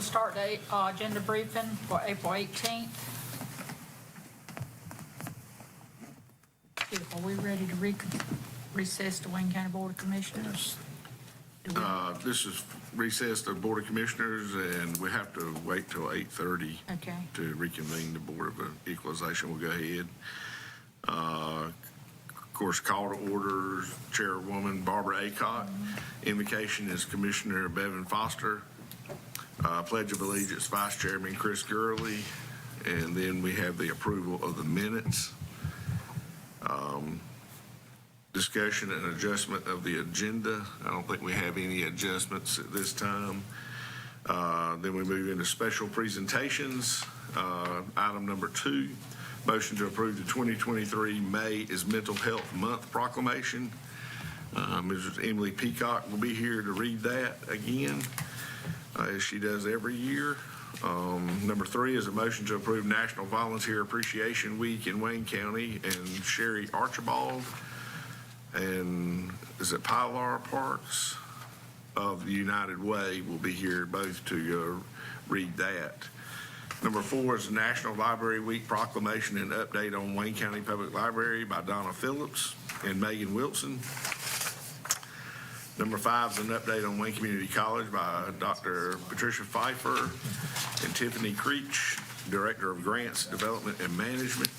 start the agenda briefing for April 18th. Are we ready to recess the Wayne County Board of Commissioners? This is recess the Board of Commissioners, and we have to wait till 8:30 Okay. to reconvene the Board of Equalization. We'll go ahead. Of course, call to order Chairwoman Barbara Aycock. Invocation is Commissioner Bevan Foster. Pledge of Allegiance, Vice Chairman Chris Gurley. And then we have the approval of the minutes. Discussion and adjustment of the agenda. I don't think we have any adjustments at this time. Then we move into special presentations. Item number 2, motion to approve the 2023 May is Mental Health Month proclamation. Mrs. Emily Peacock will be here to read that again, as she does every year. Number 3 is a motion to approve National Volunteer Appreciation Week in Wayne County, and Sherry Archibald and is it Pilar Parks of the United Way will be here both to read that. Number 4 is the National Library Week proclamation and update on Wayne County Public Library by Donna Phillips and Megan Wilson. Number 5 is an update on Wayne Community College by Dr. Patricia Pfeiffer and Tiffany Creech, Director of Grants, Development, and Management.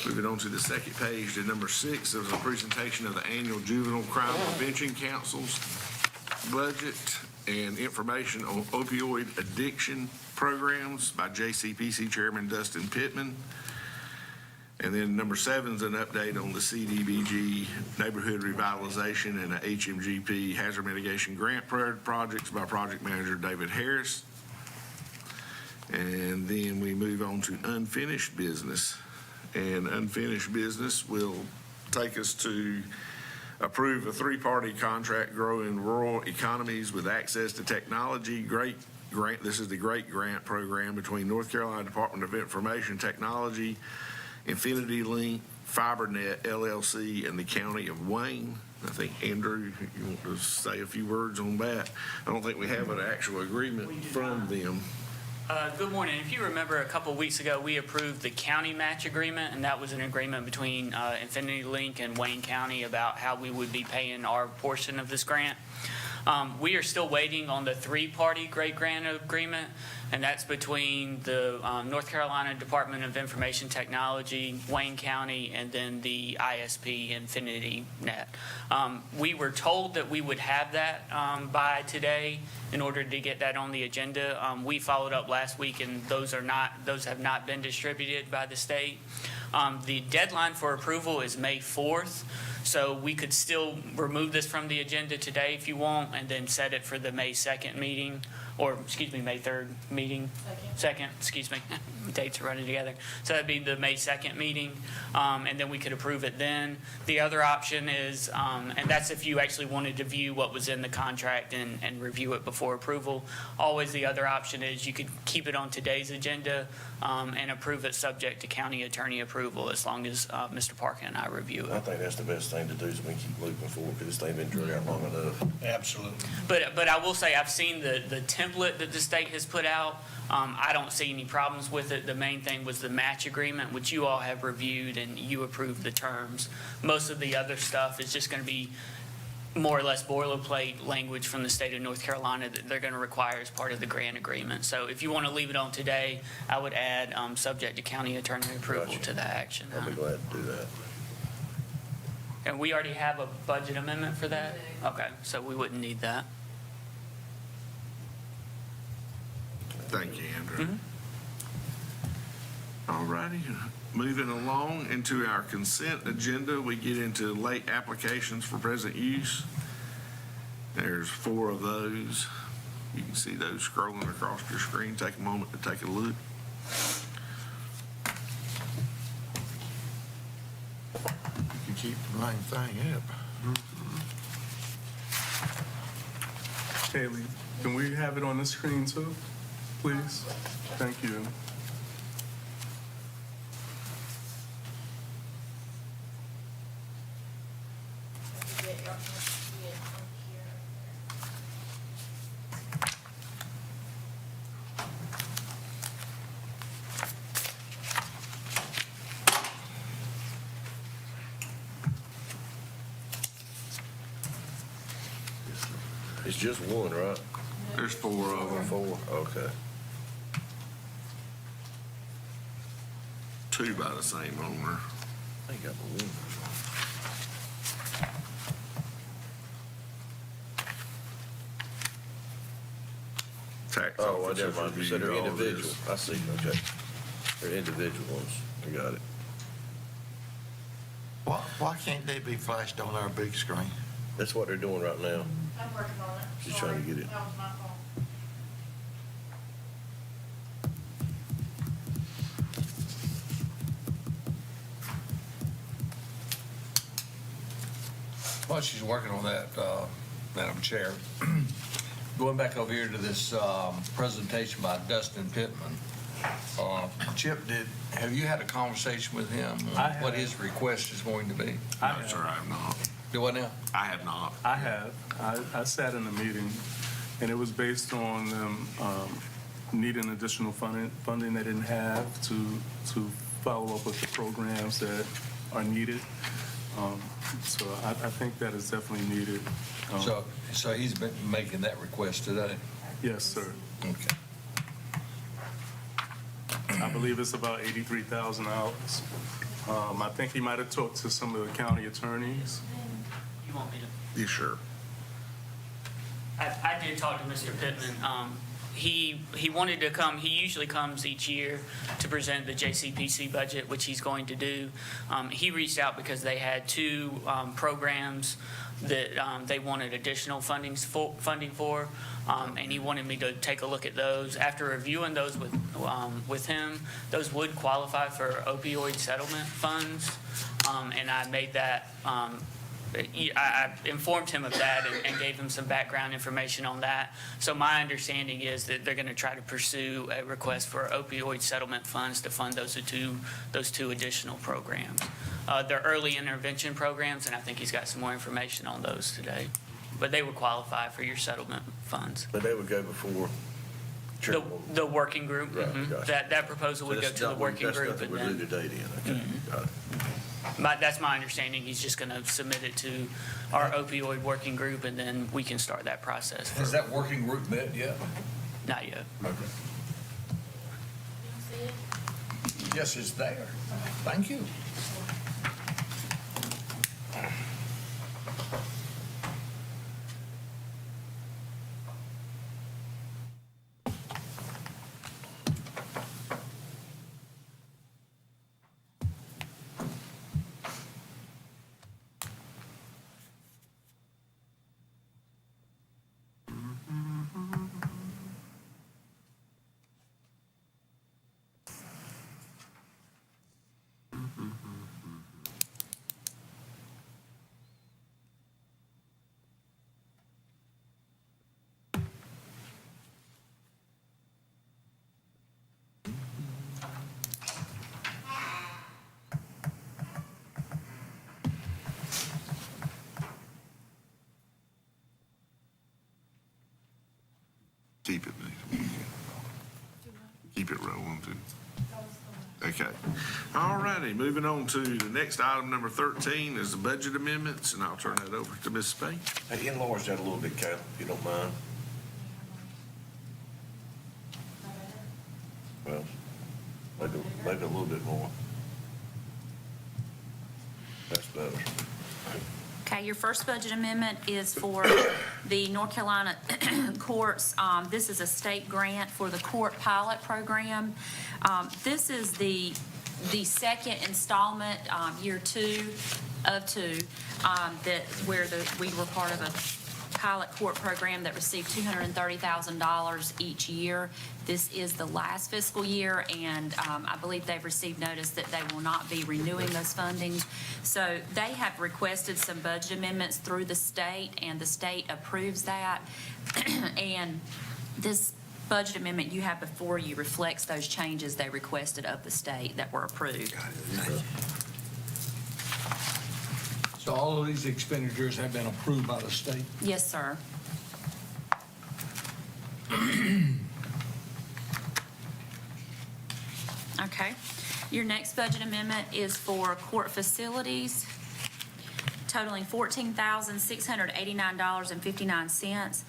Moving on to the second page, to number 6, there was a presentation of the annual Juvenile Crime Prevention Council's budget and information on opioid addiction programs by JCPC Chairman Dustin Pittman. And then number 7 is an update on the CDBG Neighborhood Revitalization and the HMGP Hazard Mitigation Grant projects by Project Manager David Harris. And then we move on to unfinished business. And unfinished business will take us to approve a 3-party contract growing rural economies with access to technology. Great grant. This is the GREAT grant program between North Carolina Department of Information Technology, Infinity Link, FiberNet LLC, and the County of Wayne. I think, Andrew, you want to say a few words on that? I don't think we have an actual agreement from them. Good morning. If you remember, a couple of weeks ago, we approved the county match agreement, and that was an agreement between Infinity Link and Wayne County about how we would be paying our portion of this grant. We are still waiting on the 3-party GREAT grant agreement, and that's between the North Carolina Department of Information Technology, Wayne County, and then the ISP Infinity Net. We were told that we would have that by today in order to get that on the agenda. We followed up last week, and those have not been distributed by the state. The deadline for approval is May 4th. So we could still remove this from the agenda today if you want, and then set it for the May 2nd meeting, or excuse me, May 3rd meeting. Second, excuse me. Dates are running together. So that'd be the May 2nd meeting, and then we could approve it then. The other option is, and that's if you actually wanted to view what was in the contract and review it before approval. Always the other option is you could keep it on today's agenda and approve it subject to county attorney approval, as long as Mr. Parkin and I review I it. think that's the best thing to do, so we can keep moving forward, because this thing been dragged out long enough. Absolutely. But I will say, I've seen the template that the state has put out. I don't see any problems with it. The main thing was the match agreement, which you all have reviewed and you approved the terms. Most of the other stuff is just going to be more or less boilerplate language from the state of North Carolina that they're going to require as part of the grant agreement. So if you want to leave it on today, I would add subject to county attorney approval Gotcha. to that action. I'll be glad to do that. And we already have a budget amendment for that? Okay, so we wouldn't need that. Thank you, Andrew. All righty. Moving along into our consent agenda, we get into late applications for present use. There's 4 of those. You can see those scrolling across your screen. Take a moment to take a look. You can keep the main thing up. Haley, can we have it on the screen too, please? Thank you. It's just one, right? There's 4 of them, Four, okay. 2 by the same owner. I ain't got my one. Tax Oh, well, officers never mind. reviewed So they're all individual. this. I see, okay. They're individual ones. I got it. Why can't they be flashed on our big screen? That's what they're doing right now. I'm working on it. She's trying to Sorry. get it. That was my fault. While she's working on that, Madam Chair, going back over here to this presentation by Dustin Pittman, Chip, have you had a conversation with him I on what have. his request is going to be? No, sir, I have not. Do what now? I have not. I have. I sat in a meeting, and it was based on them needing additional funding they didn't have to follow up with the programs that are needed. So I think that is definitely needed. So he's been making that request today? Yes, sir. Okay. I believe it's about $83,000. I think he might have talked to some of the county attorneys. You want me to? You sure? I did talk to Mr. Pittman. He wanted to come, he usually comes each year to present the JCPC budget, which he's going to do. He reached out because they had 2 programs that they wanted additional funding for, and he wanted me to take a look at those. After reviewing those with him, those would qualify for opioid settlement funds, and I made that I informed him of that and gave him some background information on that. So my understanding is that they're going to try to pursue a request for opioid settlement funds to fund those two additional programs. They're early intervention programs, and I think he's got some more information on those today. But they would qualify for your settlement funds. But they would go before. The working group, Right, mhm. gotcha. That proposal would go to the working group. That's and nothing we do then- today then, okay, got it. That's my understanding. He's just going to submit it to our opioid working group, and then we can start that process. Has that working group met yet? Not yet. Okay. Yes, it's there. Thank you. Keep it, keep it rolling too. Okay. All righty, moving on to the next item, number 13, is the budget amendments, and I'll turn that over to Ms. Spain. Hey, enlarge that a little bit, Cal, if you don't mind. Well, maybe a little bit more. That's better. Okay, your first budget amendment is for the North Carolina courts. This is a state grant for the court pilot program. This is the second installment, year 2 of 2, we were part of a pilot court program that received $230,000 each year. This is the last fiscal year, and I believe they've received notice that they will not be renewing those fundings. So they have requested some budget amendments through the state, and the state approves that. And this budget amendment you have before you reflects those changes they requested of the state that were approved. So all of these expenditures have been approved by the state? Yes, sir. Okay. Your next budget amendment is for court facilities. totaling $14,689.59.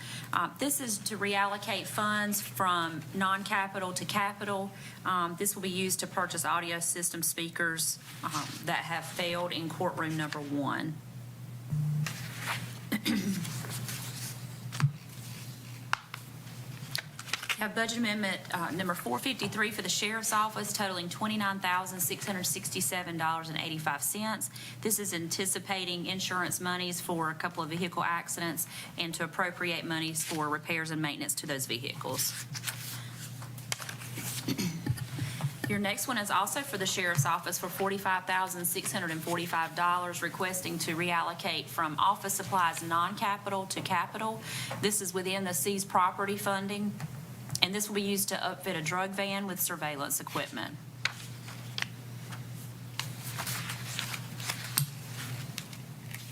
This is to reallocate funds from non-capital to capital. This will be used to purchase audio system speakers that have failed in courtroom number 1. We have budget amendment number 453 for the sheriff's office totaling $29,667.85. This is anticipating insurance monies for a couple of vehicle accidents and to appropriate monies for repairs and maintenance to those vehicles. Your next one is also for the sheriff's office for $45,645, requesting to reallocate from office supplies non-capital to capital. This is within the seized property funding, and this will be used to upfit a drug van with surveillance equipment.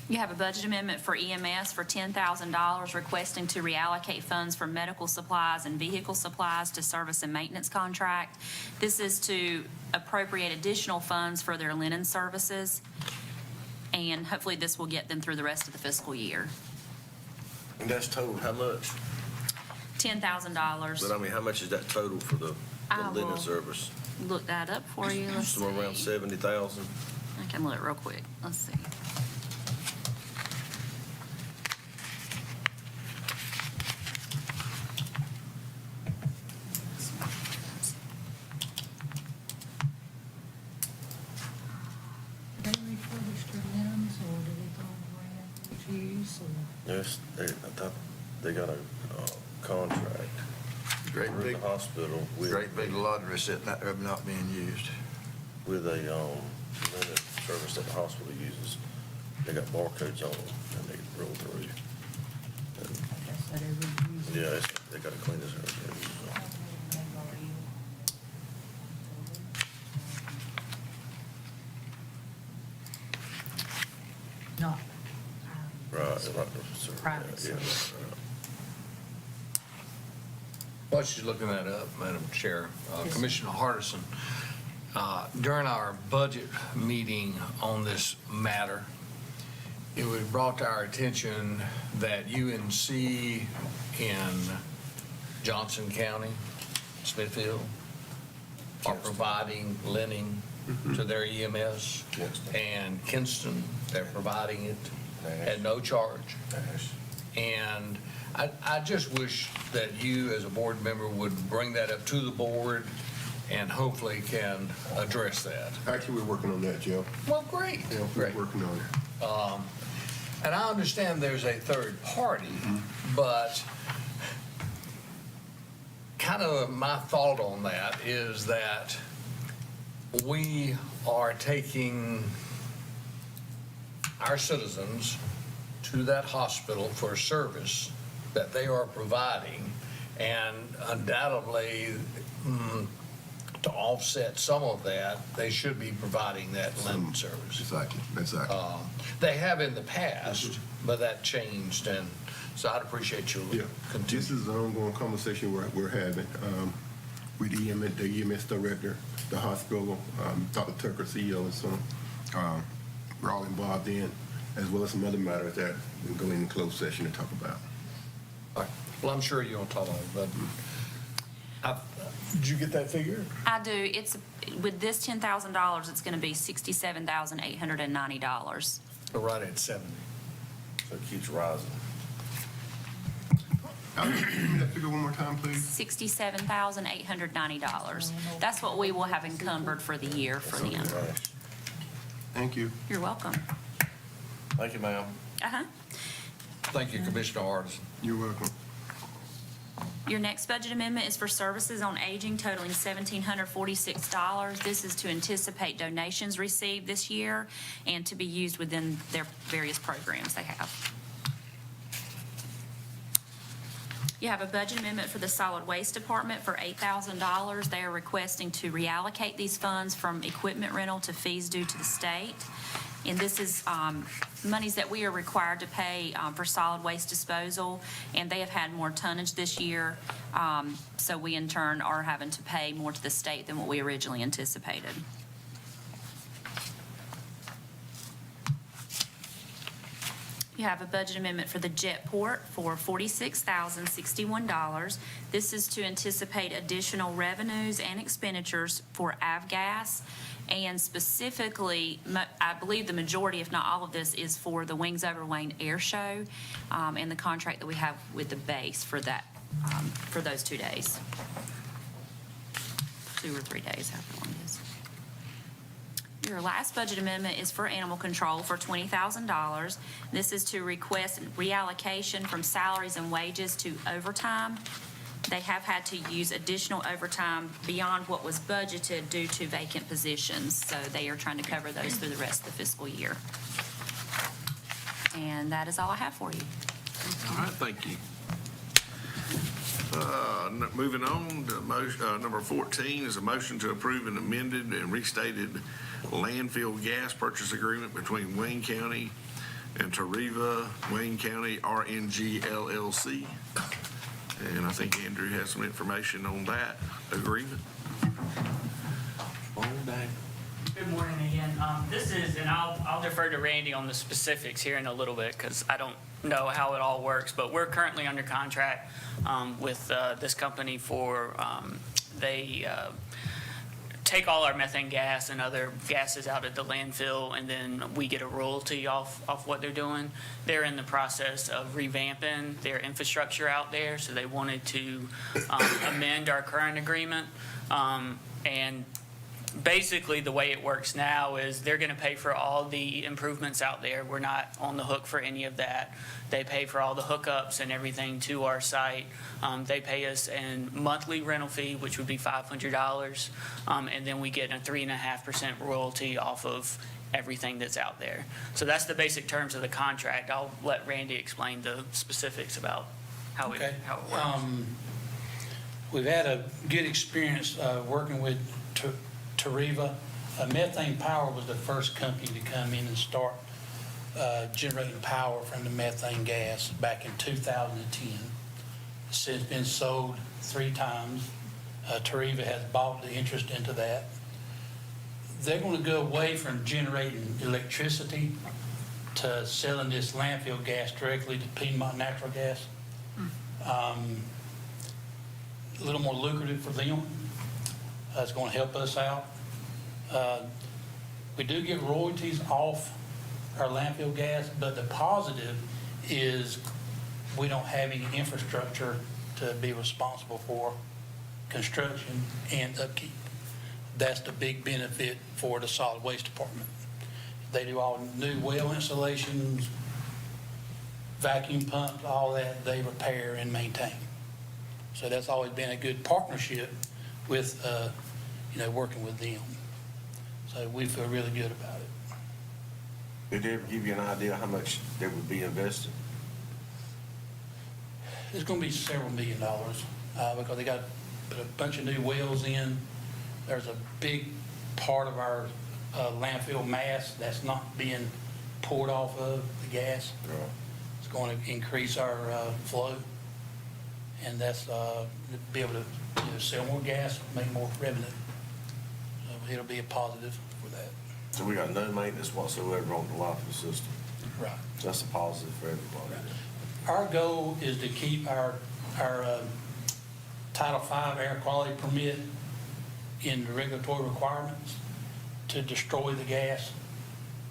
You have a budget amendment for EMS for $10,000, requesting to reallocate funds from medical supplies and vehicle supplies to service and maintenance contract. This is to appropriate additional funds for their linen services, and hopefully this will get them through the rest of the fiscal year. And that's total how much? $10,000. But I mean, how much is that total for the I linen will- service? Look that up for you. Let's Somewhere around see. 70,000? I can look real quick. Let's see. Do they refurbish their linens, or do they go around to use, or? Yes, I thought they got a contract Great through big, the hospital with great big laundry sitting out there not being used. with a linen service that the hospital uses. They got barcodes on them and they roll through. And, That's what every user. yeah, they got to clean this every day. Not. Right, sir. Private Yeah, service. right. While she's looking that up, Madam Chair, Commissioner Hardison, during our budget meeting on this matter, it was brought to our attention that UNC in Johnson County, Smithfield, are providing linen to their EMS. Kinston. And Kinston, they're providing it at no charge. And I just wish that you, as a board member, would bring that up to the board and hopefully can address that. Actually, we're working on that, Joe. Well, great. Yeah, we're working on it. And I understand there's a third party, but kind of my thought on that is that we are taking our citizens to that hospital for a service that they are providing, and undoubtedly, to offset some of that, they should be providing that linen service. Exactly, exactly. They have in the past, but that changed, and so I'd appreciate you Yeah, this continuing. is an ongoing conversation we're having with the EMS director, the hospital, Dr. Tucker, CEO, and so on. We're all involved in, as well as some other matters that we can go in closed session and talk about. All right. Well, I'm sure you don't talk about it, but did you get that figure? I do. It's, with this $10,000, it's going to be $67,890. We're right at 70. So it keeps rising. Give me that figure one more time, please. $67,890. That's what we will have encumbered for the year for them. Right. Thank you. You're welcome. Thank you, ma'am. Uh-huh. Thank you, Commissioner Hardison. You're welcome. Your next budget amendment is for services on aging totaling $1,746. This is to anticipate donations received this year and to be used within their various programs they have. You have a budget amendment for the solid waste department for $8,000. They are requesting to reallocate these funds from equipment rental to fees due to the state. And this is monies that we are required to pay for solid waste disposal, and they have had more tonnage this year, so we in turn are having to pay more to the state than what we originally anticipated. You have a budget amendment for the Jetport for $46,061. This is to anticipate additional revenues and expenditures for Avgas, and specifically, I believe the majority, if not all of this, is for the Wings Over Wayne Air Show, and the contract that we have with the base for that, for those 2 days. 2 or 3 days, however long it is. Your last budget amendment is for animal control for $20,000. This is to request reallocation from salaries and wages to overtime. They have had to use additional overtime beyond what was budgeted due to vacant positions, so they are trying to cover those through the rest of the fiscal year. And that is all I have for you. All right, thank you. Moving on to number 14 is a motion to approve an amended and restated landfill gas purchase agreement between Wayne County and Tariva Wayne County RNG LLC. And I think Andrew has some information on that agreement. Good morning again. This is, and I'll defer to Randy on the specifics here in a little bit because I don't know how it all works, but we're currently under contract with this company for, they take all our methane gas and other gases out of the landfill, and then we get a royalty off what they're doing. They're in the process of revamping their infrastructure out there, so they wanted to amend our current agreement. And basically, the way it works now is they're going to pay for all the improvements out there. We're not on the hook for any of that. They pay for all the hookups and everything to our site. They pay us a monthly rental fee, which would be $500, and then we get a 3.5% royalty off of everything that's out there. So that's the basic terms of the contract. I'll let Randy explain the specifics about how it works. We've had a good experience working with Tariva. Methane Power was the first company to come in and start generating power from the methane gas back in 2010. It's since been sold 3 times. Tariva has bought the interest into that. They're going to go away from generating electricity to selling this landfill gas directly to Piedmont Natural Gas. A little more lucrative for them. It's going to help us out. We do get royalties off our landfill gas, but the positive is we don't have any infrastructure to be responsible for construction and upkeep. That's the big benefit for the solid waste department. They do all new well installations, vacuum pumps, all that they repair and maintain. So that's always been a good partnership with, working with them. So we feel really good about it. Did they ever give you an idea how much they would be invested? It's going to be several $1 million because they got to put a bunch of new wells in. There's a big part of our landfill mass that's not being poured off of the gas. Right. It's going to increase our flow, and that's to be able to sell more gas, make more revenue. So it'll be a positive for that. So we got no maintenance whatsoever on the life of the system. Right. So that's a positive for everybody. Our goal is to keep our Title V air quality permit in the regulatory requirements to destroy the gas.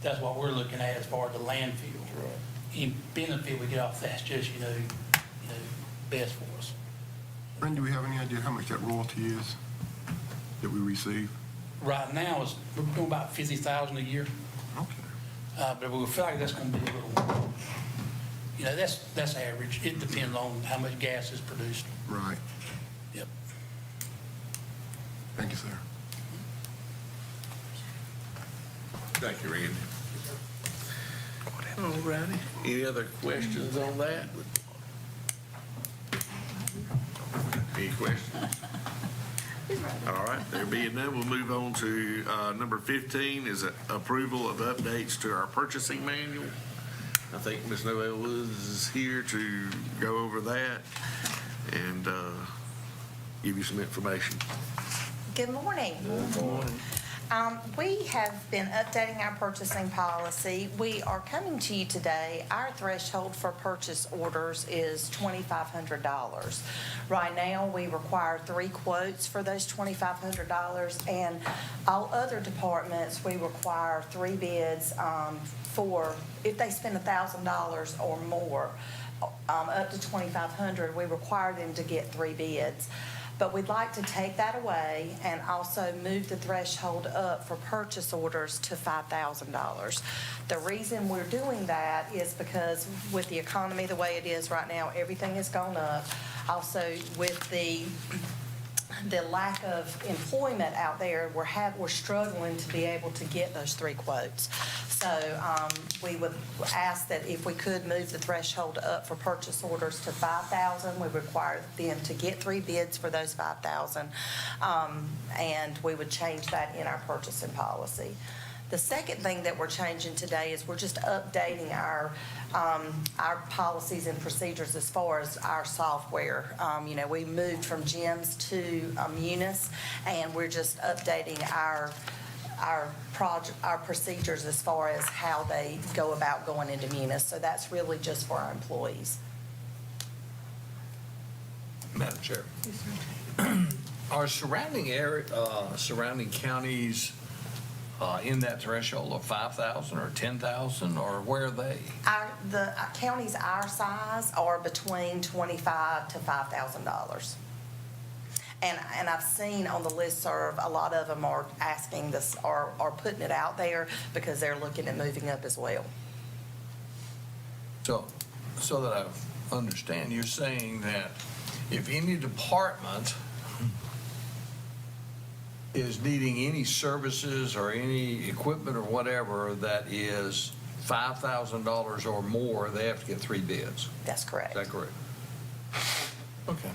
That's what we're looking at as far as the landfill. Right. Any benefit we get off that's just, best for us. Brenda, do we have any idea how much that royalty is that we receive? Right now, we're doing about $50,000 a year, Okay. but we feel like that's going to be a little more. That's average. It depends on how much gas is produced. Right. Yep. Thank you, sir. Thank you, Randy. All righty. Any other questions on that? Any questions? All right, there being none, we'll move on to number 15 is approval of updates to our purchasing manual. I think Ms. Noel Woods is here to go over that and give you some information. Good morning. Good morning. We have been updating our purchasing policy. We are coming to you today. Our threshold for purchase orders is $2,500. Right now, we require 3 quotes for those $2,500, and all other departments, we require 3 bids for, if they spend $1,000 or more, up to $2,500, we require them to get 3 bids. But we'd like to take that away and also move the threshold up for purchase orders to $5,000. The reason we're doing that is because with the economy the way it is right now, everything has gone up. Also, with the lack of employment out there, we're struggling to be able to get those 3 quotes. So we would ask that if we could move the threshold up for purchase orders to $5,000, we require them to get 3 bids for those $5,000, and we would change that in our purchasing policy. The second thing that we're changing today is we're just updating our policies and procedures as far as our software. We moved from GEMS to Munis, and we're just updating our procedures as far as how they go about going into Munis. So that's really just for our employees. Madam Chair. Are surrounding counties in that threshold of 5,000 or 10,000, or where are they? The counties our size are between $25,000 to $5,000. And I've seen on the listserv, a lot of them are asking this, are putting it out there because they're looking at moving up as well. So that I understand, you're saying that if any department is needing any services or any equipment or whatever that is $5,000 or more, they have to get 3 bids. That's correct. Is that correct? Okay.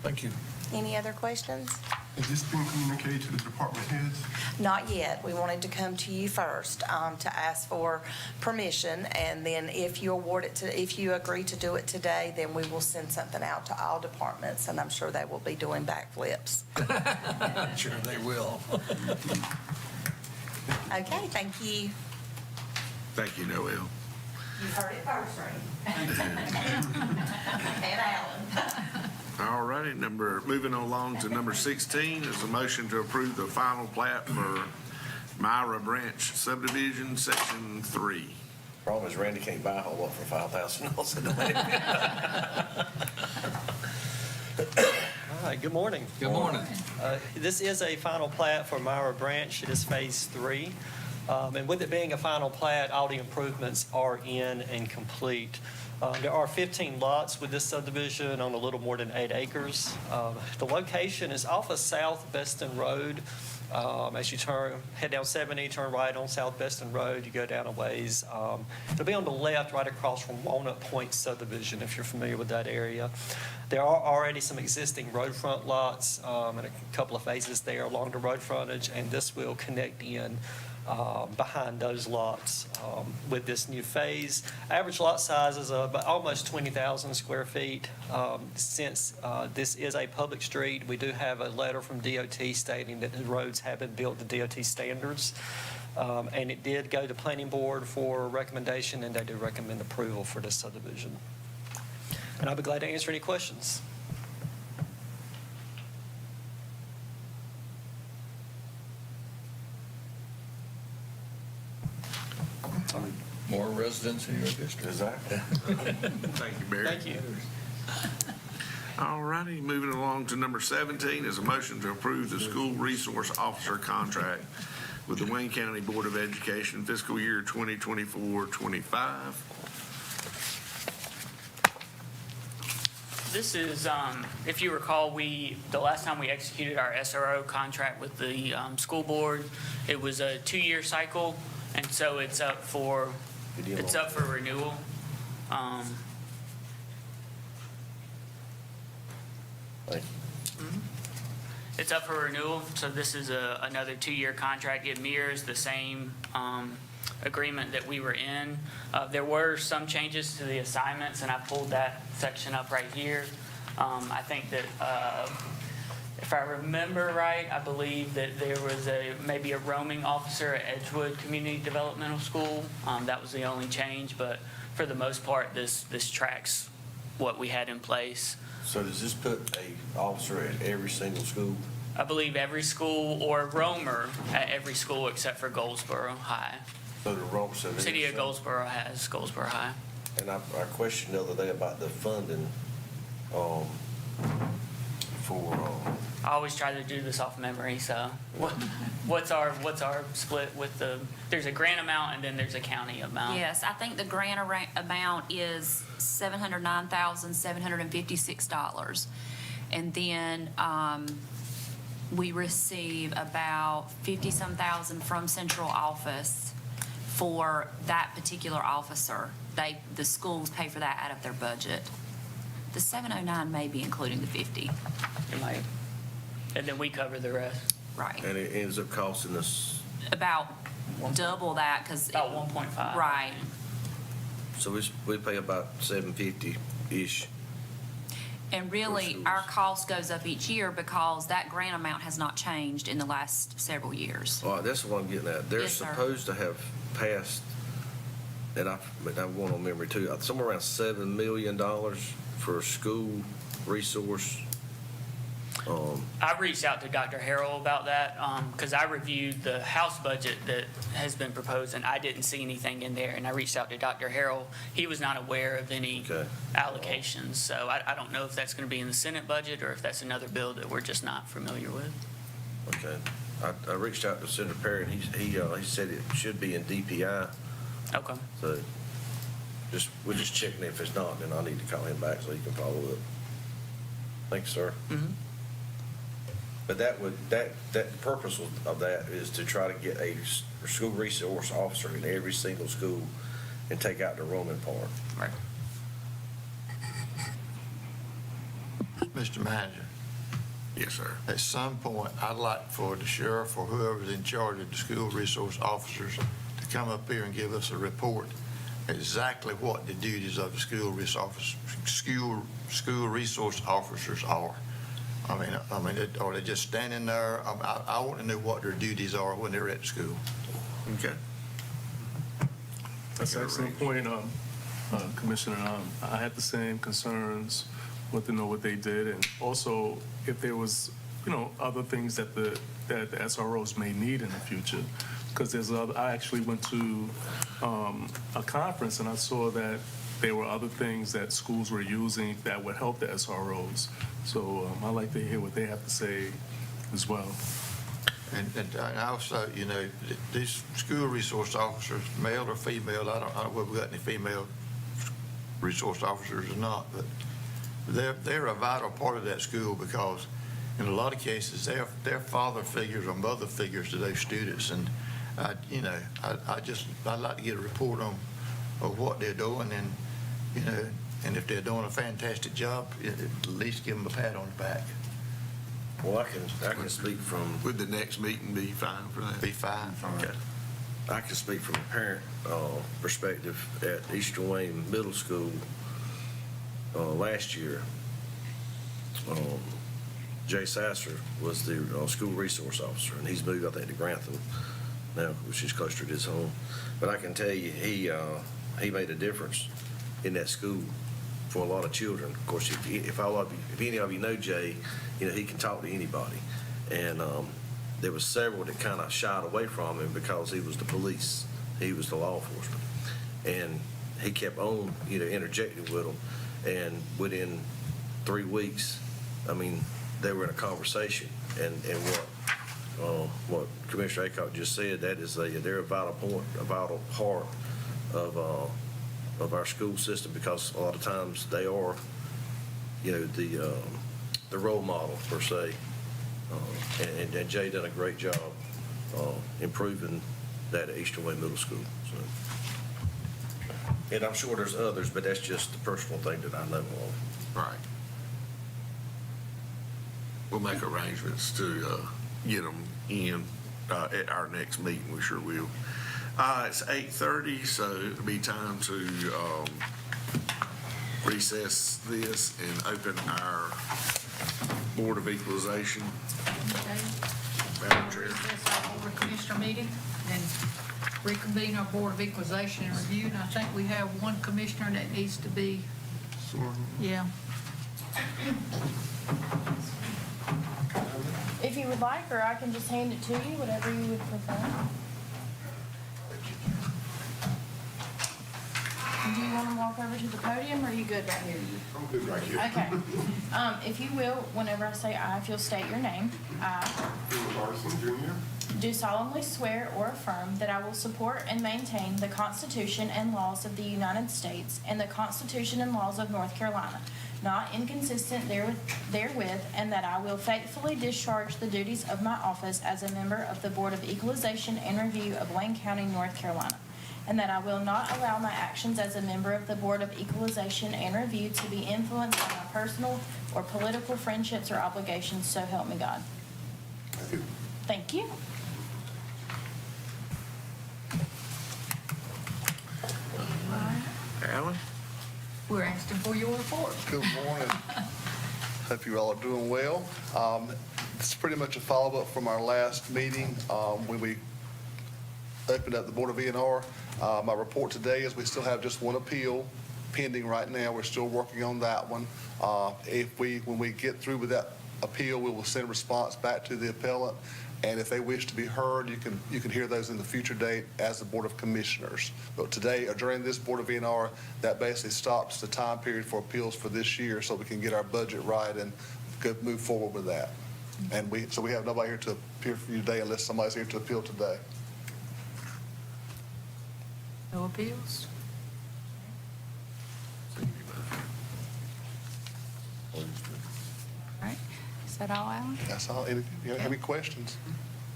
Thank you. Any other questions? Has this been communicated to the department heads? Not yet. We wanted to come to you first to ask for permission, and then if you agree to do it today, then we will send something out to all departments, and I'm sure they will be doing backflips. I'm sure they will. Okay, thank you. Thank you, Noel. You heard it first, right? And Alan. All righty, moving along to number 16 is a motion to approve the final plat for Myra Branch subdivision, section 3. Problem is Randy can't buy a whole lot for $5,000 in the money. All right, good morning. Good morning. This is a final plat for Myra Branch. It is Phase 3. And with it being a final plat, all the improvements are in and complete. There are 15 lots with this subdivision on a little more than 8 acres. The location is off of South Beston Road. As you head down 70, turn right on South Beston Road, you go down a ways. It'll be on the left right across from Walnut Point subdivision, if you're familiar with that area. There are already some existing roadfront lots and a couple of phases there along the road frontage, and this will connect in behind those lots with this new phase. Average lot size is about almost 20,000 square feet. Since this is a public street, we do have a letter from DOT stating that the roads have been built to DOT standards. And it did go to Planning Board for recommendation, and they do recommend approval for this subdivision. And I'll be glad to answer any questions. More residents in your district. Exactly. Thank you, Barry. Thank you. All righty, moving along to number 17 is a motion to approve the school resource officer contract with the Wayne County Board of Education fiscal year 2024-25. This is, if you recall, the last time we executed our SRO contract with the school board, it was a 2-year cycle, and so it's up for renewal. Thank you. It's up for renewal, so this is another 2-year contract. It mirrors the same agreement that we were in. There were some changes to the assignments, and I pulled that section up right here. I think that If I remember right, I believe that there was maybe a roaming officer at Edgewood Community Developmental School. That was the only change, but for the most part, this tracks what we had in place. So does this put a officer at every single school? I believe every school or roamer at every school except for Goldsboro High. So the rope, so there's City of some- Goldsboro has Goldsboro High. And I questioned the other day about the funding, for, I always try to do this off memory, so what's our split with there's a grant amount and then there's a county amount? Yes, I think the grant amount is $709,756. And then we receive about 50-some thousand from central office for that particular officer. The schools pay for that out of their budget. The 709 may be including the 50. It might. And then we cover the rest. Right. and it ends up costing us, About double that, because. About 1.5. Right. so we pay about $750-ish. And really, schools. our cost goes up each year because that grant amount has not changed in the last several years. All right, that's what I'm getting at. They're Yes, sir. supposed to have passed, and I'm going on memory too, somewhere around $7 million for school resource. I reached out to Dr. Harrell about that because I reviewed the House budget that has been proposed and I didn't see anything in there. And I reached out to Dr. Harrell. He was not aware of any Okay. allocations. So I don't know if that's going to be in the Senate budget or if that's another bill that we're just not familiar with. Okay. I reached out to Senator Perry, and he said it should be in DPI, Okay. so we're just checking. If it's not, then I need to call him back so he can follow up. Thanks, sir. Mhm. But that the purpose of that is to try to get a school resource officer in every single school and take out the roaming part. Right. Mr. Manager, Yes, sir. at some point, I'd like for the sheriff or whoever's in charge of the school resource officers to come up here and give us a report exactly what the duties of the school resource officers are. I mean, are they just standing there? I want to know what their duties are when they're at school. Okay. That's an excellent point, Commissioner. I had the same concerns, want to know what they did, and also if there was, other things that the SROs may need in the future. Because I actually went to a conference and I saw that there were other things that schools were using that would help the SROs. So I'd like to hear what they have to say as well. And also, these school resource officers, male or female, I don't know whether we got any female resource officers or not, but they're a vital part of that school because in a lot of cases, they're father figures or mother figures to those students. And, I'd like to get a report on what they're doing and, and if they're doing a fantastic job, at least give them a pat on the back. Well, I can speak from. Would the next meeting be fine for that? Be fine. Okay. I can speak from a parent perspective at Eastern Wayne Middle School last year. Jay Sasser was the school resource officer, and he's moved, I think, to Grantham now, which is closer to his home. But I can tell you, he made a difference in that school for a lot of children. Of course, if any of you know Jay, he can talk to anybody. And there was several that kind of shied away from him because he was the police. He was the law enforcement. And he kept on, interjecting with them. And within 3 weeks, they were in a conversation. And what Commissioner Aycock just said, that is they're a vital point, a vital part of our school system, because a lot of times they are, the role model per se. And Jay done a great job improving that at Eastern Wayne Middle School. So, and I'm sure there's others, but that's just the personal thing that I know of. Right. We'll make arrangements to get them in at our next meeting. We sure will. It's 8:30, so it'll be time to recess this and open our Board of Equalization. Okay. Madam Chair. Recess our Board of Commissioner meeting and reconvene our Board of Equalization and Review. And I think we have one commissioner that needs to be, yeah. If you would like, or I can just hand it to you, whatever you would prefer. Do you want to walk over to the podium, or are you good right here? I'm good right here. Okay. If you will, whenever I say "I," if you'll state your name. I Philip Larson, Jr. do solemnly swear or affirm that I will support and maintain the Constitution and laws of the United States and the Constitution and laws of North Carolina, not inconsistent therewith, and that I will faithfully discharge the duties of my office as a member of the Board of Equalization and Review of Wayne County, North Carolina, and that I will not allow my actions as a member of the Board of Equalization and Review to be influenced by my personal or political friendships or obligations, so help me God. Thank you. Thank you. Alan? We're asking for your report. Good morning. Hope you all are doing well. It's pretty much a follow-up from our last meeting when we opened up the Board of ENR. My report today is we still have just one appeal pending right now. We're still working on that one. When we get through with that appeal, we will send a response back to the appellant. And if they wish to be heard, you can hear those in the future date as the Board of Commissioners. But today, or during this Board of ENR, that basically stops the time period for appeals for this year, so we can get our budget right and move forward with that. And so we have nobody here to appear for you today unless somebody's here to appeal today. No appeals? All right. Is that all, Alan? That's all. You have any questions?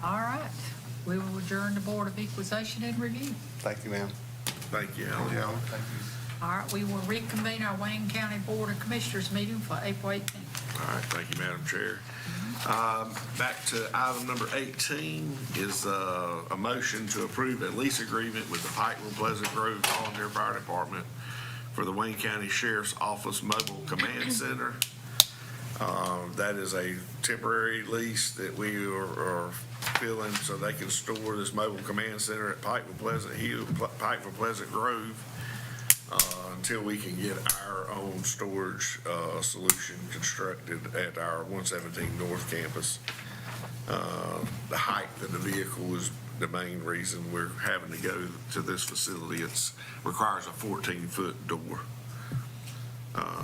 All right. We will adjourn the Board of Equalization and Review. Thank you, ma'am. Thank you, Alan. Yeah. All right, we will reconvene our Wayne County Board of Commissioners meeting for April 18th. All right, thank you, Madam Chair. Back to item number 18 is a motion to approve a lease agreement with the Pikeville Pleasant Grove Volunteer Fire Department for the Wayne County Sheriff's Office Mobile Command Center. That is a temporary lease that we are filling so they can store this mobile command center at Pikeville Pleasant Grove until we can get our own storage solution constructed at our 117 North Campus. The height of the vehicle is the main reason we're having to go to this facility. It requires a 14-foot door.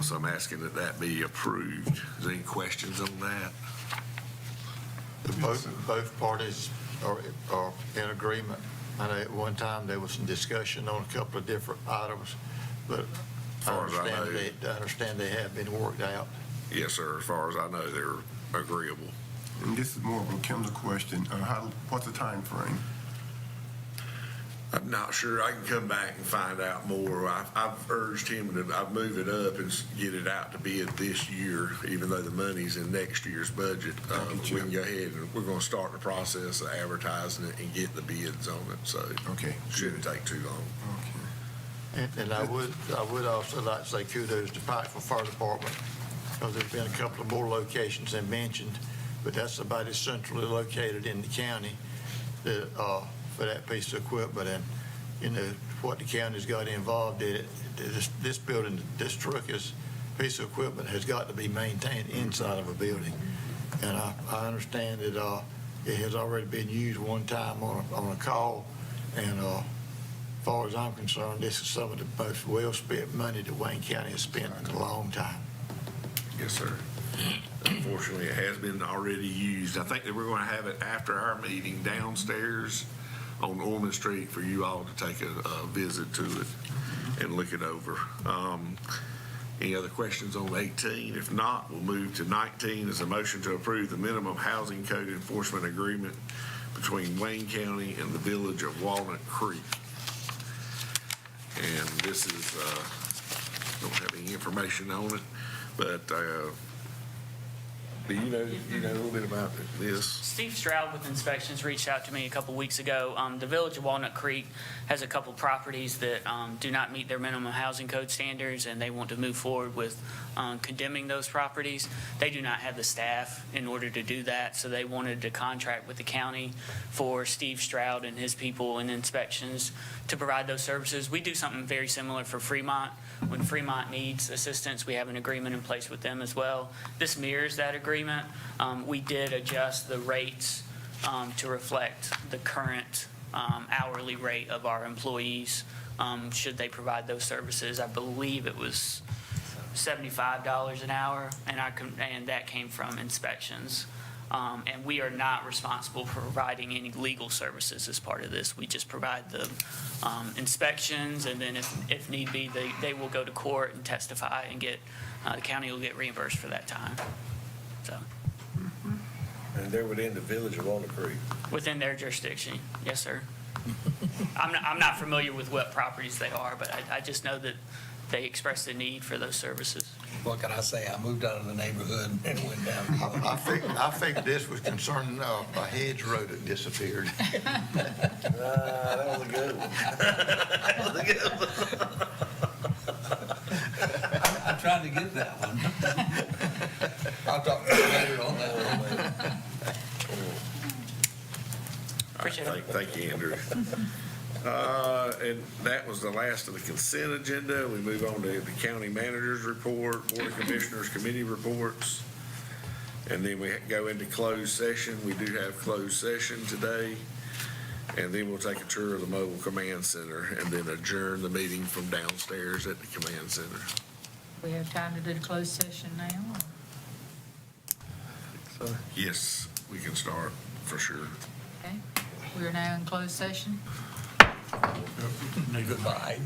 So I'm asking that be approved. Is there any questions on that? Both parties are in agreement. I know at one time there was some discussion on a couple of different items, but I understand they have been worked out. Yes, sir. As far as I know, they're agreeable. And this is more of a Kim's question. What's the time frame? I'm not sure. I can come back and find out more. I've urged him to move it up and get it out to bid this year, even though the money's in next year's budget. We can go ahead and we're going to start the process of advertising it and get the bids on it. So Okay. Shouldn't take too long. Okay. And I would also like to say kudos to Pikeville Fire Department, because there's been a couple of more locations than mentioned, but that's about as centrally located in the county for that piece of equipment. And, you know, what the county's got involved in it, this building, this piece of equipment has got to be maintained inside of a building. And I understand that it has already been used one time on a call, and as far as I'm concerned, this is some of the most well-spent money that Wayne County has spent in a long time. Yes, sir. Unfortunately, it has been already used. I think that we're going to have it after our meeting downstairs on Ormond Street for you all to take a visit to it and look it over. Any other questions on 18? If not, we'll move to 19 as a motion to approve the minimum housing code enforcement agreement between Wayne County and the village of Walnut Creek. And this is, don't have any information on it, but Do you know a little bit about this? Steve Stroud with Inspections reached out to me a couple weeks ago. The Village of Walnut Creek has a couple properties that do not meet their minimum housing code standards, and they want to move forward with condemning those properties. They do not have the staff in order to do that, so they wanted to contract with the county for Steve Stroud and his people in Inspections to provide those services. We do something very similar for Fremont. When Fremont needs assistance, we have an agreement in place with them as well. This mirrors that agreement. We did adjust the rates to reflect the current hourly rate of our employees should they provide those services. I believe it was $75 an hour, and that came from Inspections. And we are not responsible for providing any legal services as part of this. We just provide the inspections, and then if need be, they will go to court and testify and get, the county will get reimbursed for that time. So, And they're within the Village of Walnut Creek. within their jurisdiction, yes, sir. I'm not familiar with what properties they are, but I just know that they express the need for those services. What can I say? I moved out of the neighborhood and went down. I think this was concerning a hedgerow that disappeared. That was a good one. That was a good one. I'm trying to get that one. I'll talk to you later on that one. Appreciate it. Thank you, Andrew. And that was the last of the consent agenda. We move on to the county manager's report, board of commissioners committee reports. And then we go into closed session. We do have closed session today. And then we'll take a tour of the mobile command center and then adjourn the meeting from downstairs at the command center. We have time to do the closed session now? Yes, we can start for sure. Okay, we are now in closed session. Goodbye.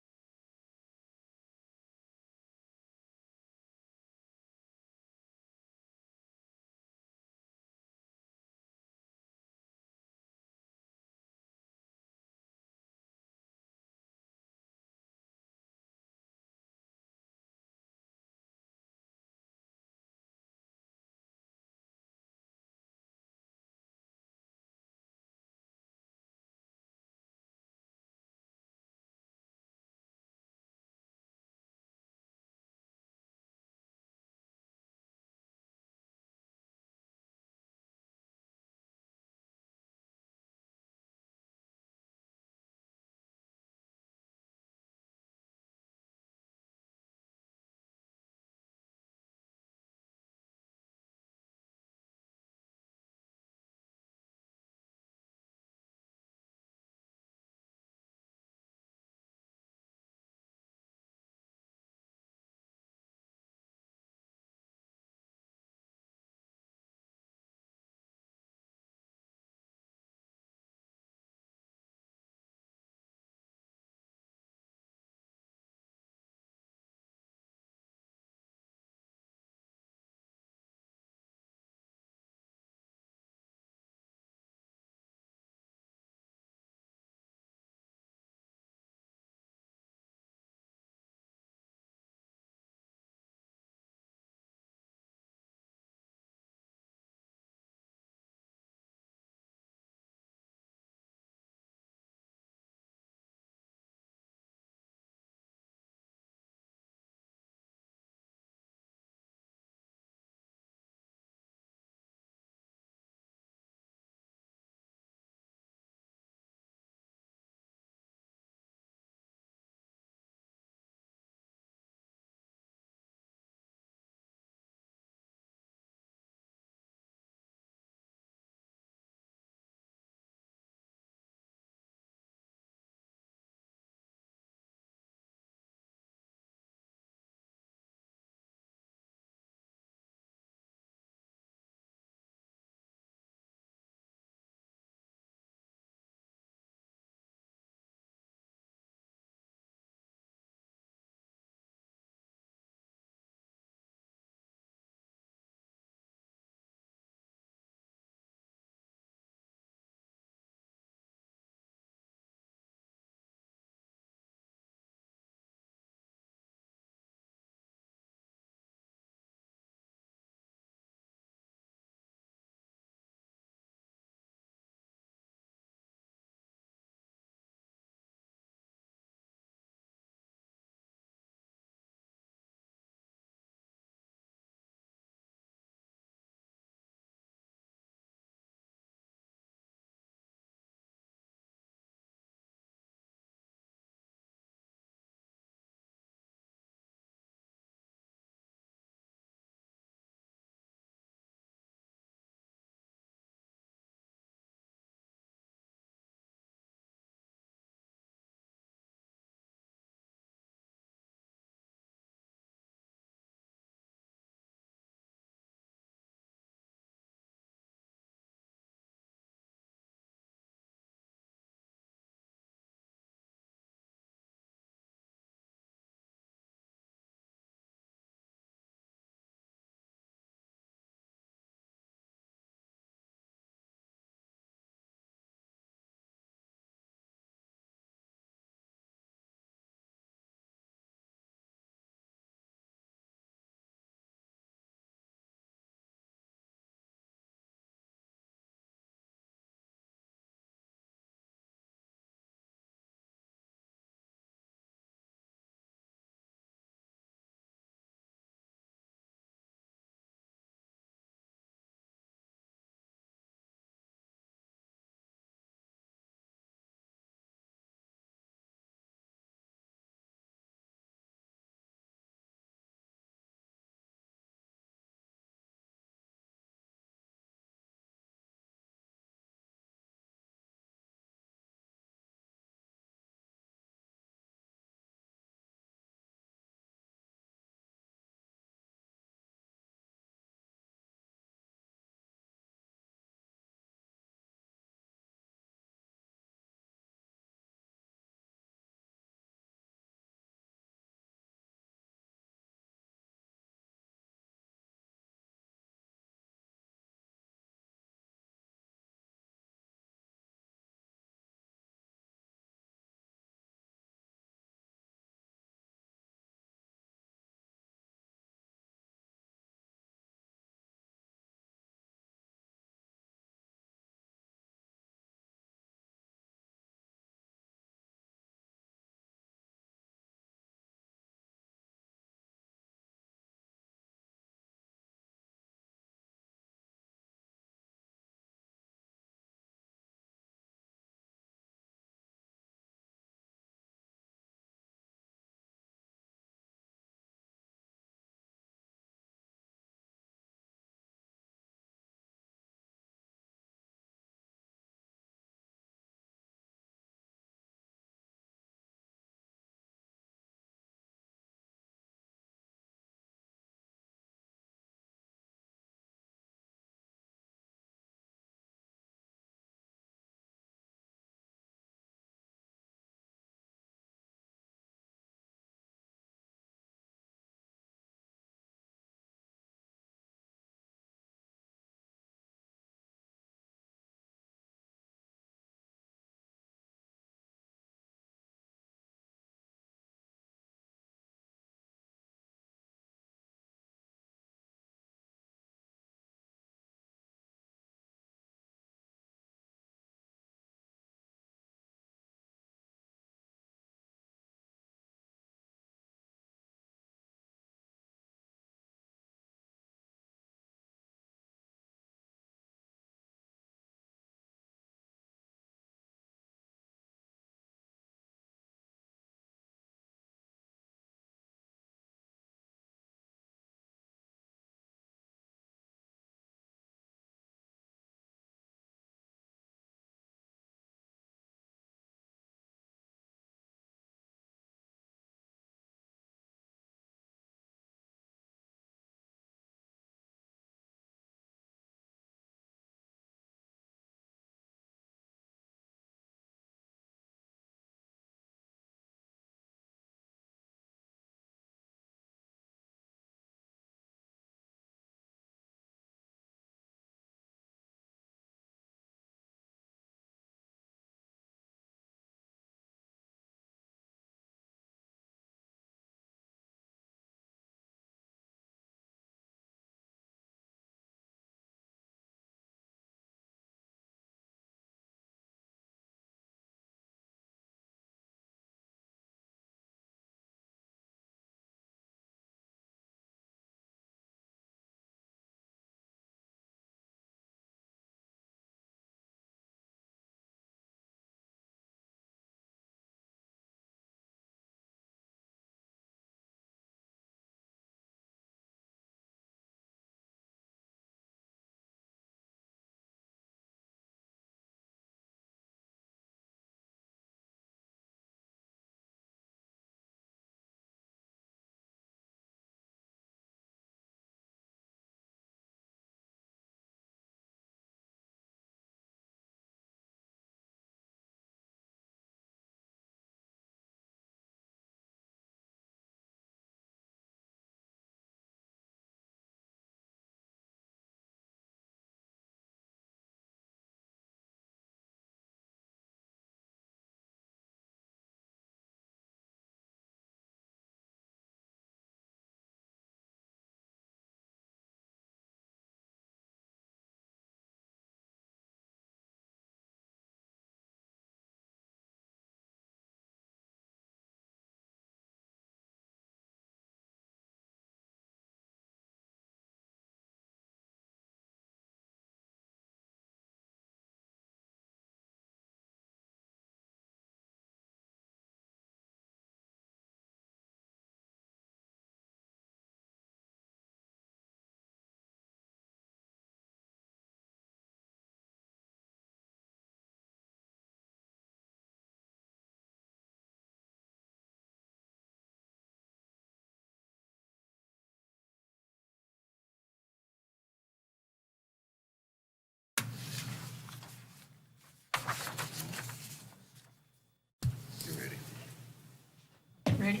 Ready?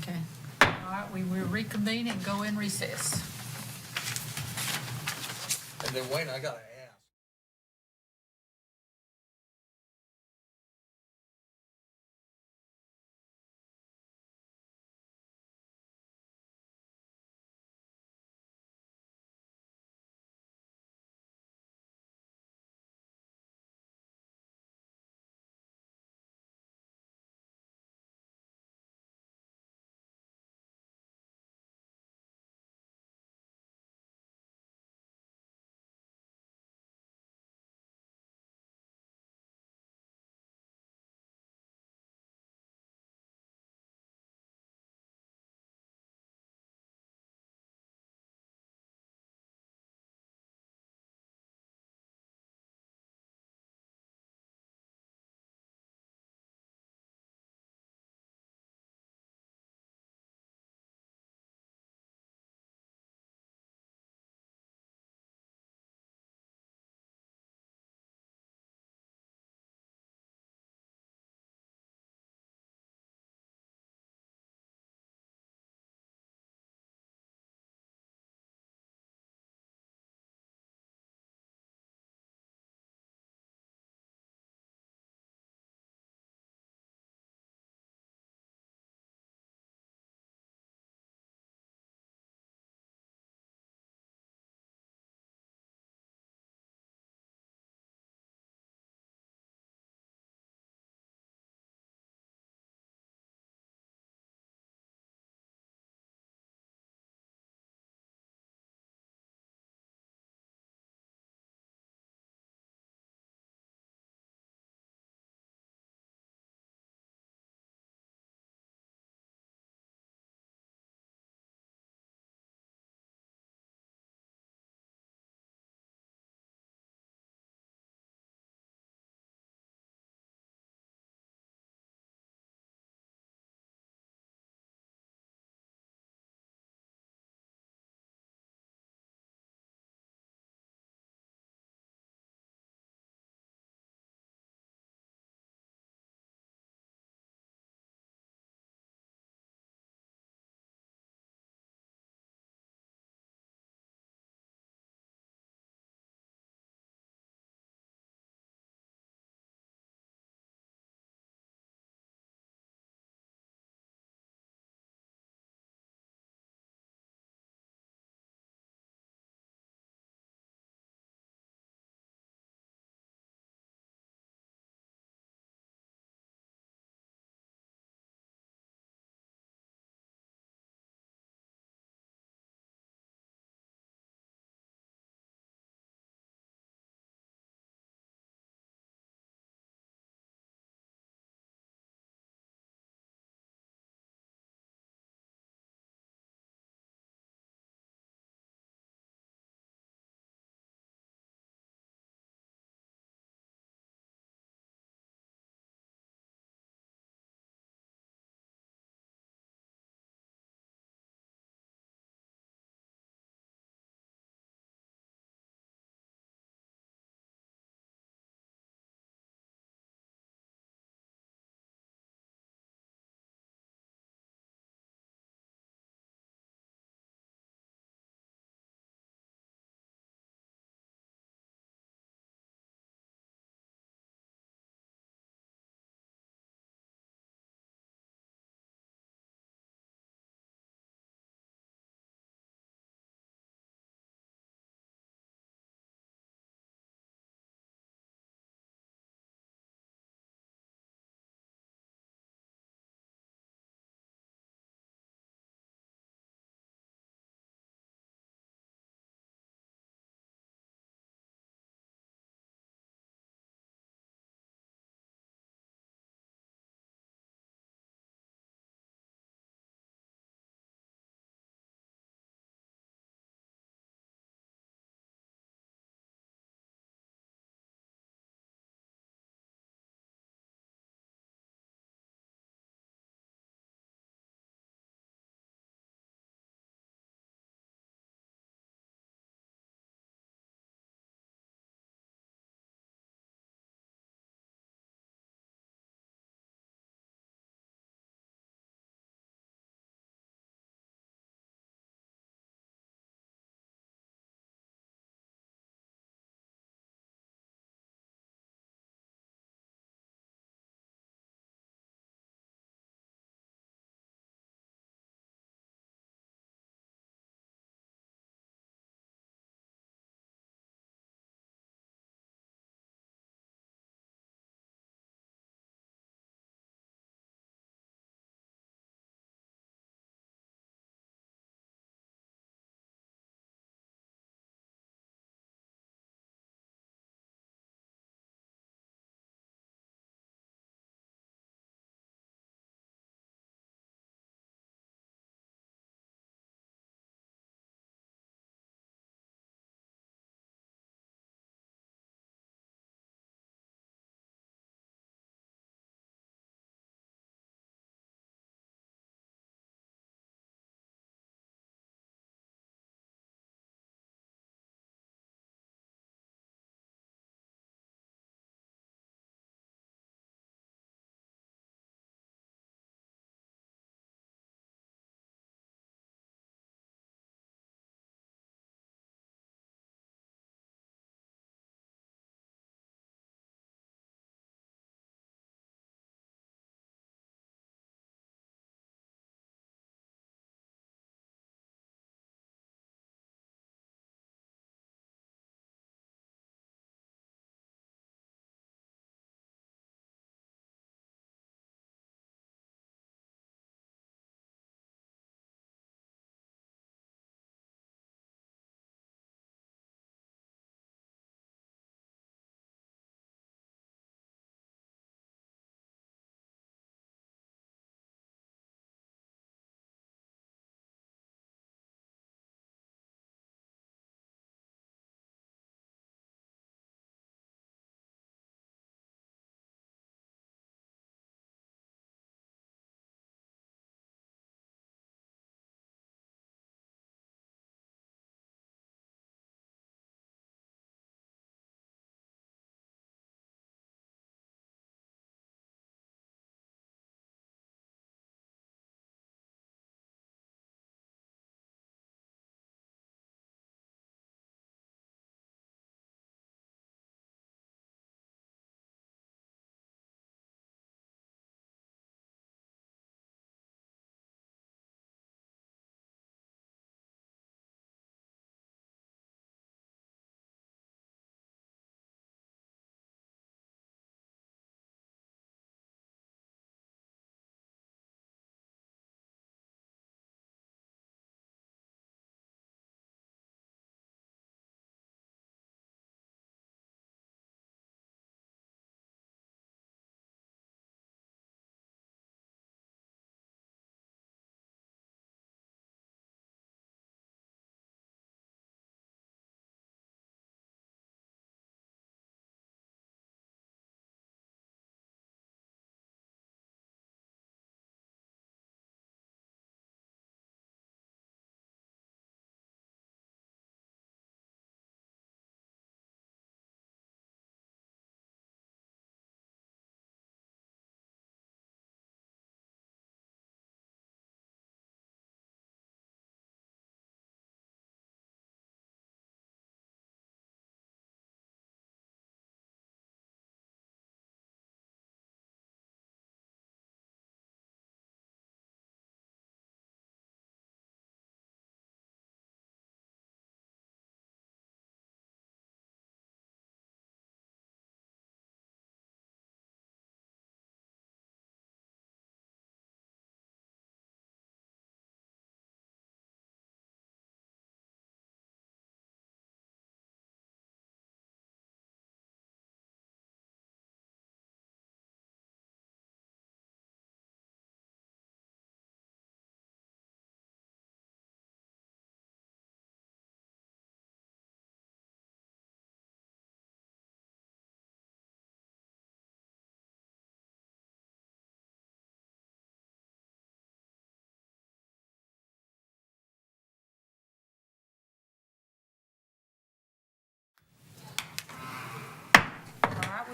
Okay. All right, we will reconvene and go in recess. And then Wayne, I got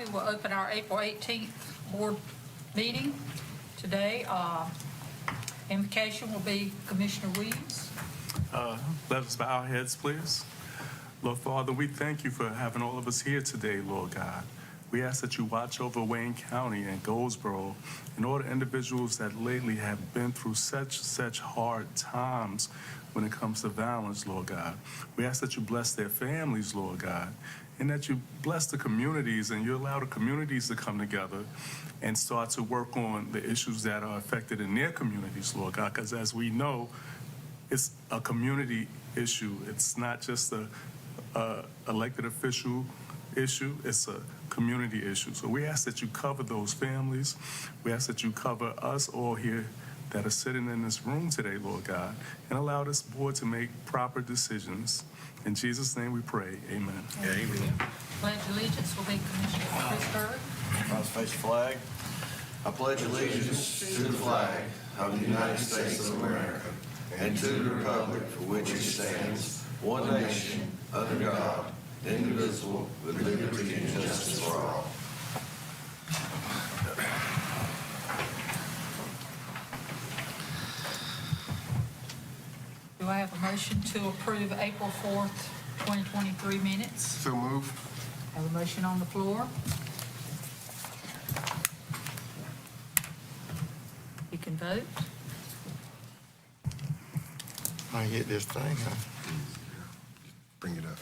Bobby will open our April 18th board meeting today. Invocation will be Commissioner Williams. Let us bow our heads, please. Lord Father, we thank you for having all of us here today, Lord God. We ask that you watch over Wayne County and Goldsboro and all the individuals that lately have been through such hard times when it comes to violence, Lord God. We ask that you bless their families, Lord God, and that you bless the communities and you allow the communities to come together and start to work on the issues that are affected in their communities, Lord God, because as we know, it's a community issue. It's not just a elected official issue, it's a community issue. So we ask that you cover those families. We ask that you cover us all here that are sitting in this room today, Lord God, and allow this board to make proper decisions. In Jesus' name we pray, amen. Pledge allegiance will be Commissioner Chris Byrd. Let's face the flag. I pledge allegiance to the flag of the United States of America and to the republic for which it stands, one nation, under God, indivisible, with liberty and justice for all. Do I have a motion to approve April 4th, 2023 minutes? So move. Have a motion on the floor. You can vote. I get this thing, huh? Bring it up.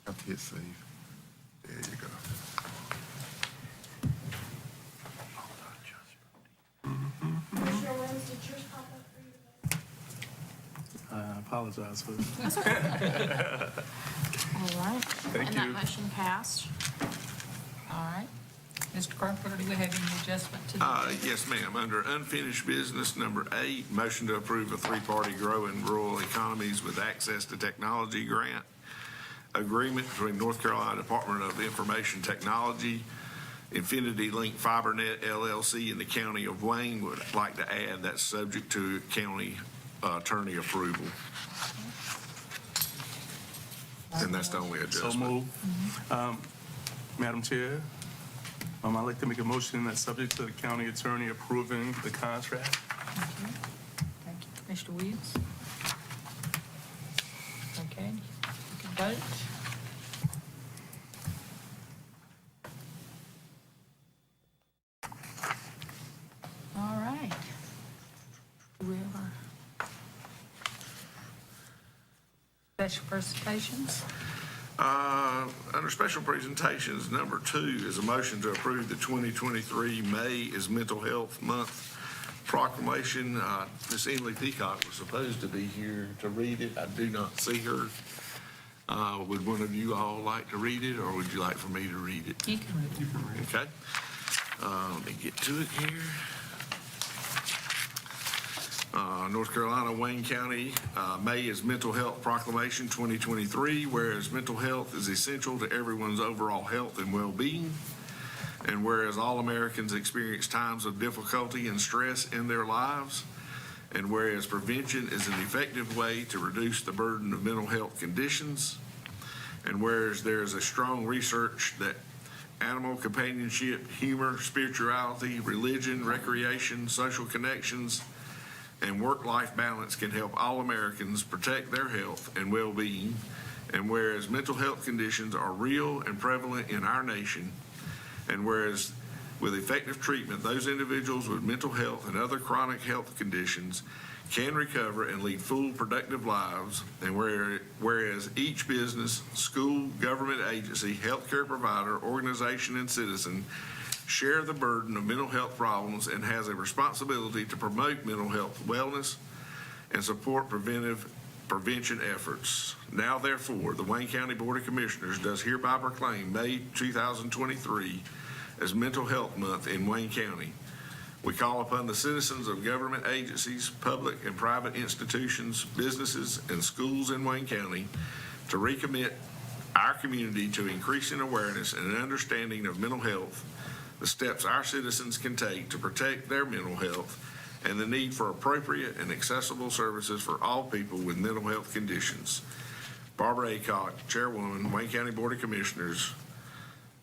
Have to hit save. There you go. Commissioner Williams, did yours pop up for you today? I apologize for All right. Thank And you. that motion passed. All right. Mr. Carpenter, do we have any adjustment to the? Yes, ma'am. Under unfinished business number 8, motion to approve a 3-party Growing Rural Economies with Access to Technology grant agreement between North Carolina Department of Information Technology, Infinity Link FiberNet LLC, and the County of Wayne. Would like to add that's subject to county attorney approval. And that's the only So adjustment. moved. Madam Chair, I'd like to make a motion that's subject to the county attorney approving the contract. Thank you. Mr. Williams? Okay, you can vote. All right. Do we have our special presentations? Under special presentations, number 2 is a motion to approve the 2023 May is Mental Health Month proclamation. Miss Emily Peacock was supposed to be here to read it. I do not see her. Would one of you all like to read it, or would you like for me to read it? You can read it. Okay. Let me get to it here. North Carolina, Wayne County, May is Mental Health Proclamation 2023, whereas mental health is essential to everyone's overall health and well-being, and whereas all Americans experience times of difficulty and stress in their lives, and whereas prevention is an effective way to reduce the burden of mental health conditions, and whereas there is a strong research that animal companionship, humor, spirituality, religion, recreation, social connections, and work-life balance can help all Americans protect their health and well-being, and whereas mental health conditions are real and prevalent in our nation, and whereas with effective treatment, those individuals with mental health and other chronic health conditions can recover and lead full, productive lives, and whereas each business, school, government agency, healthcare provider, organization, and citizen share the burden of mental health problems and has a responsibility to promote mental health wellness and support prevention efforts. Now, therefore, the Wayne County Board of Commissioners does hereby proclaim May 2023 as Mental Health Month in Wayne County. We call upon the citizens of government agencies, public and private institutions, businesses, and schools in Wayne County to recommit our community to increasing awareness and an understanding of mental health, the steps our citizens can take to protect their mental health, and the need for appropriate and accessible services for all people with mental health conditions. Barbara Aycock, Chairwoman, Wayne County Board of Commissioners,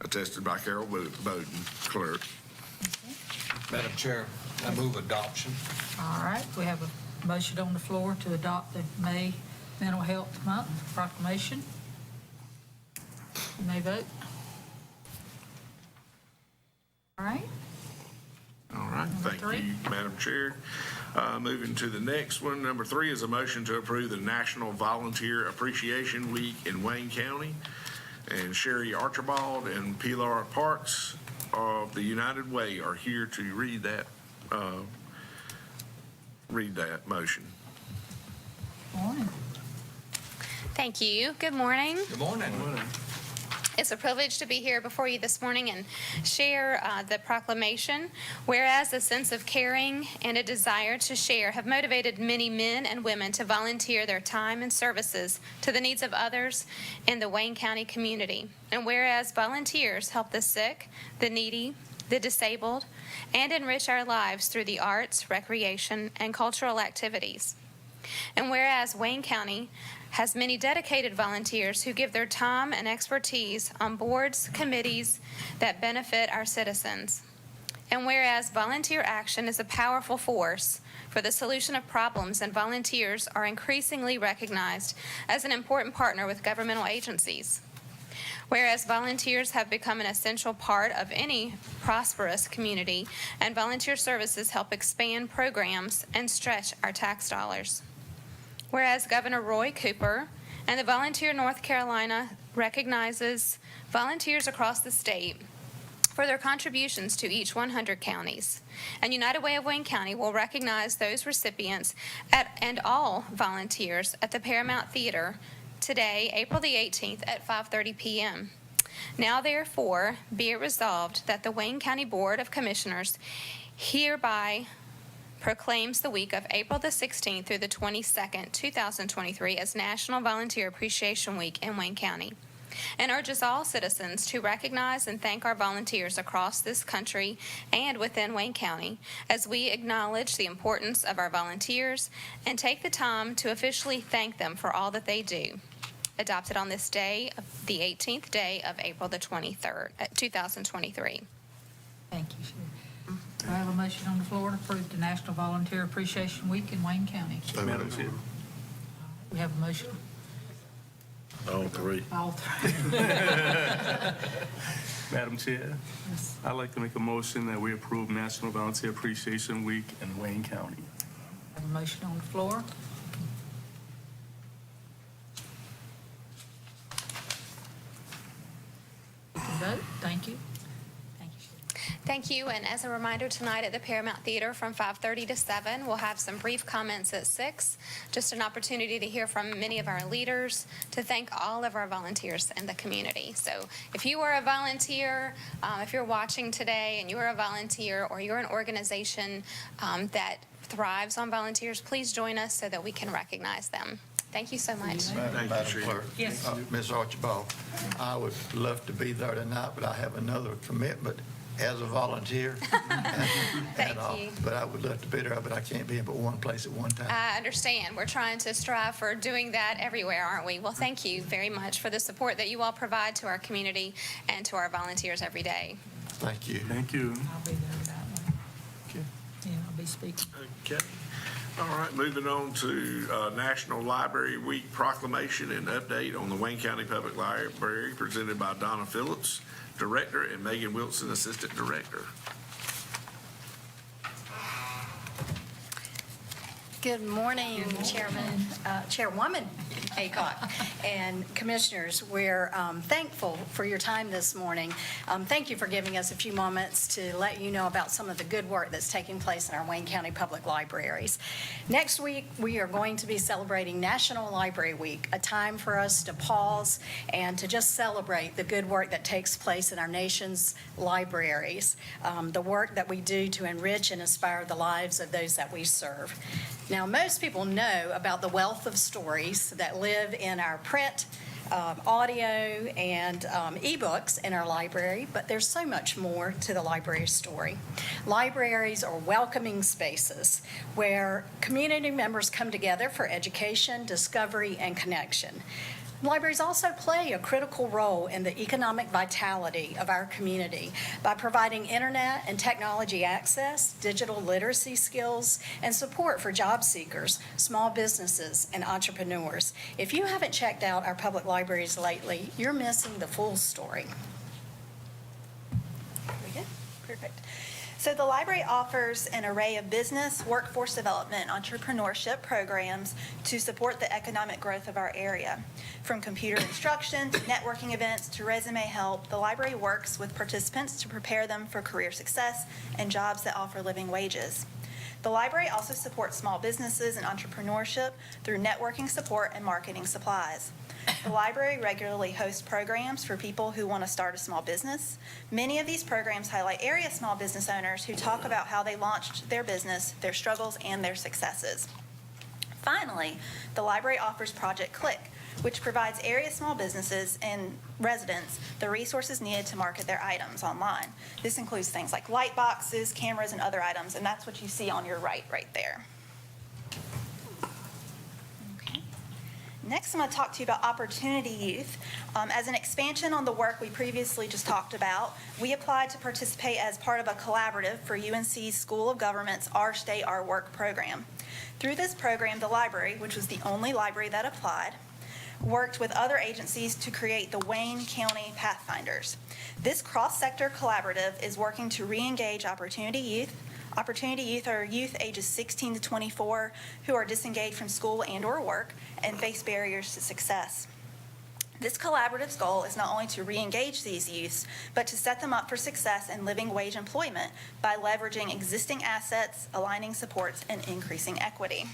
attested by Carol Bowden, Clerk. Madam Chair, I move adoption. All right, we have a motion on the floor to adopt the May Mental Health Month proclamation. You may vote. All right, All right, Number thank three. you, Madam Chair. Moving to the next one, number 3 is a motion to approve the National Volunteer Appreciation Week in Wayne County. And Sherry Archibald and Pilar Parks of the United Way are here to read that motion. morning. Thank you. Good morning. Good morning. It's a privilege to be here before you this morning and share the proclamation. Whereas a sense of caring and a desire to share have motivated many men and women to volunteer their time and services to the needs of others in the Wayne County community. And whereas volunteers help the sick, the needy, the disabled, and enrich our lives through the arts, recreation, and cultural activities. And whereas Wayne County has many dedicated volunteers who give their time and expertise on boards, committees that benefit our citizens. And whereas volunteer action is a powerful force for the solution of problems, and volunteers are increasingly recognized as an important partner with governmental agencies. Whereas volunteers have become an essential part of any prosperous community, and volunteer services help expand programs and stretch our tax dollars. Whereas Governor Roy Cooper and the Volunteer North Carolina recognizes volunteers across the state for their contributions to each 100 counties. And United Way of Wayne County will recognize those recipients and all volunteers at the Paramount Theater today, April the 18th at 5:30 p.m. Now therefore be it resolved that the Wayne County Board of Commissioners hereby proclaims the week of April the 16th through the 22nd, 2023 as National Volunteer Appreciation Week in Wayne County, and urges all citizens to recognize and thank our volunteers across this country and within Wayne County as we acknowledge the importance of our volunteers and take the time to officially thank them for all that they do. Adopted on this day, the 18th day of April the 23rd, 2023. Thank you, Sherry. Do I have a motion on the floor to approve the National Volunteer Appreciation Week in Wayne County? Madam Chair. We have a motion. All 3. All three. Madam Chair, I'd like to make a motion that we approve National Volunteer Appreciation Week in Wayne County. Have a motion on the floor. You can vote. Thank you. Thank you, Sherry. Thank you, and as a reminder, tonight at the Paramount Theater from 5:30 to 7, we'll have some brief comments at 6, just an opportunity to hear from many of our leaders, to thank all of our volunteers in the community. So if you are a volunteer, if you're watching today and you are a volunteer or you're an organization that thrives on volunteers, please join us so that we can recognize them. Thank you so much. Thank you, Madam Sherry. Clerk. Yes. Ms. Archibald, I would love to be there tonight, but I have another commitment as a volunteer. Thank you. But I would love to be there, but I can't be in but one place at one time. I understand. We're trying to strive for doing that everywhere, aren't we? Well, thank you very much for the support that you all provide to our community and to our volunteers every day. Thank you. Thank you. I'll be there that way. Okay. Yeah, I'll be speaking. Okay. All right, moving on to National Library Week proclamation and update on the Wayne County Public Library presented by Donna Phillips, Director, and Megan Wilson, Assistant Director. Good morning, Chairwoman Aycock, and Commissioners. We're thankful for your time this morning. Thank you for giving us a few moments to let you know about some of the good work that's taking place in our Wayne County Public Libraries. Next week, we are going to be celebrating National Library Week, a time for us to pause and to just celebrate the good work that takes place in our nation's libraries, the work that we do to enrich and inspire the lives of those that we serve. Now, most people know about the wealth of stories that live in our print, audio, and ebooks in our library, but there's so much more to the library story. Libraries are welcoming spaces where community members come together for education, discovery, and connection. Libraries also play a critical role in the economic vitality of our community by providing internet and technology access, digital literacy skills, and support for job seekers, small businesses, and entrepreneurs. If you haven't checked out our public libraries lately, you're missing the full story. Perfect. So the library offers an array of business, workforce development, entrepreneurship programs to support the economic growth of our area. From computer instruction to networking events to resume help, the library works with participants to prepare them for career success and jobs that offer living wages. The library also supports small businesses and entrepreneurship through networking support and marketing supplies. The library regularly hosts programs for people who want to start a small business. Many of these programs highlight area small business owners who talk about how they launched their business, their struggles, and their successes. Finally, the library offers Project Click, which provides area small businesses and residents the resources needed to market their items online. This includes things like light boxes, cameras, and other items, and that's what you see on your right there. Next, I'm going to talk to you about Opportunity Youth. As an expansion on the work we previously just talked about, we applied to participate as part of a collaborative for UNC's School of Government's Our State, Our Work program. Through this program, the library, which was the only library that applied, worked with other agencies to create the Wayne County Pathfinders. This cross-sector collaborative is working to re-engage Opportunity Youth. Opportunity Youth are youth ages 16 to 24 who are disengaged from school and/or work and face barriers to success. This collaborative's goal is not only to re-engage these youths, but to set them up for success in living wage employment by leveraging existing assets, aligning supports, and increasing equity.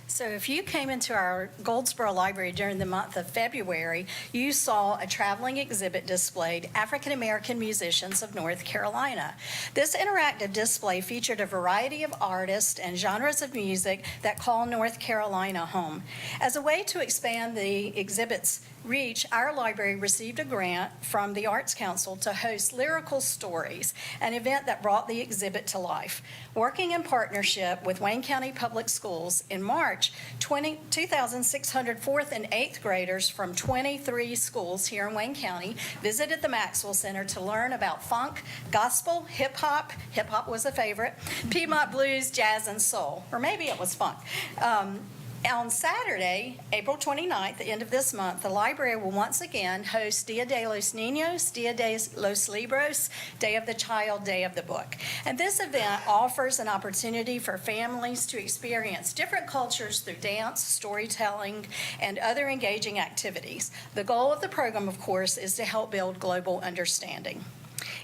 So if you came into our Goldsboro Library during the month of February, you saw a traveling exhibit displayed African American Musicians of North Carolina. This interactive display featured a variety of artists and genres of music that call North Carolina home. As a way to expand the exhibit's reach, our library received a grant from the Arts Council to host Lyrical Stories, an event that brought the exhibit to life. Working in partnership with Wayne County Public Schools, in March, 2,600 4th and 8th graders from 23 schools here in Wayne County visited the Maxwell Center to learn about funk, gospel, hip-hop was a favorite, Piedmont blues, jazz, and soul, or maybe it was funk. On Saturday, April 29th, the end of this month, the library will once again host Dia de los Niños, Dia de los Libros, Day of the Child, Day of the Book. And this event offers an opportunity for families to experience different cultures through dance, storytelling, and other engaging activities. The goal of the program, of course, is to help build global understanding.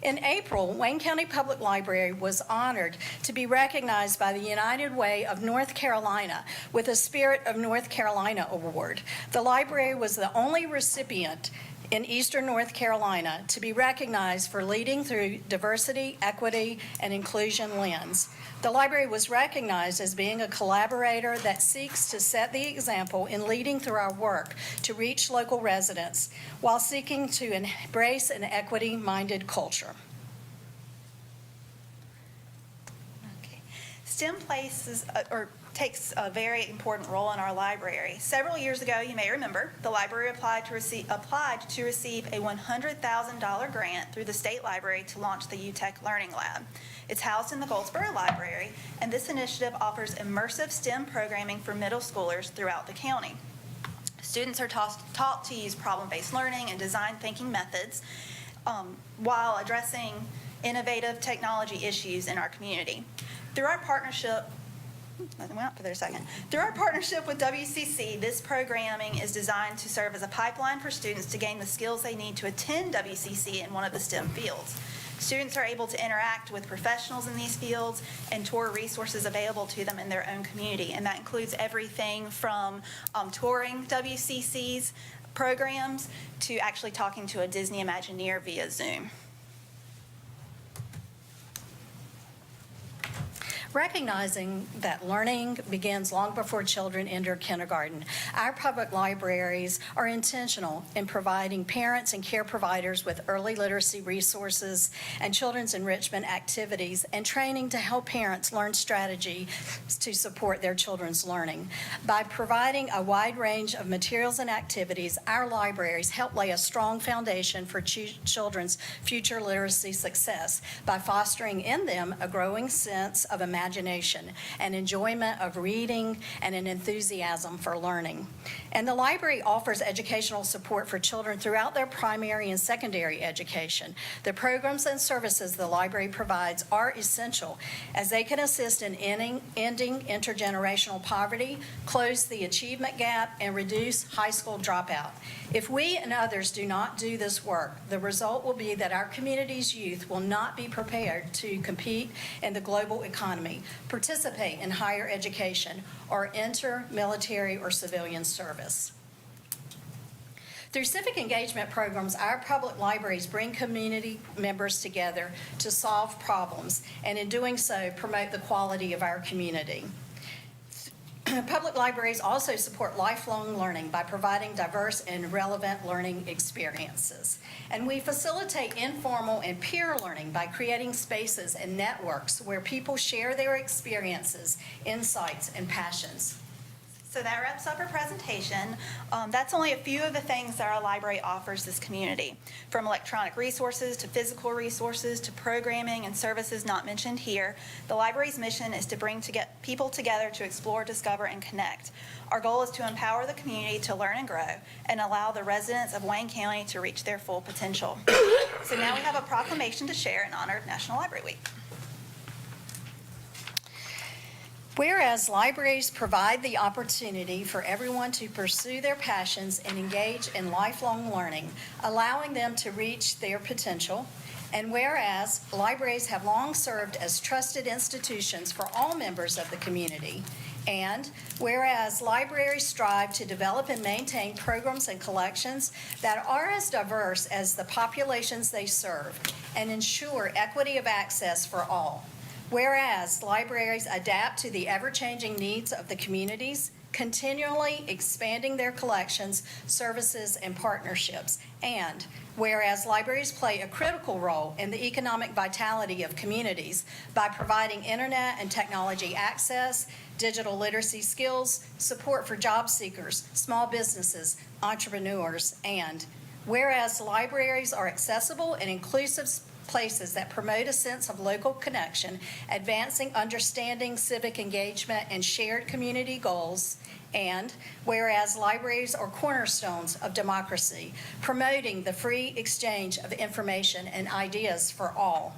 In April, Wayne County Public Library was honored to be recognized by the United Way of North Carolina with a Spirit of North Carolina Award. The library was the only recipient in Eastern North Carolina to be recognized for leading through diversity, equity, and inclusion lens. The library was recognized as being a collaborator that seeks to set the example in leading through our work to reach local residents while seeking to embrace an equity-minded culture. Okay. STEM takes a very important role in our library. Several years ago, you may remember, the library applied to receive a $100,000 grant through the state library to launch the UTech Learning Lab. It's housed in the Goldsboro Library, and this initiative offers immersive STEM programming for middle schoolers throughout the county. Students are taught to use problem-based learning and design thinking methods while addressing innovative technology issues in our community. Through our partnership with WCC, this programming is designed to serve as a pipeline for students to gain the skills they need to attend WCC in one of the STEM fields. Students are able to interact with professionals in these fields and tour resources available to them in their own community, and that includes everything from touring WCC's programs to actually talking to a Disney Imagineer via Zoom. Recognizing that learning begins long before children enter kindergarten, our public libraries are intentional in providing parents and care providers with early literacy resources and children's enrichment activities and training to help parents learn strategy to support their children's learning. By providing a wide range of materials and activities, our libraries help lay a strong foundation for children's future literacy success by fostering in them a growing sense of imagination, an enjoyment of reading, and an enthusiasm for learning. And the library offers educational support for children throughout their primary and secondary education. The programs and services the library provides are essential as they can assist in ending intergenerational poverty, close the achievement gap, and reduce high school dropout. If we and others do not do this work, the result will be that our community's youth will not be prepared to compete in the global economy, participate in higher education, or enter military or civilian service. Through civic engagement programs, our public libraries bring community members together to solve problems, and in doing so, promote the quality of our community. Public libraries also support lifelong learning by providing diverse and relevant learning experiences. And we facilitate informal and peer learning by creating spaces and networks where people share their experiences, insights, and passions. So that wraps up our presentation. That's only a few of the things that our library offers this community, from electronic resources to physical resources to programming and services not mentioned here. The library's mission is to bring people together to explore, discover, and connect. Our goal is to empower the community to learn and grow and allow the residents of Wayne County to reach their full potential. So now we have a proclamation to share in honor of National Library Week. Whereas libraries provide the opportunity for everyone to pursue their passions and engage in lifelong learning, allowing them to reach their potential, and whereas libraries have long served as trusted institutions for all members of the community, and whereas libraries strive to develop and maintain programs and collections that are as diverse as the populations they serve and ensure equity of access for all. Whereas libraries adapt to the ever-changing needs of the communities, continually expanding their collections, services, and partnerships. And whereas libraries play a critical role in the economic vitality of communities by providing internet and technology access, digital literacy skills, support for job seekers, small businesses, entrepreneurs, and whereas libraries are accessible and inclusive places that promote a sense of local connection, advancing understanding, civic engagement, and shared community goals. And whereas libraries are cornerstones of democracy, promoting the free exchange of information and ideas for all.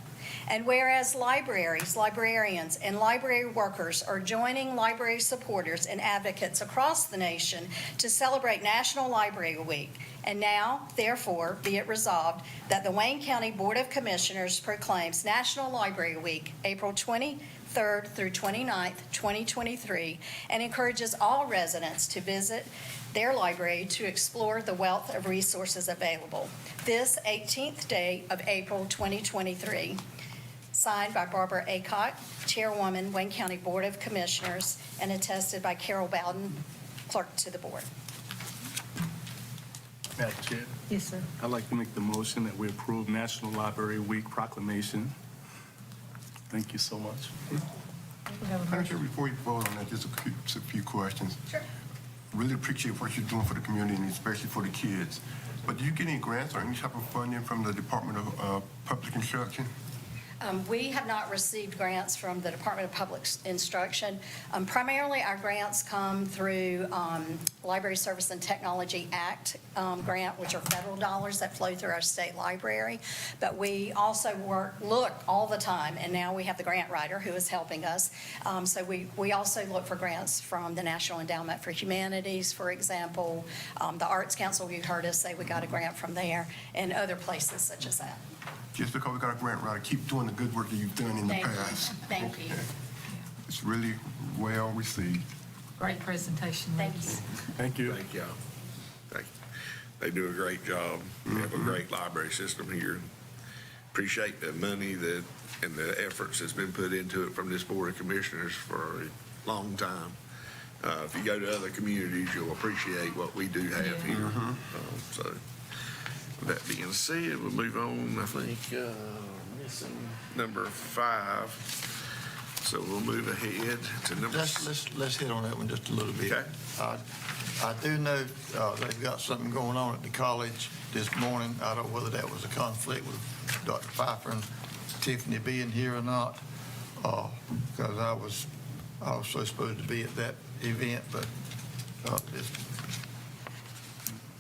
And whereas libraries, librarians, and library workers are joining library supporters and advocates across the nation to celebrate National Library Week. And now, therefore, be it resolved that the Wayne County Board of Commissioners proclaims National Library Week, April 23rd through 29th, 2023, and encourages all residents to visit their library to explore the wealth of resources available. This 18th day of April 2023. Signed by Barbara Aycock, Chairwoman, Wayne County Board of Commissioners, and attested by Carol Bowden, Clerk to the Board. Madam Chair, Yes, sir. I'd like to make the motion that we approve National Library Week proclamation. Thank you so much. Madam Chair, before you vote on that, just a few questions. Sure. Really appreciate what you're doing for the community and especially for the kids. But do you get any grants or any type of funding from the Department of Public Instruction? We have not received grants from the Department of Public Instruction. Primarily, our grants come through Library Service and Technology Act grant, which are federal dollars that flow through our state library. But we also look all the time, and now we have the grant writer who is helping us. So we also look for grants from the National Endowment for Humanities, for example. The Arts Council, you heard us say we got a grant from there, and other places such as that. Just because we got a grant writer, keep doing the good work that you've done in the past. Thank you. It's really well received. Great presentation, ladies. Thank you. Thank y'all. Thank you. They do a great job. We have a great library system here. appreciate the money that, and the efforts that's been put into it from this Board of Commissioners for a long time. If you go to other communities, you'll appreciate what we do have here. So, with that being said, we'll move on, I think, missing number 5. So we'll move ahead to number Let's hit on that one just a little bit. Okay. I do know they've got something going on at the college this morning. I don't know whether that was a conflict with Dr. Pfeiffer and Tiffany being here or not, because I was also supposed to be at that event, but this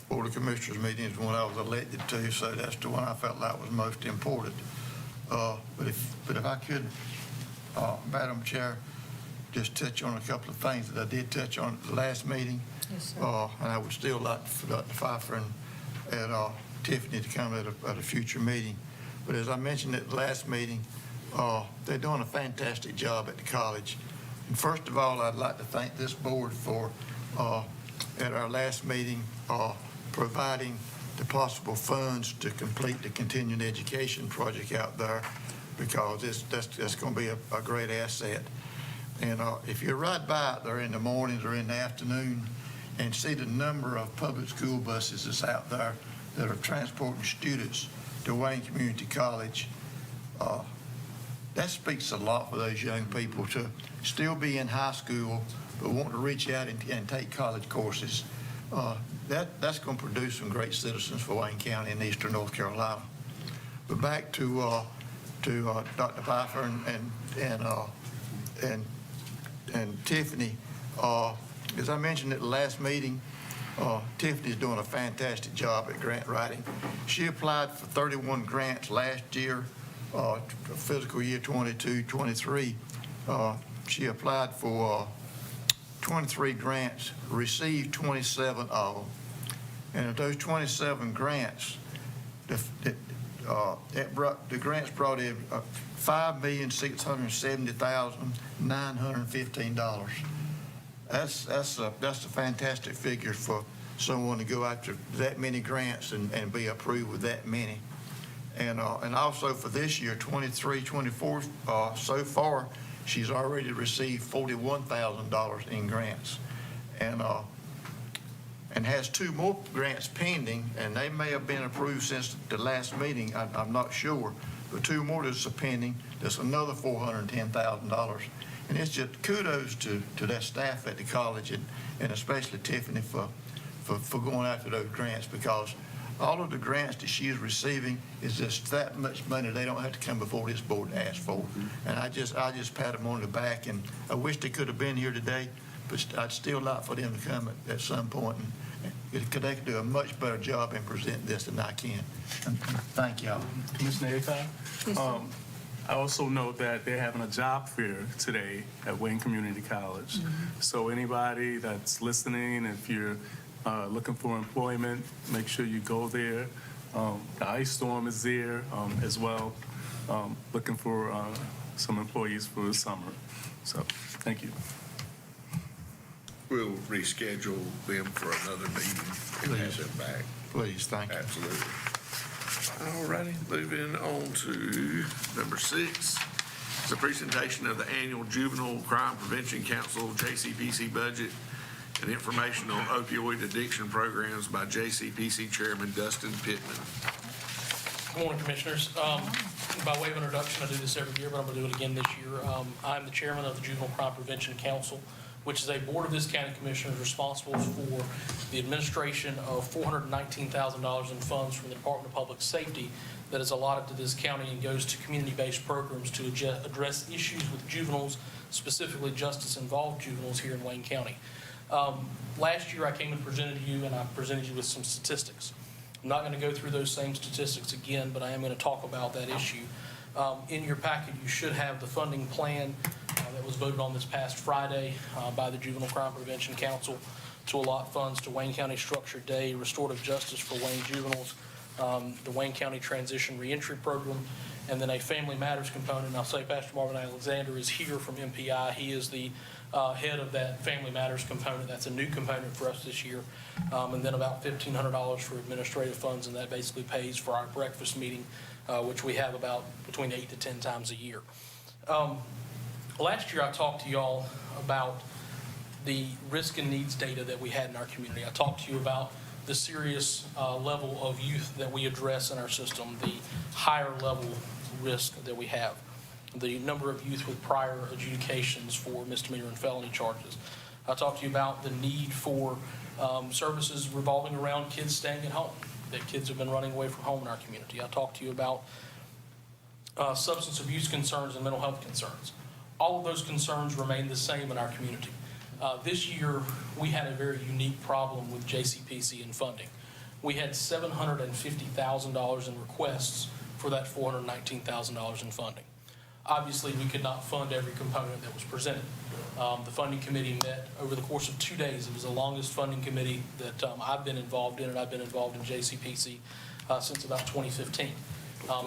Board of Commissioners meeting is the one I was elected to, so that's the one I felt like was most important. But if I could, Madam Chair, just touch on a couple of things that I did touch on at the last meeting. Yes, sir. And I would still like for Dr. Pfeiffer and Tiffany to come at a future meeting. But as I mentioned at the last meeting, they're doing a fantastic job at the college. And first of all, I'd like to thank this board for, at our last meeting, providing the possible funds to complete the continuing education project out there, because that's going to be a great asset. And if you ride by out there in the mornings or in the afternoon and see the number of public school buses that's out there that are transporting students to Wayne Community College, that speaks a lot for those young people to still be in high school but want to reach out and take college courses. That's going to produce some great citizens for Wayne County and Eastern North Carolina. But back to Dr. Pfeiffer and Tiffany. As I mentioned at the last meeting, Tiffany's doing a fantastic job at grant writing. She applied for 31 grants last year, fiscal year 22-23. She applied for 23 grants, received 27 of them. And of those 27 grants, the grants brought in $5,670,915. That's a fantastic figure for someone to go after that many grants and be approved with that many. And also for this year, 23-24, so far, she's already received $41,000 in grants, and has 2 more grants pending, and they may have been approved since the last meeting. I'm not sure, but 2 more that's pending. That's another $410,000, and it's just kudos to that staff at the college and especially Tiffany for going after those grants, because all of the grants that she is receiving is just that much money they don't have to come before this board to ask for. And I just pat them on the back, and I wish they could have been here today, but I'd still like for them to come at some point, and they could do a much better job in presenting this than I can. And thank y'all. Commissioner Aycock? Yes, sir. I also know that they're having a job fair today at Wayne Community College. So anybody that's listening, if you're looking for employment, make sure you go there. The ice storm is there as well, looking for some employees for the summer. So, thank you. We'll reschedule them for another meeting and have them back. Please, thank you. Absolutely. All righty, moving on to number 6. It's a presentation of the annual Juvenile Crime Prevention Council JCPC budget and information on opioid addiction programs by JCPC Chairman Dustin Pittman. Good morning, Commissioners. By way of introduction, I do this every year, but I'm going to do it again this year. I'm the chairman of the Juvenile Crime Prevention Council, which is a board of this county commissioners responsible for the administration of $419,000 in funds from the Department of Public Safety that is allotted to this county and goes to community-based programs to address issues with juveniles, specifically justice-involved juveniles here in Wayne County. Last year, I came and presented to you, and I presented you with some statistics. I'm not going to go through those same statistics again, but I am going to talk about that issue. In your packet, you should have the funding plan that was voted on this past Friday by the Juvenile Crime Prevention Council to allot funds to Wayne County Structured Day, Restorative Justice for Wayne Juveniles, the Wayne County Transition Reentry Program, and then a Family Matters component. And I'll say Pastor Marvin Alexander is here from MPI. He is the head of that Family Matters component. That's a new component for us this year. And then about $1,500 for administrative funds, and that basically pays for our breakfast meeting which we have about between 8 to 10 times a year. Last year, I talked to y'all about the risk and needs data that we had in our community. I talked to you about the serious level of youth that we address in our system, the higher level risk that we have, the number of youth with prior adjudications for misdemeanor and felony charges. I talked to you about the need for services revolving around kids staying at home, that kids have been running away from home in our community. I talked to you about substance abuse concerns and mental health concerns. All of those concerns remain the same in our community. This year, we had a very unique problem with JCPC and funding. We had $750,000 in requests for that $419,000 in funding. Obviously, we could not fund every component that was presented. The funding committee met over the course of 2 days. It was the longest funding committee that I've been involved in, and I've been involved in JCPC since about 2015.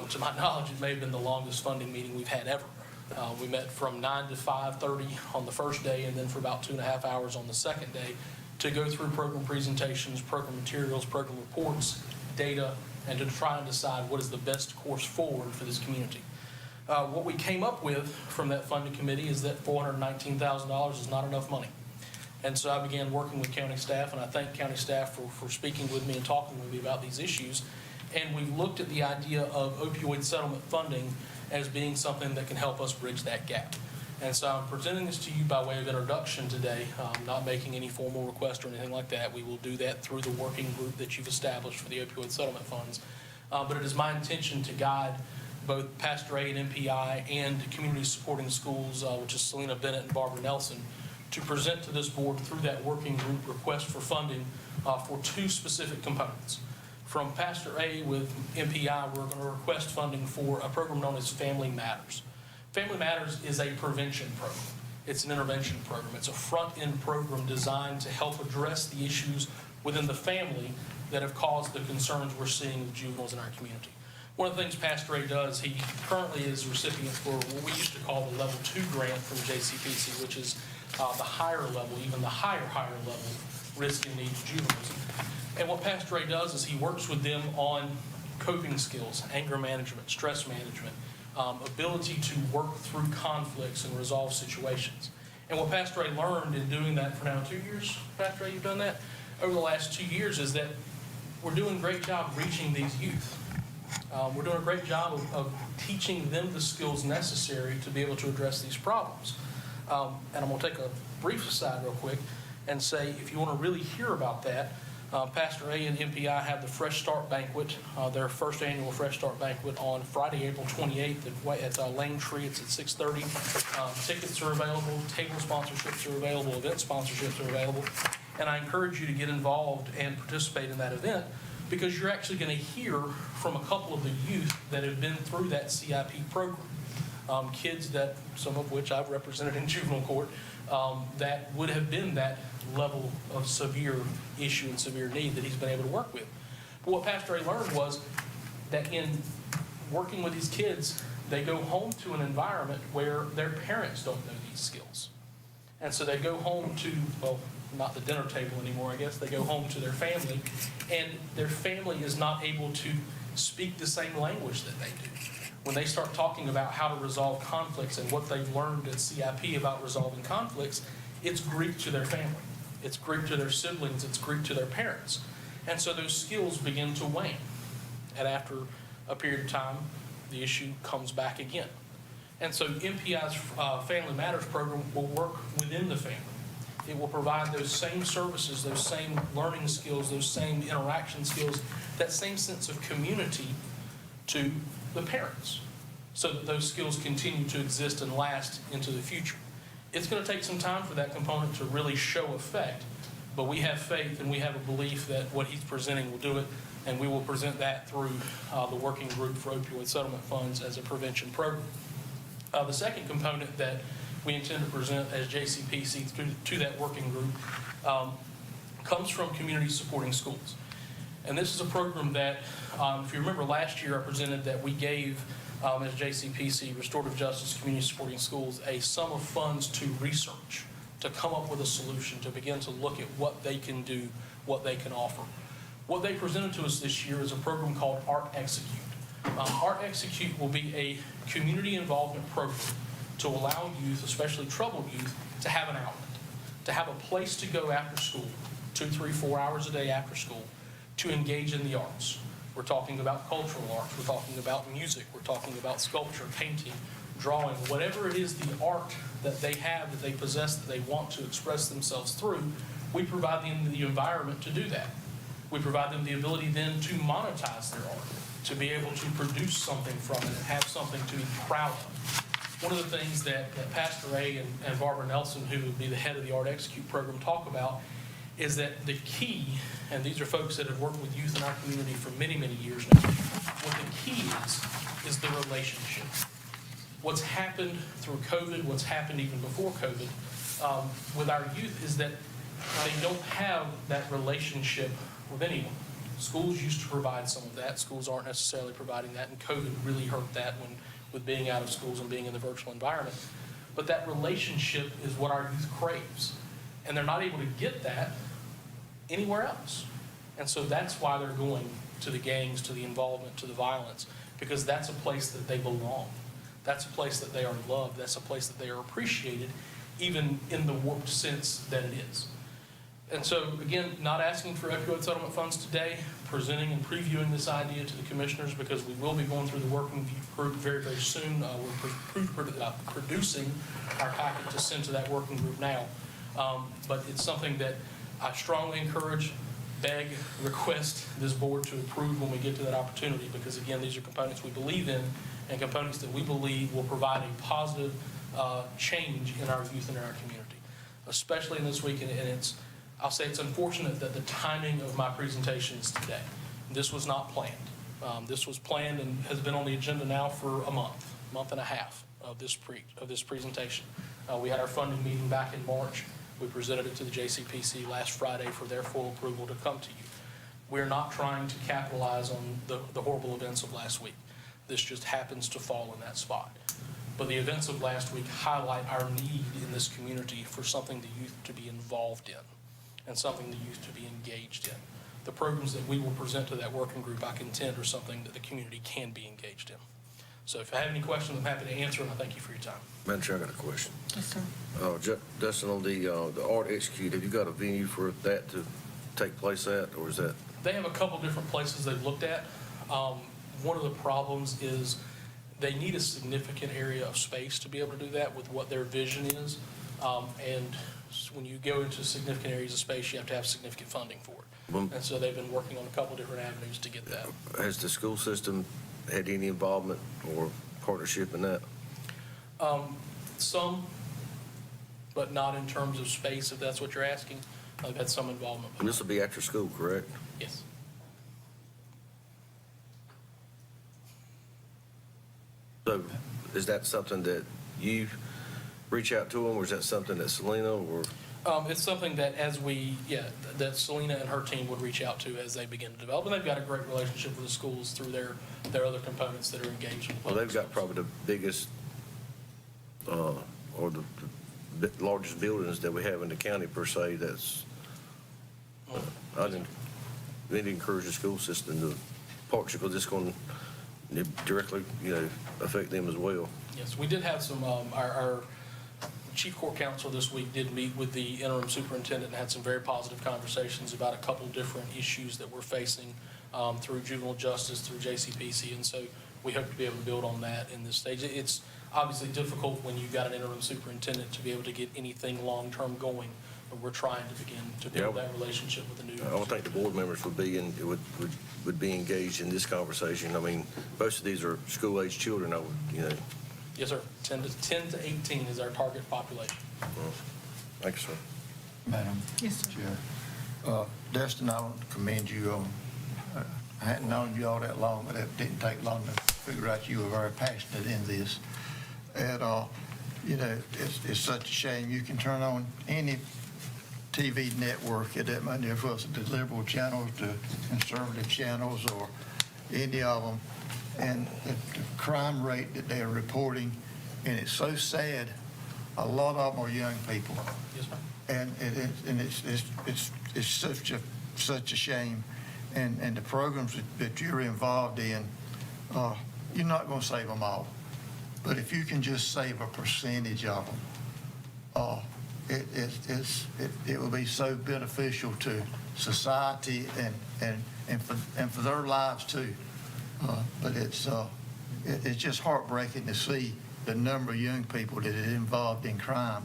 To my knowledge, it may have been the longest funding meeting we've had ever. We met from 9 to 5:30 on the first day, and then for about 2.5 hours on the second day to go through program presentations, program materials, program reports, data, and to try and decide what is the best course forward for this community. What we came up with from that funding committee is that $419,000 is not enough money. And so I began working with county staff, and I thank county staff for speaking with me and talking with me about these issues. And we looked at the idea of opioid settlement funding as being something that can help us bridge that gap. And so I'm presenting this to you by way of introduction today, not making any formal request or anything like that. We will do that through the working group that you've established for the opioid settlement funds. But it is my intention to guide both Pastor A and MPI and Community Supporting Schools, which is Selena Bennett and Barbara Nelson, to present to this board through that working group request for funding for 2 specific components. From Pastor A with MPI, we're going to request funding for a program known as Family Matters. Family Matters is a prevention program. It's an intervention program. It's a front-end program designed to help address the issues within the family that have caused the concerns we're seeing with juveniles in our community. One of the things Pastor A does, he currently is recipient for what we used to call the Level 2 grant from JCPC, which is the higher level, even the higher level risk and needs juveniles. And what Pastor A does is he works with them on coping skills, anger management, stress management, ability to work through conflicts and resolve situations. And what Pastor A learned in doing that for now 2 years, Pastor A, you've done that, over the last 2 years, is that we're doing a great job reaching these youth. We're doing a great job of teaching them the skills necessary to be able to address these problems. And I'm going to take a brief aside real quick and say, if you want to really hear about that, Pastor A and MPI have the Fresh Start Banquet, their first annual Fresh Start Banquet on Friday, April 28th at Lane Tree. It's at 6:30. Tickets are available, table sponsorships are available, event sponsorships are available. And I encourage you to get involved and participate in that event, because you're actually going to hear from a couple of the youth that have been through that CIP program. Kids that, some of which I've represented in juvenile court, that would have been that level of severe issue and severe need that he's been able to work with. But what Pastor A learned was that in working with these kids, they go home to an environment where their parents don't know these skills. And so they go home to, well, not the dinner table anymore, I guess. They go home to their family, and their family is not able to speak the same language that they do. When they start talking about how to resolve conflicts and what they've learned at CIP about resolving conflicts, it's Greek to their family. It's Greek to their siblings. It's Greek to their parents. And so those skills begin to wane. And after a period of time, the issue comes back again. And so MPI's Family Matters program will work within the family. It will provide those same services, those same learning skills, those same interaction skills, that same sense of community to the parents, so that those skills continue to exist and last into the future. It's going to take some time for that component to really show effect, but we have faith and we have a belief that what he's presenting will do it, and we will present that through the Working Group for Opioid Settlement Funds as a prevention program. The second component that we intend to present as JCPC to that working group comes from Community Supporting Schools. And this is a program that, if you remember last year, I presented that we gave, as JCPC, Restorative Justice Community Supporting Schools, a sum of funds to research, to come up with a solution, to begin to look at what they can do, what they can offer. What they presented to us this year is a program called Art Execute. Art Execute will be a community involvement program to allow youth, especially troubled youth, to have an outlet, to have a place to go after school, 2, 3, 4 hours a day after school, to engage in the arts. We're talking about cultural arts, we're talking about music, we're talking about sculpture, painting, drawing, whatever it is, the art that they have, that they possess, that they want to express themselves through, we provide them the environment to do that. We provide them the ability then to monetize their art, to be able to produce something from it and have something to be proud of. One of the things that Pastor A and Barbara Nelson, who would be the head of the Art Execute program, talk about is that the key, and these are folks that have worked with youth in our community for many, many years now, what the key is the relationship. What's happened through COVID, what's happened even before COVID with our youth is that they don't have that relationship with anyone. Schools used to provide some of that. Schools aren't necessarily providing that, and COVID really hurt that with being out of schools and being in the virtual environment. But that relationship is what our youth craves, and they're not able to get that anywhere else. And so that's why they're going to the gangs, to the involvement, to the violence, because that's a place that they belong. That's a place that they are loved. That's a place that they are appreciated, even in the warped sense that it is. And so, again, not asking for opioid settlement funds today, presenting and previewing this idea to the commissioners, because we will be going through the working group very, very soon. We're producing our packet to send to that working group now. But it's something that I strongly encourage, beg, request this board to approve when we get to that opportunity, because, again, these are components we believe in and components that we believe will provide a positive change in our youth and in our community, especially in this week. And I'll say it's unfortunate that the timing of my presentation is today. This was not planned. This was planned and has been on the agenda now for a month and a half of this presentation. We had our funding meeting back in March. We presented it to the JCPC last Friday for their full approval to come to you. We're not trying to capitalize on the horrible events of last week. This just happens to fall in that spot. But the events of last week highlight our need in this community for something the youth to be involved in and something the youth to be engaged in. The programs that we will present to that working group, I contend, are something that the community can be engaged in. So if I have any questions, I'm happy to answer them. I thank you for your time. Madam Chair, I got a question. Yes, sir. Dustin, on the Art Execute, have you got a venue for that to take place at, or is that? They have a couple different places they've looked at. One of the problems is they need a significant area of space to be able to do that with what their vision is. And when you go into significant areas of space, you have to have significant funding for it. And so they've been working on a couple different avenues to get that. Has the school system had any involvement or partnership in that? Some, but not in terms of space, if that's what you're asking. They've had some involvement. And this will be after school, correct? Yes. So is that something that you reach out to them, or is that something that Selena or? It's something that that Selena and her team would reach out to as they begin to develop. And they've got a great relationship with the schools through their other components that are engaged. Well, they've got probably the biggest or the largest buildings that we have in the county per se. That's I need to encourage the school system to partnership, because it's going to directly, affect them as well. Yes, we did have some, our chief court counsel this week did meet with the interim superintendent and had some very positive conversations about a couple different issues that we're facing through juvenile justice, through JCPC, and so we hope to be able to build on that in this stage. It's obviously difficult when you've got an interim superintendent to be able to get anything long-term going, but we're trying to begin to build that relationship with the new. I would think the board members would be engaged in this conversation. I mean, most of these are school-age children. Yes, sir. 10 to 18 is our target population. Thank you, sir. Madam Yes, sir. Chair. Dustin, I want to commend you on, I hadn't known you all that long, but it didn't take long to figure out you were very passionate in this. And, it's such a shame. You can turn on any TV network, it doesn't matter if it's the liberal channels, the conservative channels, or any of them, and the crime rate that they're reporting, and it's so sad. A lot of them are young people. Yes, ma'am. And it's such a shame. And the programs that you're involved in you're not going to save them all. But if you can just save a percentage of them, it will be so beneficial to society and for their lives too. But it's just heartbreaking to see the number of young people that are involved in crime,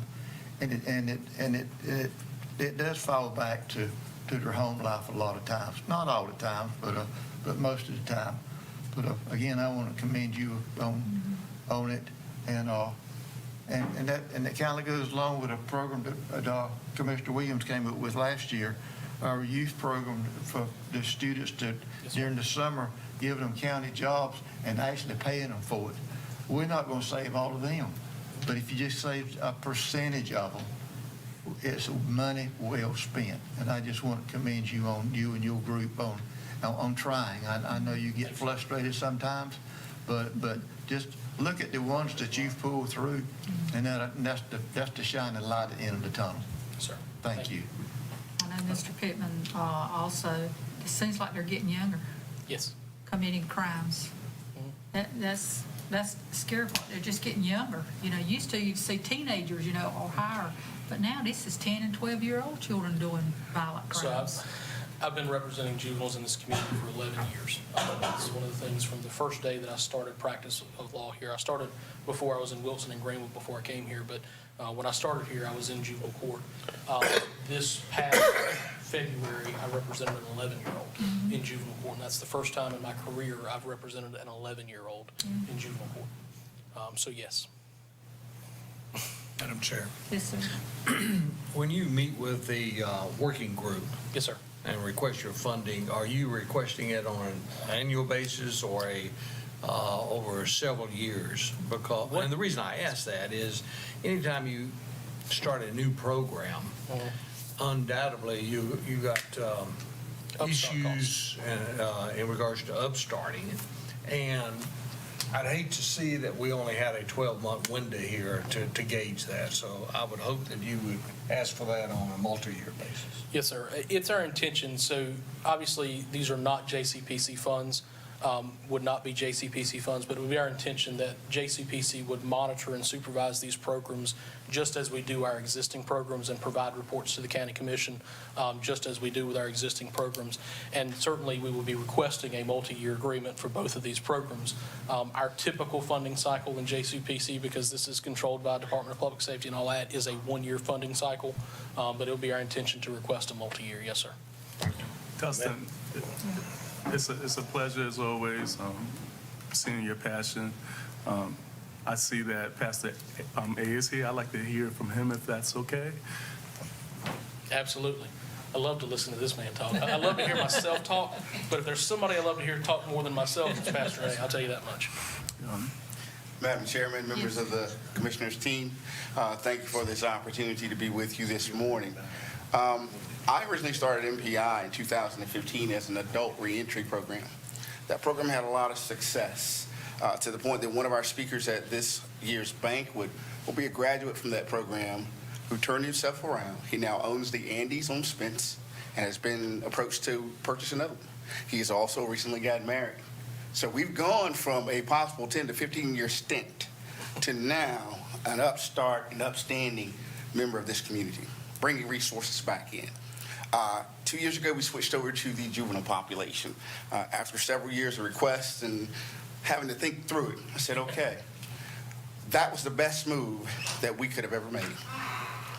and it does fall back to their home life a lot of times. Not all the time, but most of the time. But again, I want to commend you on it, and that kind of goes along with a program that Commissioner Williams came up with last year, our youth program for the students to during the summer giving them county jobs and actually paying them for it. We're not going to save all of them, but if you just save a percentage of them, it's money well spent. And I just want to commend you and your group on trying. I know you get frustrated sometimes, but just look at the ones that you've pulled through, and that's the shining light at the end of the tunnel. Sir. Thank you. I know Mr. Pittman also, it seems like they're getting younger, Yes. committing crimes. That's the scary part. They're just getting younger. Used to you'd see teenagers, or higher, but now this is 10 and 12-year-old children doing violent So crimes. I've been representing juveniles in this community for 11 years. It's one of the things from the first day that I started practice of law here. I started before I was in Wilson and Greenwood before I came here, but when I started here, I was in juvenile court. This past February, I represented an 11-year-old in juvenile court, and that's the first time in my career I've represented an 11-year-old in juvenile court. So yes. Madam Chair, Yes, sir. when you meet with the working group Yes, sir. and request your funding, are you requesting it on an annual basis or over several years? And the reason I ask that is anytime you start a new program, undoubtedly you got issues in regards to upstarting. And I'd hate to see that we only had a 12-month window here to gauge that. So I would hope that you would ask for that on a multi-year basis. Yes, sir. It's our intention. So obviously, these are not JCPC funds, would not be JCPC funds, but it would be our intention that JCPC would monitor and supervise these programs just as we do our existing programs and provide reports to the county commission, just as we do with our existing programs. And certainly, we will be requesting a multi-year agreement for both of these programs. Our typical funding cycle in JCPC, because this is controlled by Department of Public Safety and all that, is a one-year funding cycle, but it'll be our intention to request a multi-year. Yes, sir. Dustin, it's a pleasure as always, seeing your passion. I see that Pastor A is here. I'd like to hear from him if that's okay. Absolutely. I love to listen to this man talk. I love to hear myself talk, but if there's somebody I love to hear talk more than myself, it's Pastor A. I'll tell you that much. Madam Chairman, members of the Commissioners team, thank you for this opportunity to be with you this morning. I originally started MPI in 2015 as an adult reentry program. That program had a lot of success to the point that one of our speakers at this year's banquet will be a graduate from that program who turned himself around. He now owns the Andes on Spence and has been approached to purchase another one. He has also recently gotten married. So we've gone from a possible 10 to 15-year stint to now an upstart and upstanding member of this community, bringing resources back in. 2 years ago, we switched over to the juvenile population. After several years of requests and having to think through it, I said, okay, that was the best move that we could have ever made.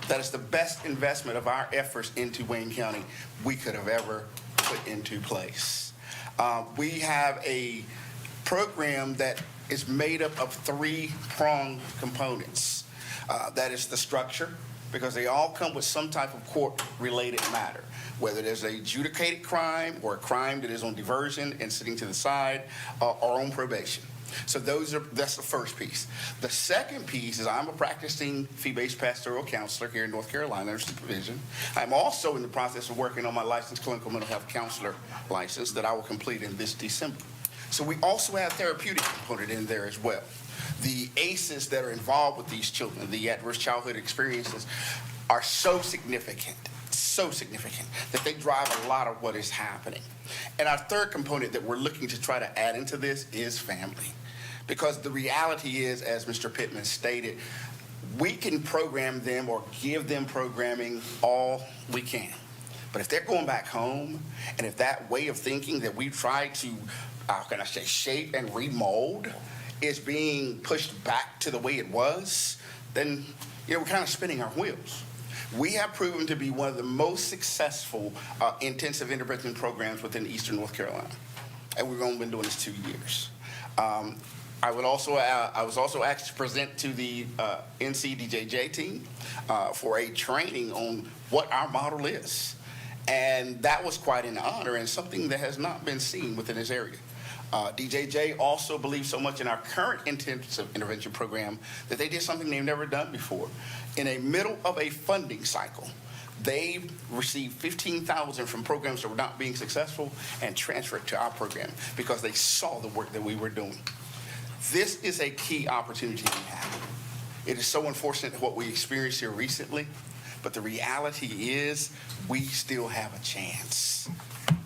That is the best investment of our efforts into Wayne County we could have ever put into place. We have a program that is made up of three-pronged components. That is the structure, because they all come with some type of court-related matter, whether there's an adjudicated crime or a crime that is on diversion and sitting to the side or on probation. So that's the first piece. The second piece is I'm a practicing fee-based pastoral counselor here in North Carolina under supervision. I'm also in the process of working on my licensed clinical mental health counselor license that I will complete in this December. So we also have therapeutic component in there as well. The ACEs that are involved with these children, the adverse childhood experiences, are so significant so significant that they drive a lot of what is happening. And our third component that we're looking to try to add into this is family. Because the reality is, as Mr. Pittman stated, we can program them or give them programming all we can. But if they're going back home, and if that way of thinking that we try to, how can I say, shape and remold is being pushed back to the way it was, then we're kind of spinning our wheels. We have proven to be one of the most successful intensive intervention programs within Eastern North Carolina, and we've only been doing this 2 years. I was also asked to present to the NCDJJ team for a training on what our model is. And that was quite an honor and something that has not been seen within this area. DJJ also believes so much in our current intensive intervention program that they did something they've never done before. In the middle of a funding cycle, they received $15,000 from programs that were not being successful and transferred to our program because they saw the work that we were doing. This is a key opportunity we have. It is so unfortunate what we experienced here recently, but the reality is we still have a chance.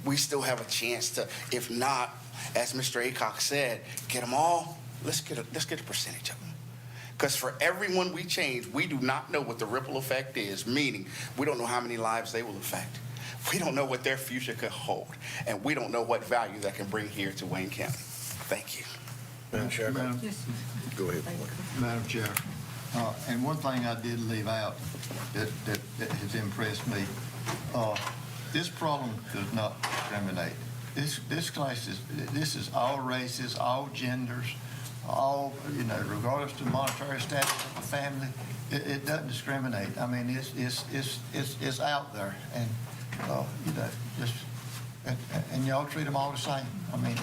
We still have a chance to, if not, as Mr. Aycock said, get them all, let's get a percentage of them. Because for everyone we change, we do not know what the ripple effect is, meaning we don't know how many lives they will affect. We don't know what their future could hold, and we don't know what value that can bring here to Wayne County. Thank you. Madam Chairman, Yes. go ahead. Madam Chair, and one thing I did leave out that has impressed me, this problem does not discriminate. This class this is all races, all genders, all, regardless of monetary status of a family. It doesn't discriminate. I mean, it's out there, and and y'all treat them all the same. I mean,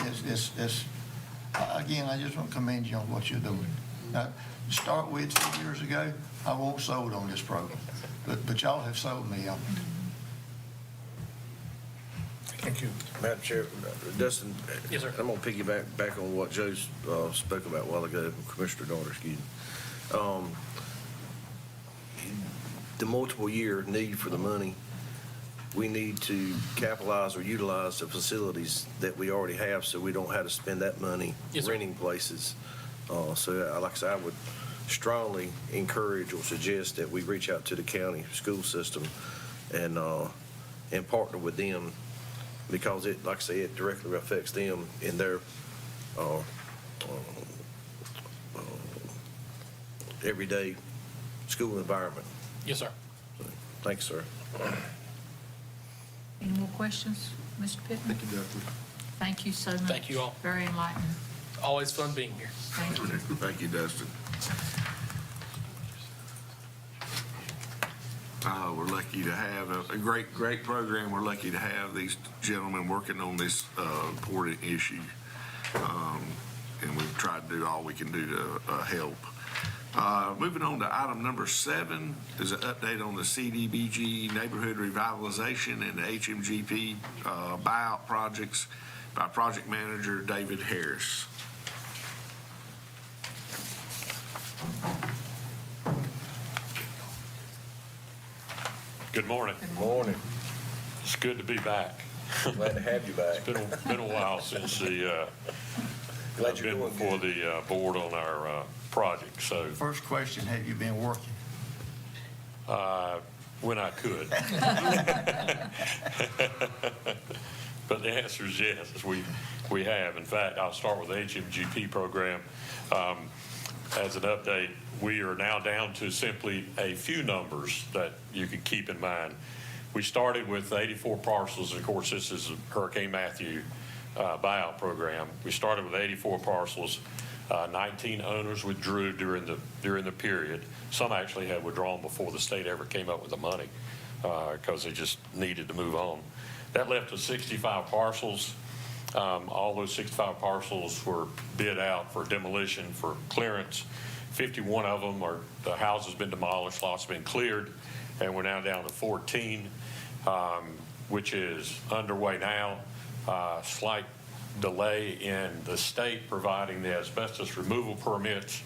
again, I just want to commend you on what you're doing. Now, to start with, 2 years ago, I wasn't sold on this program, but y'all have sold me on it. Thank you. Madam Chair, Dustin. Yes, sir. I'm going to piggyback on what Joe spoke about a while ago, Commissioner Daughter, excuse me. The multiple year need for the money, we need to capitalize or utilize the facilities that we already have so we don't have to spend that money renting places. So like I said, I would strongly encourage or suggest that we reach out to the county school system and partner with them, because it, like I say, it directly affects them in their everyday school environment. Yes, sir. Thanks, sir. Any more questions, Mr. Pittman? Thank you, Dustin. Thank you so much. Thank you all. Very enlightening. Always fun being here. Thank you. Thank you, Dustin. We're lucky to have a great program. We're lucky to have these gentlemen working on this important issue. And we've tried to do all we can do to help. Moving on to item number 7 is an update on the CDBG neighborhood revitalization and the HMGP buyout projects by project manager David Harris. Good morning. Good morning. It's good to be back. Glad to have you back. It's been a while since I've been before the board on our project. So First question, have you been working? when I could. But the answer is yes, we have. In fact, I'll start with the HMGP program. As an update, we are now down to simply a few numbers that you can keep in mind. We started with 84 parcels. Of course, this is a Hurricane Matthew buyout program. We started with 84 parcels. 19 owners withdrew during the period. Some actually had withdrawn before the state ever came up with the money because they just needed to move on. That left us 65 parcels. All those 65 parcels were bid out for demolition, for clearance. 51 of them the house has been demolished, lots have been cleared, and we're now down to 14, which is underway now. Slight delay in the state providing the asbestos removal permits,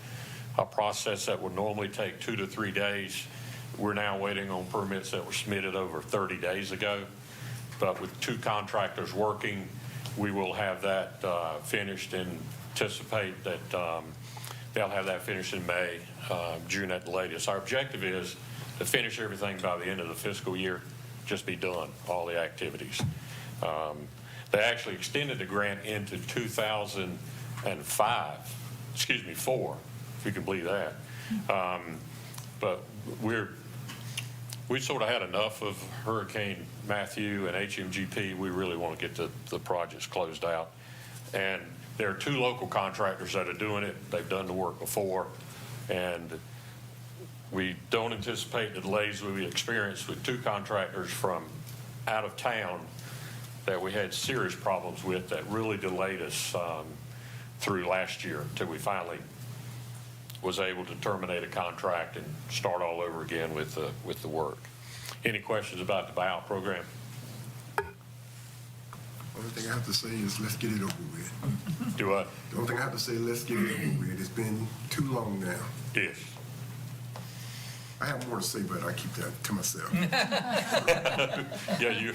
a process that would normally take 2 to 3 days We're now waiting on permits that were submitted over 30 days ago. But with 2 contractors working, we will have that finished and anticipate that they'll have that finished in May, June at the latest. Our objective is to finish everything by the end of the fiscal year, just be done, all the activities. They actually extended the grant into 2004, if you can believe that. But we sort of had enough of Hurricane Matthew and HMGP. We really want to get the projects closed out. And there are 2 local contractors that are doing it. They've done the work before. And we don't anticipate the delays we experienced with 2 contractors from out of town that we had serious problems with that really delayed us through last year until we finally was able to terminate a contract and start all over again with the work. Any questions about the buyout program? Only thing I have to say is let's get it over with. Do what? The only thing I have to say, let's get it over with. It's been too long now. Yes. I have more to say, but I keep that to myself. Yeah, you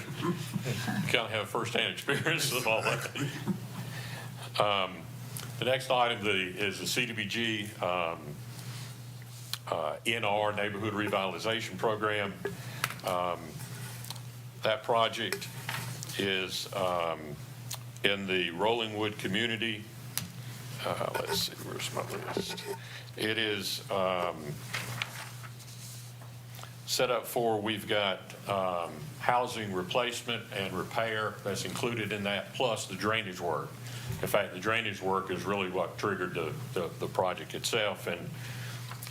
kind of have firsthand experience of all that. The next item is the CDBG NR, Neighborhood Revitalization Program. That project is in the Rollingwood community. Let's see, where's my list? It is set up for, we've got housing replacement and repair that's included in that, plus the drainage work. In fact, the drainage work is really what triggered the project itself, and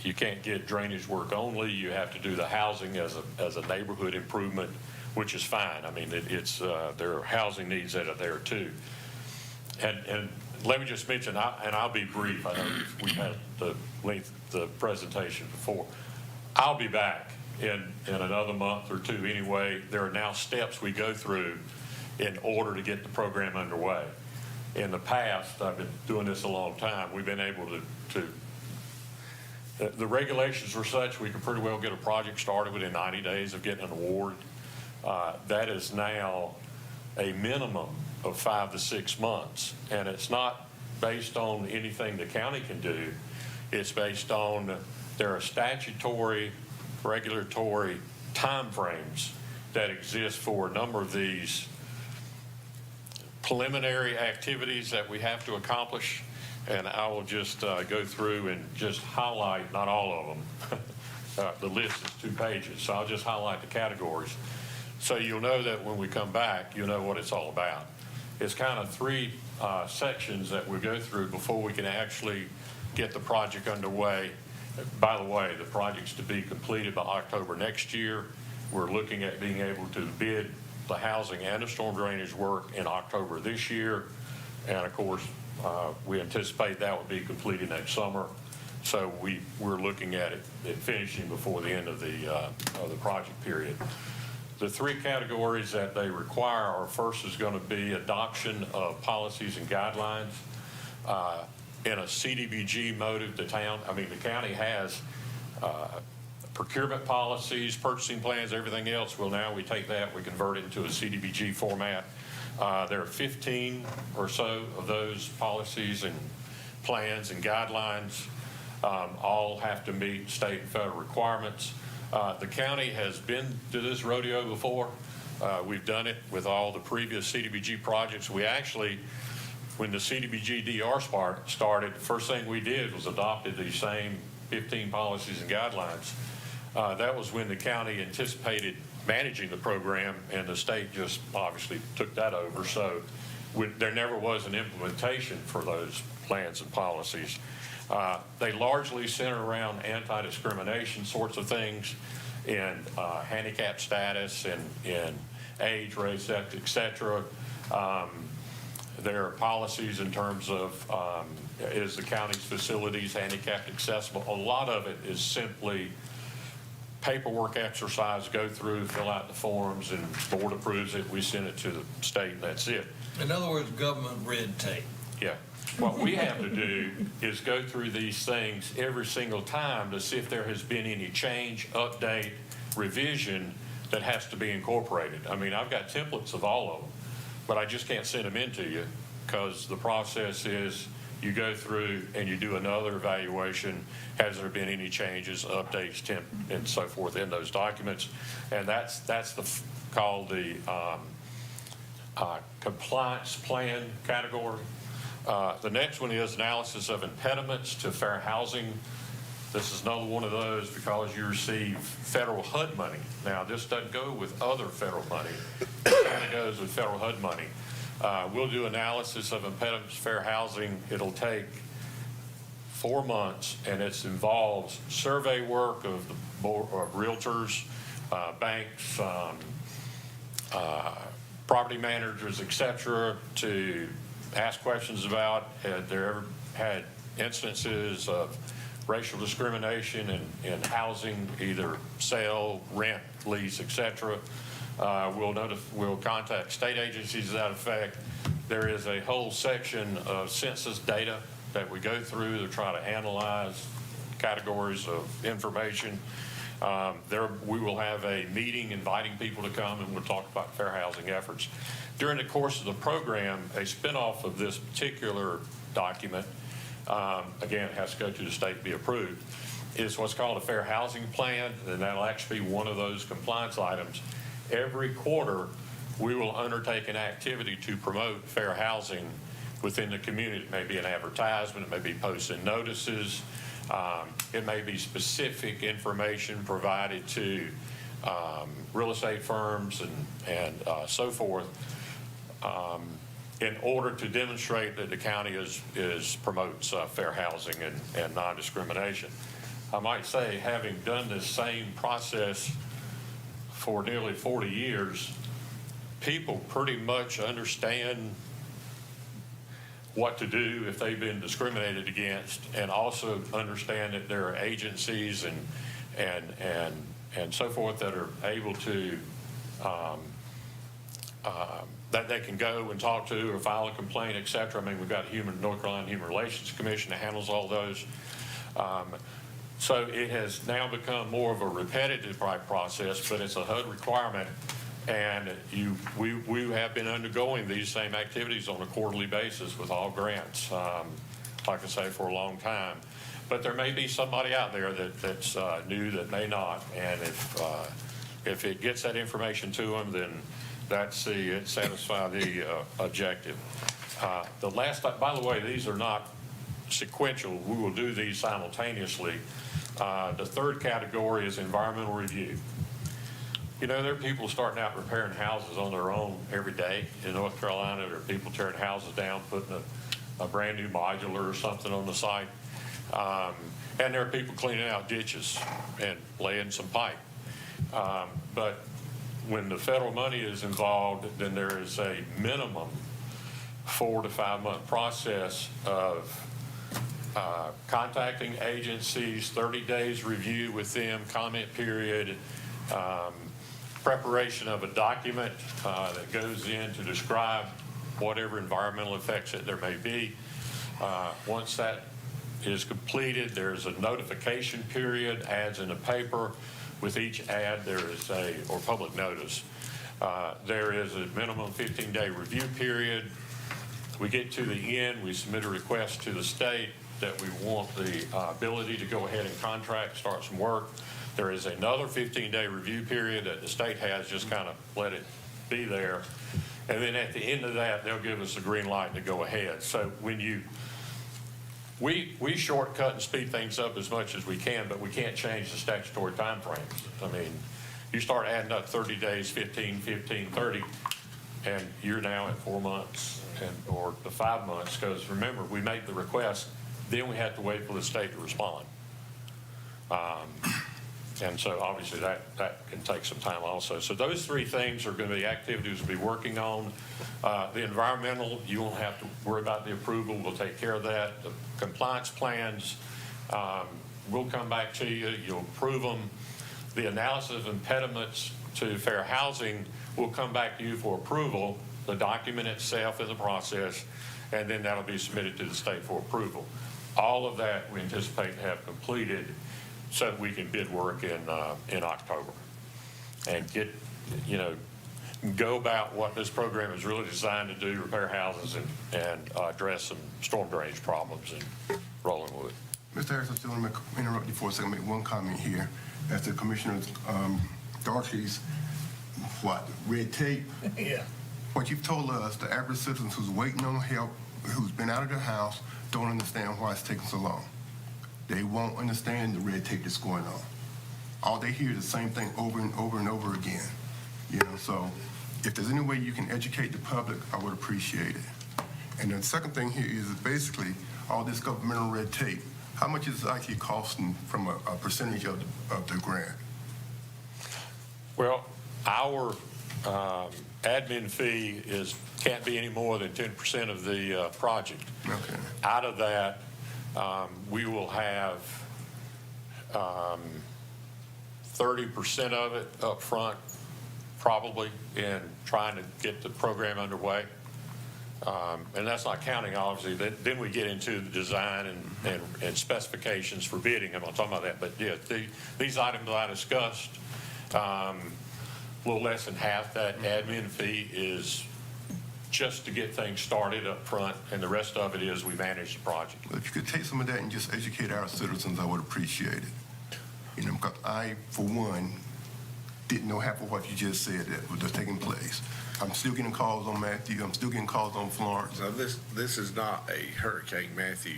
you can't get drainage work only. You have to do the housing as a neighborhood improvement, which is fine. I mean, there are housing needs that are there too. And let me just mention, and I'll be brief. I know we've had the presentation before. I'll be back in another month or 2 anyway. There are now steps we go through in order to get the program underway. In the past, I've been doing this a long time, we've been able to the regulations were such we could pretty well get a project started within 90 days of getting an award. That is now a minimum of 5 to 6 months, and it's not based on anything the county can do. It's based on there are statutory, regulatory timeframes that exist for a number of these preliminary activities that we have to accomplish, and I will just go through and just highlight, not all of them. The list is 2 pages, so I'll just highlight the categories. So you'll know that when we come back, you'll know what it's all about. It's kind of 3 sections that we go through before we can actually get the project underway. By the way, the project's to be completed by October next year. We're looking at being able to bid the housing and the storm drainage work in October this year. And of course, we anticipate that will be completed next summer. So we're looking at it finishing before the end of the project period. The 3 categories that they require are, first is going to be adoption of policies and guidelines in a CDBG motive. The county has procurement policies, purchasing plans, everything else. Well, now we take that, we convert it into a CDBG format. There are 15 or so of those policies and plans and guidelines. All have to meet state and federal requirements. The county has been to this rodeo before. We've done it with all the previous CDBG projects. We actually, when the CDBG DR started, the first thing we did was adopted these same 15 policies and guidelines. That was when the county anticipated managing the program, and the state just obviously took that over. So there never was an implementation for those plans and policies. They largely center around anti-discrimination sorts of things in handicap status and in age, race, et cetera. There are policies in terms of is the county's facilities handicapped accessible? A lot of it is simply paperwork exercise, go through, fill out the forms, and board approves it. We send it to the state, and that's it. In other words, government red tape. Yeah. What we have to do is go through these things every single time to see if there has been any change, update, revision that has to be incorporated. I mean, I've got templates of all of them, but I just can't send them in to you because the process is you go through and you do another evaluation. Has there been any changes, updates, and so forth in those documents? And that's called the compliance plan category. The next one is analysis of impediments to fair housing. This is another one of those because you receive federal HUD money. Now, this doesn't go with other federal money. It only goes with federal HUD money. We'll do analysis of impediments to fair housing. It'll take 4 months, and it involves survey work of the board of realtors, banks, property managers, et cetera, to ask questions about had there ever had instances of racial discrimination in housing, either sale, rent, lease, et cetera. We'll contact state agencies to that effect. There is a whole section of census data that we go through to try to analyze categories of information. We will have a meeting inviting people to come, and we'll talk about fair housing efforts. During the course of the program, a spinoff of this particular document, again, it has to go to the state and be approved, is what's called a fair housing plan, and that'll actually be one of those compliance items. Every quarter, we will undertake an activity to promote fair housing within the community. It may be an advertisement, it may be posting notices, it may be specific information provided to real estate firms and so forth in order to demonstrate that the county promotes fair housing and non-discrimination. I might say, having done this same process for nearly 40 years, people pretty much understand what to do if they've been discriminated against, and also understand that there are agencies and so forth that are able to that they can go and talk to or file a complaint, et cetera. I mean, we've got North Carolina Human Relations Commission that handles all those. So it has now become more of a repetitive process, but it's a HUD requirement, and we have been undergoing these same activities on a quarterly basis with all grants, like I say, for a long time. But there may be somebody out there that's new that may not, and if it gets that information to them, then it satisfies the objective. The last, by the way, these are not sequential. We will do these simultaneously. The third category is environmental review. You know, there are people starting out repairing houses on their own every day. In North Carolina, there are people tearing houses down, putting a brand new modular or something on the site. And there are people cleaning out ditches and laying some pipe. But when the federal money is involved, then there is a minimum 4 to 5 month process of contacting agencies, 30 days review with them, comment period, preparation of a document that goes in to describe whatever environmental effects that there may be. Once that is completed, there's a notification period, ads in the paper. With each ad, there is or public notice, there is a minimum 15-day review period. We get to the end, we submit a request to the state that we want the ability to go ahead and contract, start some work. There is another 15-day review period that the state has, just kind of let it be there. And then at the end of that, they'll give us a green light to go ahead. So when we shortcut and speed things up as much as we can, but we can't change the statutory timeframes. I mean, you start adding up 30 days, 15, 30, and you're now at 4 months or the 5 months, because remember, we make the request, then we have to wait for the state to respond. And so obviously that can take some time also. So those three things are going to be activities we'll be working on. The environmental, you won't have to worry about the approval. We'll take care of that. The compliance plans, we'll come back to you. You'll approve them. The analysis of impediments to fair housing will come back to you for approval. The document itself in the process, and then that'll be submitted to the state for approval. All of that we anticipate to have completed so that we can bid work in October and get, go about what this program is really designed to do, repair houses and address some storm drainage problems in Rolling Wood. Mr. Harris, I still want to interrupt you for a second, make one comment here. As to Commissioner Darcy's, red tape? Yeah. What you've told us, the average citizen who's waiting on help, who's been out of their house, don't understand why it's taking so long. They won't understand the red tape that's going on. All they hear is the same thing over and over and over again. So if there's any way you can educate the public, I would appreciate it. And the second thing here is basically all this governmental red tape. How much is it actually costing from a percentage of the grant? Well, our admin fee can't be any more than 10% of the project. Okay. Out of that, we will have 30% of it up front, probably, in trying to get the program underway. And that's not counting, obviously. Then we get into the design and specifications for bidding. I'm not talking about that. But, yeah, these items that I discussed, a little less than half that admin fee is just to get things started up front, and the rest of it is we manage the project. Well, if you could take some of that and just educate our citizens, I would appreciate it. Because I, for one, didn't know half of what you just said that was taking place. I'm still getting calls on Matthew. I'm still getting calls on Florence. Now, this is not a Hurricane Matthew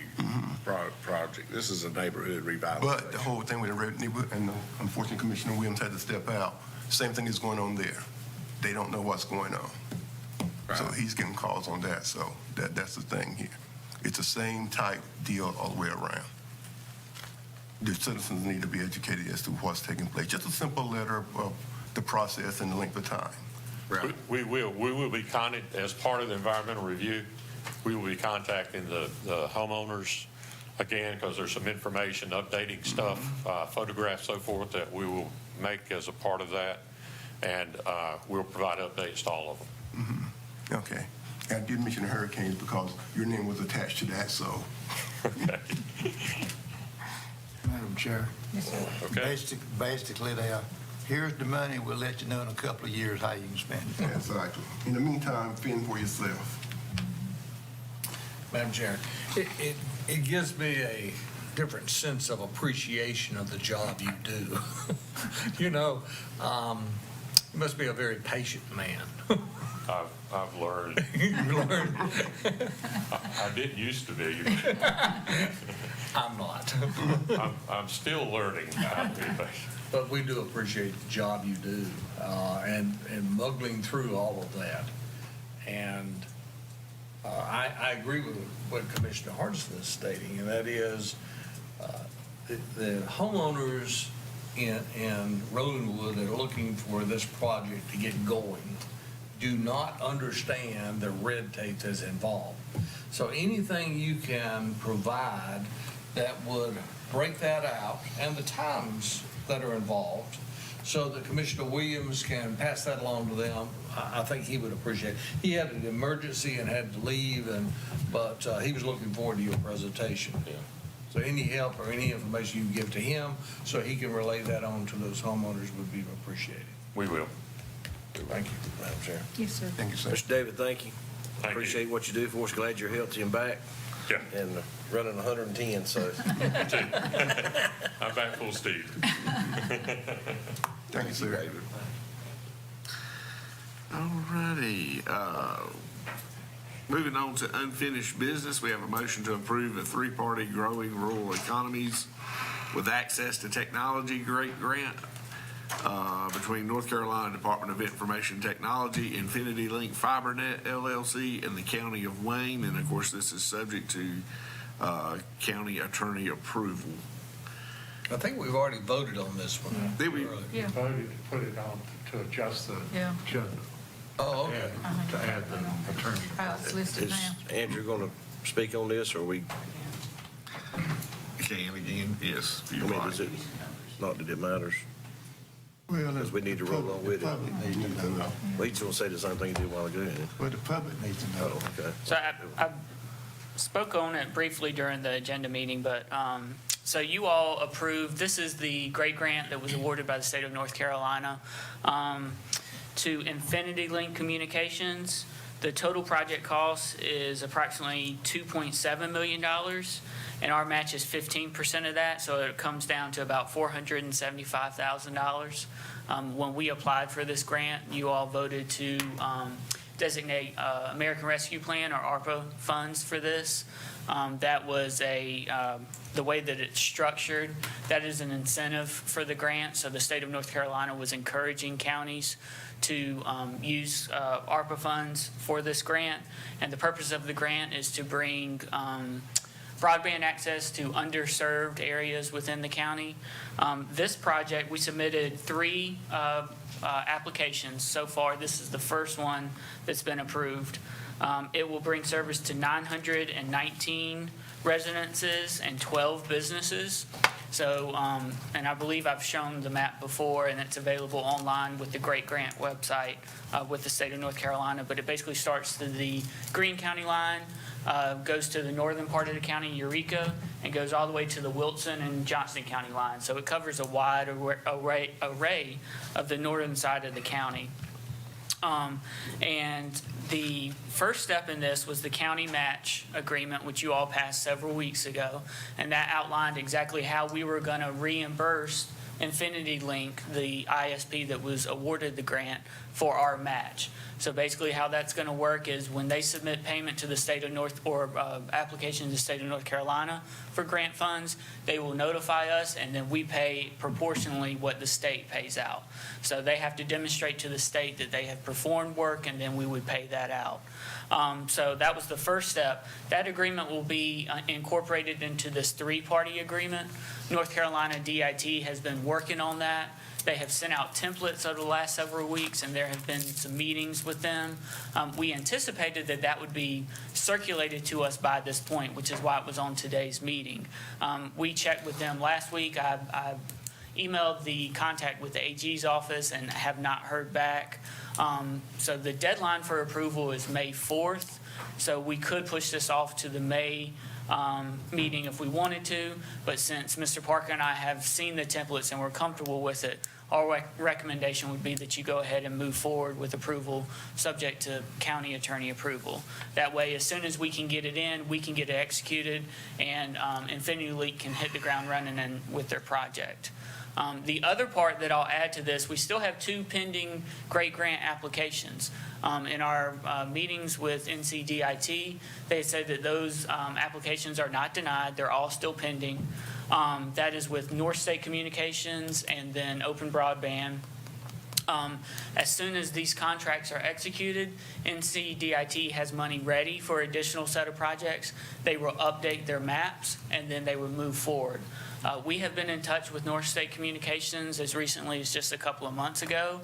project. This is a neighborhood revitalization. But the whole thing with the neighborhood, and unfortunately Commissioner Williams had to step out, same thing is going on there. They don't know what's going on. Right. So he's getting calls on that. So that's the thing here. It's the same type deal all the way around. The citizens need to be educated as to what's taking place. Just a simple letter of the process and the length of time. Right. We will be as part of the environmental review, we will be contacting the homeowners again, because there's some information, updating stuff, photographs, so forth, that we will make as a part of that, and we'll provide updates to all of them. Mm-hmm. Okay. I did mention the hurricanes because your name was attached to that, so. Okay. Madam Chair. Yes, sir. Okay. Basically, here's the money, we'll let you know in a couple of years how you can spend it. Exactly. In the meantime, fend for yourself. Madam Chair, it gives me a different sense of appreciation of the job you do. You must be a very patient man. I've learned. You learned? I didn't used to be. I'm not. I'm still learning how to be patient. But we do appreciate the job you do, and muddling through all of that. And I agree with what Commissioner Hardison is stating, and that is the homeowners in Rolandwood that are looking for this project to get going do not understand the red tape that's involved. So anything you can provide that would break that out, and the times that are involved, so that Commissioner Williams can pass that along to them, I think he would appreciate it. He had an emergency and had to leave, but he was looking forward to your presentation. Yeah. So any help or any information you can give to him so he can relay that on to those homeowners would be appreciated. We will. Thank you, Madam Chair. Yes, sir. Thank you, sir. Mr. David, thank you. Thank you. Appreciate what you do for us. Glad you're healthy and back. Yeah. And running 110, so. Me too. I'm back full speed. Thank you, sir. All righty. Moving on to unfinished business, we have a motion to approve a three-party growing rural economies with access to technology grant between North Carolina Department of Information Technology, Infinity Link FiberNet LLC, and the County of Wayne. And of course, this is subject to county attorney approval. I think we've already voted on this one. Did we? Yeah. Voted to put it on to adjust the Yeah. agenda. Oh, okay. To add the attorney. How it's listed Is now. Andrew going to speak on this, or we, Can again? Yes. If I you mean, like. is it, not that it matters? Well, Because we need to roll on with it. The public needs to know. Well, he's going to say the same thing he did a while ago. Well, the public needs to know. Oh, okay. So spoke on it briefly during the agenda meeting, but so you all approved, this is the great grant that was awarded by the state of North Carolina to Infinity Link Communications. The total project cost is approximately $2.7 million, and our match is 15% of that, so it comes down to about $475,000. When we applied for this grant, you all voted to designate American Rescue Plan or ARPA funds for this. That was the way that it's structured, that is an incentive for the grant. So the state of North Carolina was encouraging counties to use ARPA funds for this grant. And the purpose of the grant is to bring broadband access to underserved areas within the county. This project, we submitted 3 applications so far. This is the first one that's been approved. It will bring service to 919 residences and 12 businesses. So, and I believe I've shown the map before, and it's available online with the Great Grant website with the state of North Carolina. But it basically starts to the Greene County line, goes to the northern part of the county, Eureka, and goes all the way to the Wilson and Johnston County line. So it covers a wide array of the northern side of the county. And the first step in this was the county match agreement, which you all passed several weeks ago, and that outlined exactly how we were going to reimburse Infinity Link, the ISP that was awarded the grant, for our match. So basically how that's going to work is when they submit payment to the state of application to the state of North Carolina for grant funds, they will notify us, and then we pay proportionally what the state pays out. So they have to demonstrate to the state that they have performed work, and then we would pay that out. So that was the first step. That agreement will be incorporated into this 3-party agreement. North Carolina DIT has been working on that. They have sent out templates over the last several weeks, and there have been some meetings with them. We anticipated that that would be circulated to us by this point, which is why it was on today's meeting. We checked with them last week. I emailed the contact with the AG's office and have not heard back. So the deadline for approval is May 4th. So we could push this off to the May meeting if we wanted to, but since Mr. Parker and I have seen the templates and we're comfortable with it, our recommendation would be that you go ahead and move forward with approval subject to county attorney approval. That way, as soon as we can get it in, we can get it executed, and Infinity Link can hit the ground running with their project. The other part that I'll add to this, we still have 2 pending Great Grant applications. In our meetings with NCDIT, they said that those applications are not denied. They're all still pending. That is with North State Communications and then Open Broadband. As soon as these contracts are executed, NCDIT has money ready for additional set of projects. They will update their maps, and then they will move forward. We have been in touch with North State Communications as recently as just a couple of months ago.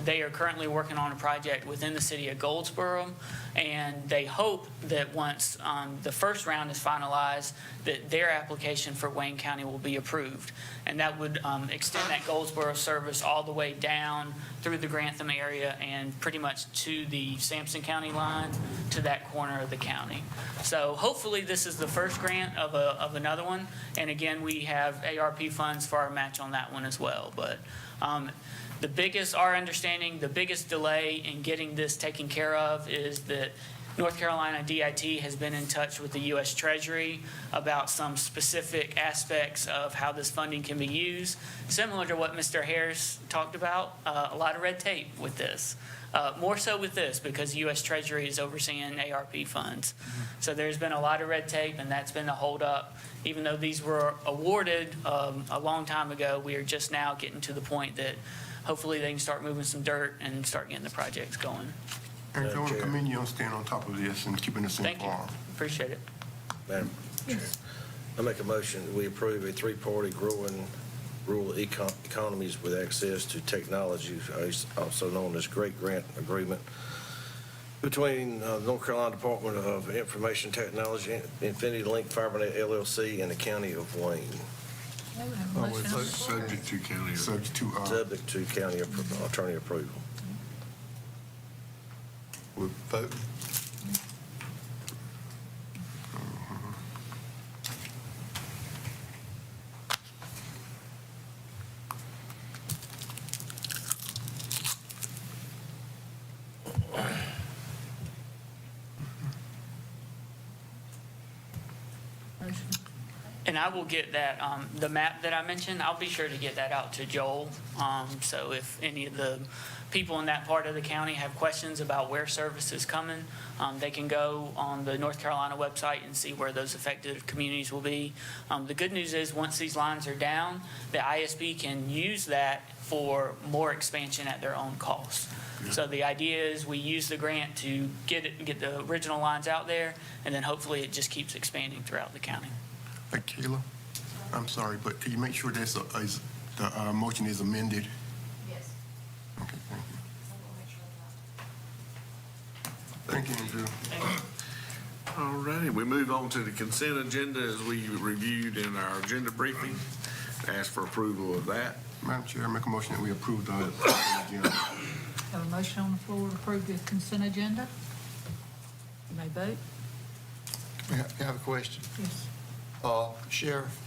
They are currently working on a project within the city of Goldsboro, and they hope that once the first round is finalized, that their application for Wayne County will be approved. And that would extend that Goldsboro service all the way down through the Grantham area and pretty much to the Sampson County line to that corner of the county. So hopefully this is the first grant of another one. And again, we have ARP funds for our match on that one as well. But our understanding, the biggest delay in getting this taken care of is that North Carolina DIT has been in touch with the U.S. Treasury about some specific aspects of how this funding can be used, similar to what Mr. Harris talked about, a lot of red tape with this. More so with this because U.S. Treasury is overseeing ARP funds. So there's been a lot of red tape, and that's been the holdup. Even though these were awarded a long time ago, we are just now getting to the point that hopefully they can start moving some dirt and start getting the projects going. Eric, I want to commend you on staying on top of this and keeping us informed. Thank you. Appreciate it. Madam Chair, I make a motion that we approve a 3-party growing rural economies with access to technology, also known as Great Grant Agreement, between North Carolina Department of Information Technology, Infinity Link FiberNet LLC, and the County of Wayne. Subject to county. Subject to county attorney approval. We vote. And I will get that, the map that I mentioned, I'll be sure to get that out to Joel. So if any of the people in that part of the county have questions about where service is coming, they can go on the North Carolina website and see where those affected communities will be. The good news is, once these lines are down, the ISB can use that for more expansion at their own cost. So the idea is we use the grant to get the original lines out there, and then hopefully it just keeps expanding throughout the county. Hey, Kayla, I'm sorry, but can you make sure that's the motion is amended? Yes. Okay, thank you. Thank you, Andrew. All righty, we move on to the consent agenda as we reviewed in our agenda briefing. Ask for approval of that. Madam Chair, I make a motion that we approve the consent agenda. Have a motion on the floor to approve the consent agenda. You may vote. I have a question. Yes. Sheriff,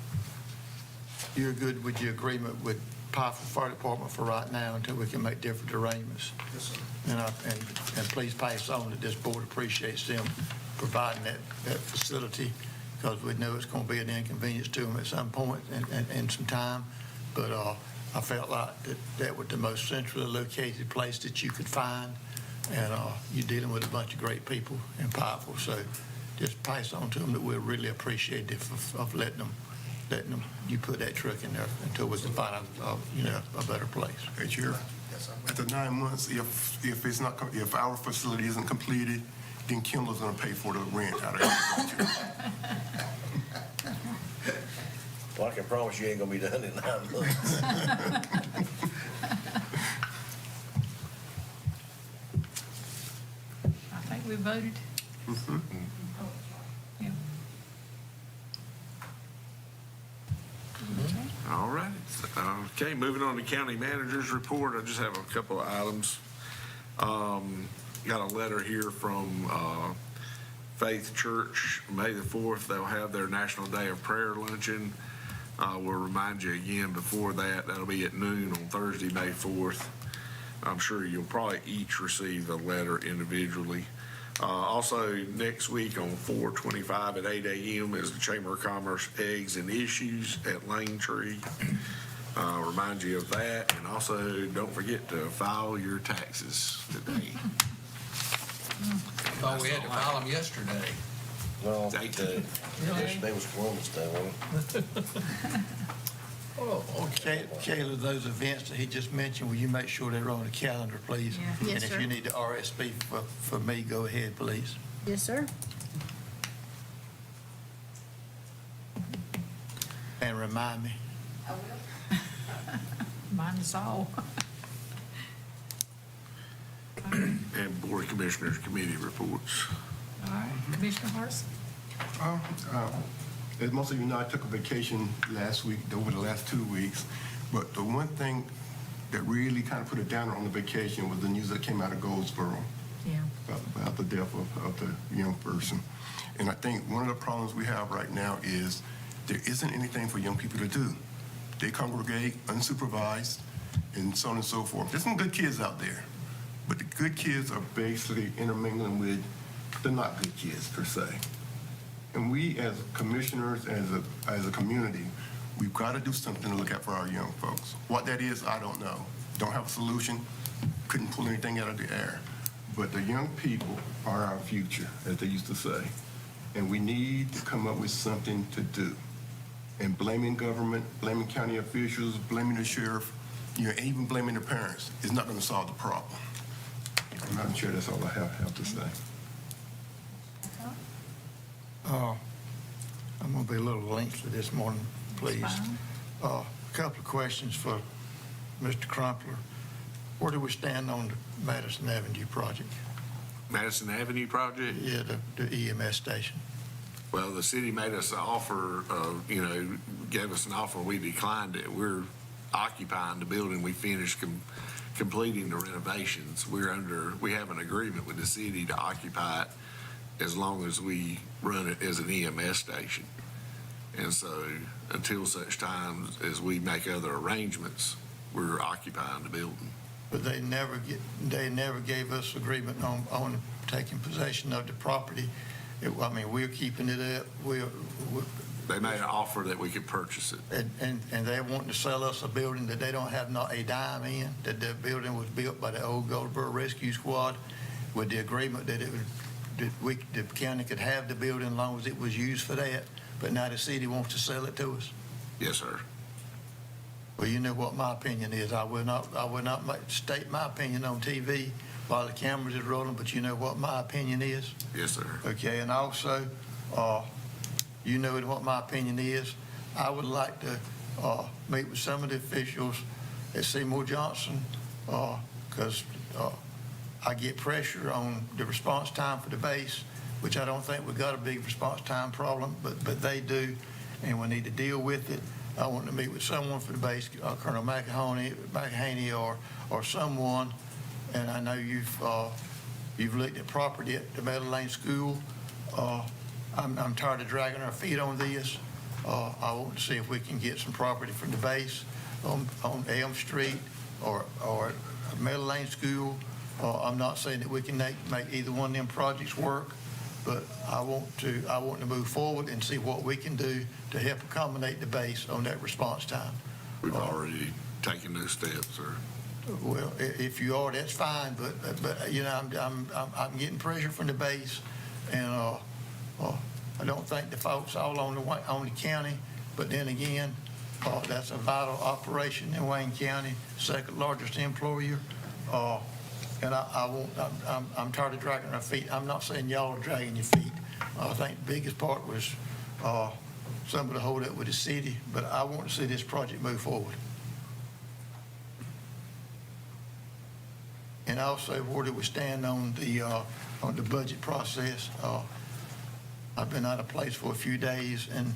you're good with your agreement with Pikeville Fire Department for right now until we can make different arrangements? Yes, sir. And please pass on that this board appreciates them providing that facility, because we know it's going to be an inconvenience to them at some point and some time. But I felt like that was the most centrally located place that you could find, and you're dealing with a bunch of great people in Pikeville. So just pass on to them that we're really appreciative of letting them, you put that truck in there until we can find a better place. Hey, Chair, after 9 months, if our facility isn't completed, then Kendall's gonna pay for the rent out of it. Well, I can promise you ain't gonna be done in 9 months. I think we voted. Yeah. All right. Okay, moving on to county manager's report. I just have a couple of items. Got a letter here from Faith Church, May the 4th. They'll have their National Day of Prayer luncheon. We'll remind you again before that, that'll be at noon on Thursday, May 4th. I'm sure you'll probably each receive a letter individually. Also, next week on 4/25 at 8 a.m. is the Chamber of Commerce Eggs and Issues at Lane Tree. Remind you of that. And also, don't forget to file your taxes today. Thought we had to file them yesterday. No, yesterday was Columbus Day, wasn't it? Okay, Kayla, those events that he just mentioned, will you make sure they're on the calendar, please? Yeah. Yes, And sir. if you need to RSV for me, go ahead, please. Yes, sir. And remind me. I will. Mine is all. And Board of Commissioners Committee reports. All right, Commissioner Harrison? As most of you know, I took a vacation last week, over the last 2 weeks. But the one thing that really kind of put a downer on the vacation was the news that came out of Goldsboro. Yeah. About the death of the young person. And I think one of the problems we have right now is there isn't anything for young people to do. They congregate unsupervised and so on and so forth. There's some good kids out there, but the good kids are basically intermingling with the not good kids per se. And we as commissioners, as a community, we've got to do something to look at for our young folks. What that is, I don't know. Don't have a solution. Couldn't pull anything out of the air. But the young people are our future, as they used to say. And we need to come up with something to do. And blaming government, blaming county officials, blaming the sheriff, and even blaming the parents is not going to solve the problem. Madam Chair, that's all I have to say. I'm going to be a little lengthy this morning, please. A couple of questions for Mr. Crumpler. Where do we stand on the Madison Avenue project? Madison Avenue project? Yeah, the EMS station. Well, the city made us an offer, gave us an offer. We declined it. We're occupying the building. We finished completing the renovations. We have an agreement with the city to occupy it as long as we run it as an EMS station. And so until such time as we make other arrangements, we're occupying the building. But they never gave us agreement on taking possession of the property. We're keeping it up. They made an offer that we could purchase it. And they're wanting to sell us a building that they don't have not a dime in, that the building was built by the old Goldsboro Rescue Squad with the agreement that the county could have the building as long as it was used for that, but now the city wants to sell it to us. Yes, sir. Well, you know what my opinion is. I will not state my opinion on TV while the cameras is rolling, but you know what my opinion is? Yes, sir. Okay, and also, you know what my opinion is. I would like to meet with some of the officials at Seymour Johnson, because I get pressure on the response time for the base, which I don't think we've got a big response time problem, but they do, and we need to deal with it. I want to meet with someone for the base, Colonel McHaney or someone, and I know you've looked at property at the Meadow Lane School. I'm tired of dragging our feet on this. I want to see if we can get some property from the base on Elm Street or Meadow Lane School. I'm not saying that we can make either one of them projects work, but I want to move forward and see what we can do to help accommodate the base on that response time. We've already taken those steps, sir. Well, if you are, that's fine, but you know, I'm getting pressure from the base, and I don't think the folks all on the county, but then again, that's a vital operation in Wayne County, second largest employer, and I'm tired of dragging our feet. I'm not saying y'all are dragging your feet. I think the biggest part was some of the hold up with the city, but I want to see this project move forward. And also, where do we stand on the budget process? I've been out of place for a few days, and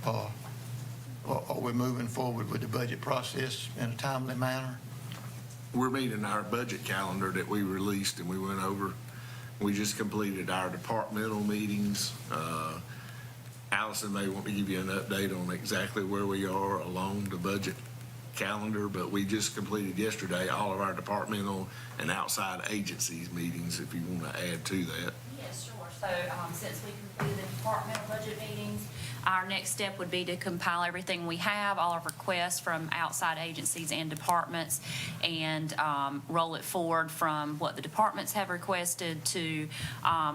are we moving forward with the budget process in a timely manner? We're meeting our budget calendar that we released and we went over. We just completed our departmental meetings. Allison may want to give you an update on exactly where we are along the budget calendar, but we just completed yesterday all of our departmental and outside agencies meetings, if you want to add to that. Yes, sure. So since we completed the departmental budget meetings, our next step would be to compile everything we have, all of requests from outside agencies and departments, and roll it forward from what the departments have requested to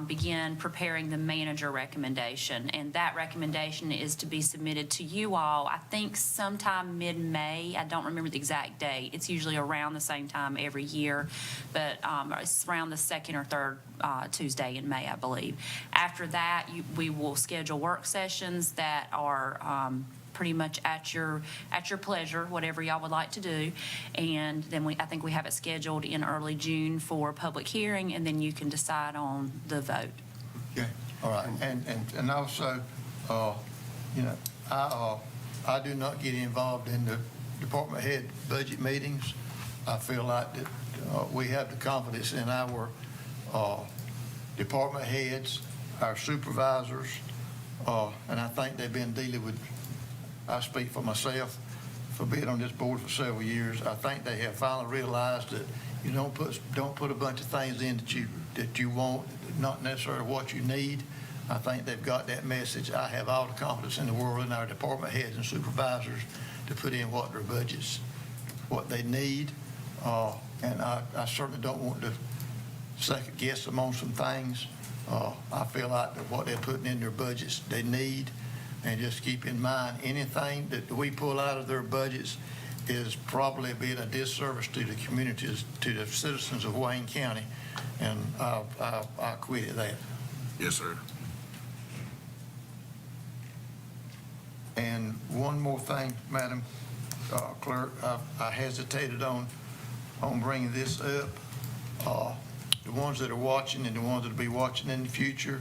begin preparing the manager recommendation. And that recommendation is to be submitted to you all, I think sometime mid-May. I don't remember the exact date. It's usually around the same time every year, but it's around the second or third Tuesday in May, I believe. After that, we will schedule work sessions that are pretty much at your pleasure, whatever y'all would like to do. And then I think we have it scheduled in early June for public hearing, and then you can decide on the vote. Okay, all right, and also, you know, I do not get involved in the department head budget meetings. I feel like that we have the confidence in our department heads, our supervisors, and I think they've been dealing with, I speak for myself, for being on this board for several years. I think they have finally realized that you don't put a bunch of things in that you want, not necessarily what you need. I think they've got that message. I have all the confidence in the world in our department heads and supervisors to put in what their budgets, what they need, and I certainly don't want to second guess them on some things. I feel like that what they're putting in their budgets they need, and just keep in mind anything that we pull out of their budgets is probably being a disservice to the communities, to the citizens of Wayne County, and I quit at that. Yes, sir. And one more thing, Madam Clerk, I hesitated on bringing this up. The ones that are watching and the ones that will be watching in the future,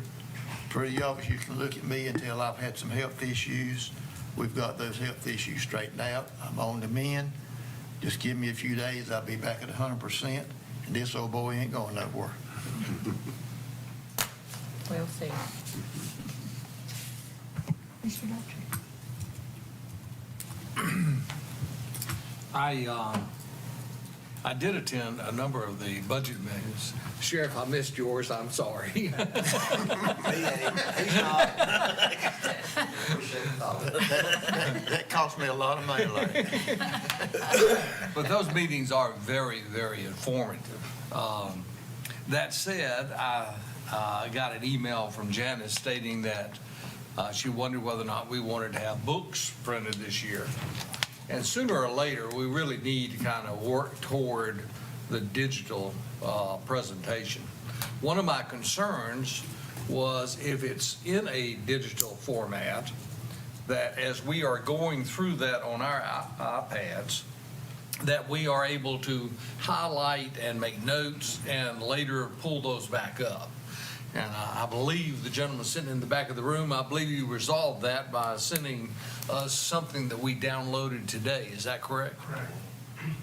pretty obvious you can look at me and tell I've had some health issues. We've got those health issues straightened out. I'm on the mend. Just give me a few days, I'll be back at 100%, and this old boy ain't going nowhere. We'll see. Mr. Doctor. I did attend a number of the budget meetings. Sheriff, I missed yours, I'm sorry. He's not. That cost me a lot of money, Larry. But those meetings are very, very informative. That said, I got an email from Janice stating that she wondered whether or not we wanted to have books printed this year. And sooner or later, we really need to kind of work toward the digital presentation. One of my concerns was if it's in a digital format, that as we are going through that on our iPads, that we are able to highlight and make notes and later pull those back up. And I believe the gentleman sitting in the back of the room, I believe you resolved that by sending us something that we downloaded today. Is that correct? Correct.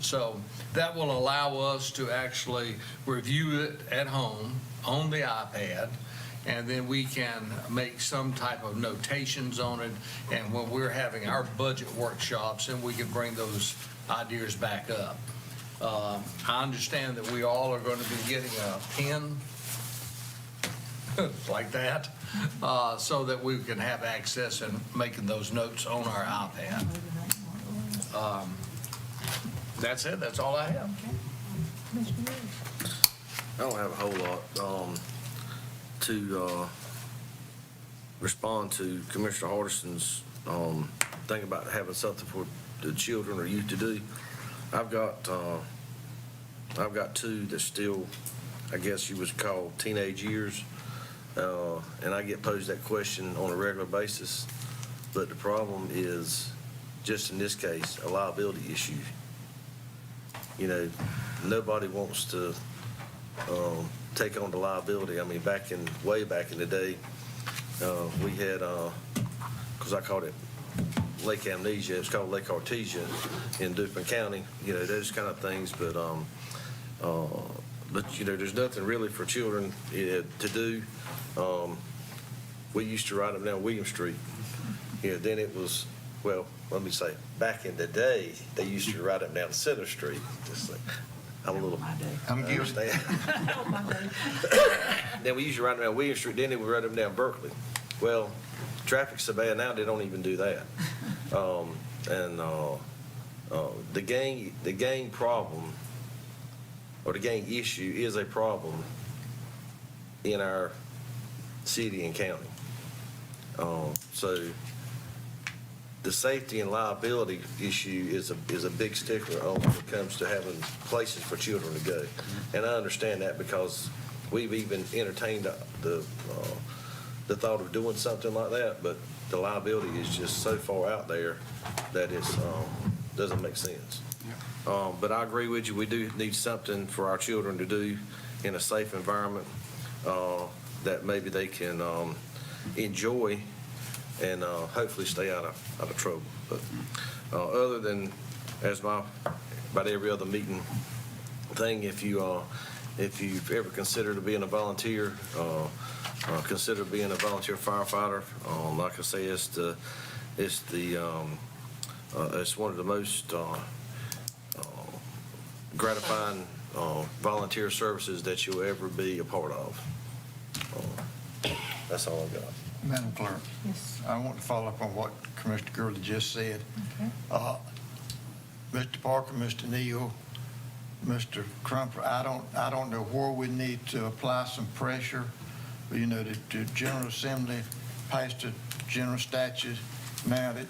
So that will allow us to actually review it at home on the iPad, and then we can make some type of notations on it. And when we're having our budget workshops, and we can bring those ideas back up. I understand that we all are going to be getting a pen like that, so that we can have access and making those notes on our iPad. That's it. That's all I have. I don't have a whole lot to respond to Commissioner Hardison's thing about having something for the children or youth to do. I've got two that still, I guess you would call teenage years, and I get posed that question on a regular basis. But the problem is, just in this case, a liability issue. You know, nobody wants to take on the liability. I mean, way back in the day, we had, because I called it Lake Amnesia, it's called Lake Artesia in Dupin County, you know, those kind of things. But you know, there's nothing really for children to do. We used to ride them down William Street. You know, then it was, well, let me say, back in the day, they used to ride them down Center Street. Just like, I'm a little, I'm guilty. Then we used to ride them down William Street, then they would ride them down Berkeley. Well, traffic's so bad now, they don't even do that. The gang problem, or the gang issue, is a problem in our city and county. So the safety and liability issue is a big stickler on when it comes to having places for children to go. And I understand that because we've even entertained the thought of doing something like that, but the liability is just so far out there that it doesn't make sense. But I agree with you. We do need something for our children to do in a safe environment that maybe they can enjoy and hopefully stay out of trouble. But other than, as about every other meeting thing, if you've ever considered being a volunteer, consider being a volunteer firefighter. Like I say, it's one of the most gratifying volunteer services that you'll ever be a part of. That's all I've got. Madam Clerk. Yes. I want to follow up on what Commissioner Gurley just said. Okay. Mr. Parker, Mr. Neal, Mr. Crumper, I don't know where we need to apply some pressure. You know, the General Assembly passed a general statute now that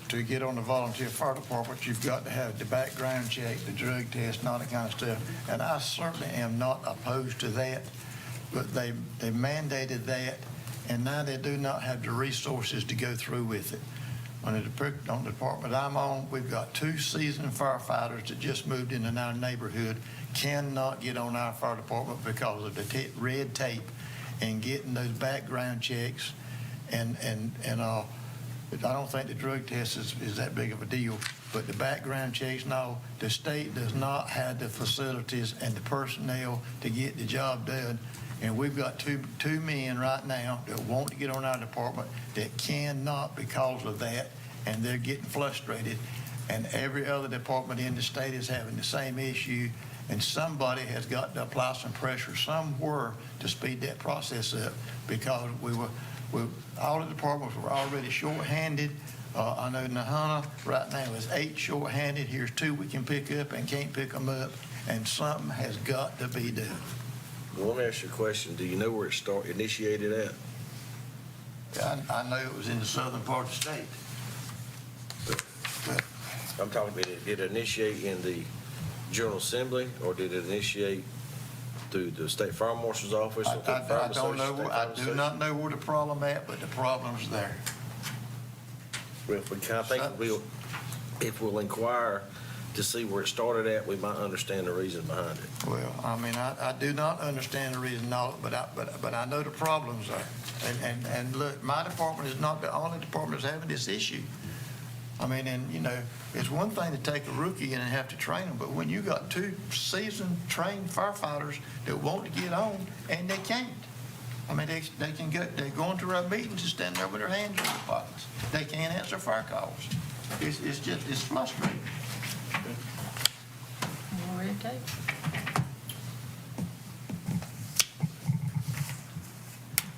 to get on the volunteer fire department, you've got to have the background check, the drug test, and all that kind of stuff. And I certainly am not opposed to that, but they mandated that, and now they do not have the resources to go through with it. On the department I'm on, we've got 2 seasoned firefighters that just moved into our neighborhood, cannot get on our fire department because of the red tape and getting those background checks. And I don't think the drug test is that big of a deal, but the background checks, no, the state does not have the facilities and the personnel to get the job done. And we've got two men right now that want to get on our department that cannot because of that, and they're getting frustrated. and every other department in the state is having the same issue, and somebody has got to apply some pressure somewhere to speed that process up, because all the departments were already short-handed. I know Nahana right now is 8 short-handed. Here's 2 we can pick up and can't pick them up, and something has got to be done. Well, let me ask you a question. Do you know where it initiated at? I know it was in the southern part of the state. I'm talking, did it initiate in the General Assembly, or did it initiate through the State Fire Marshal's office? I don't know. I do not know where the problem at, but the problem's there. Well, if we'll inquire to see where it started at, we might understand the reason behind it. Well, I mean, I do not understand the reason, but I know the problems are. And look, my department is not the only department that's having this issue. I mean, and, you know, it's one thing to take a rookie in and have to train them, but when you got 2 seasoned, trained firefighters that want to get on and they can't. I mean, they can go, they're going to our meetings and standing there with their hands in their pockets. They can't answer fire calls. It's just, it's frustrating. More red tape.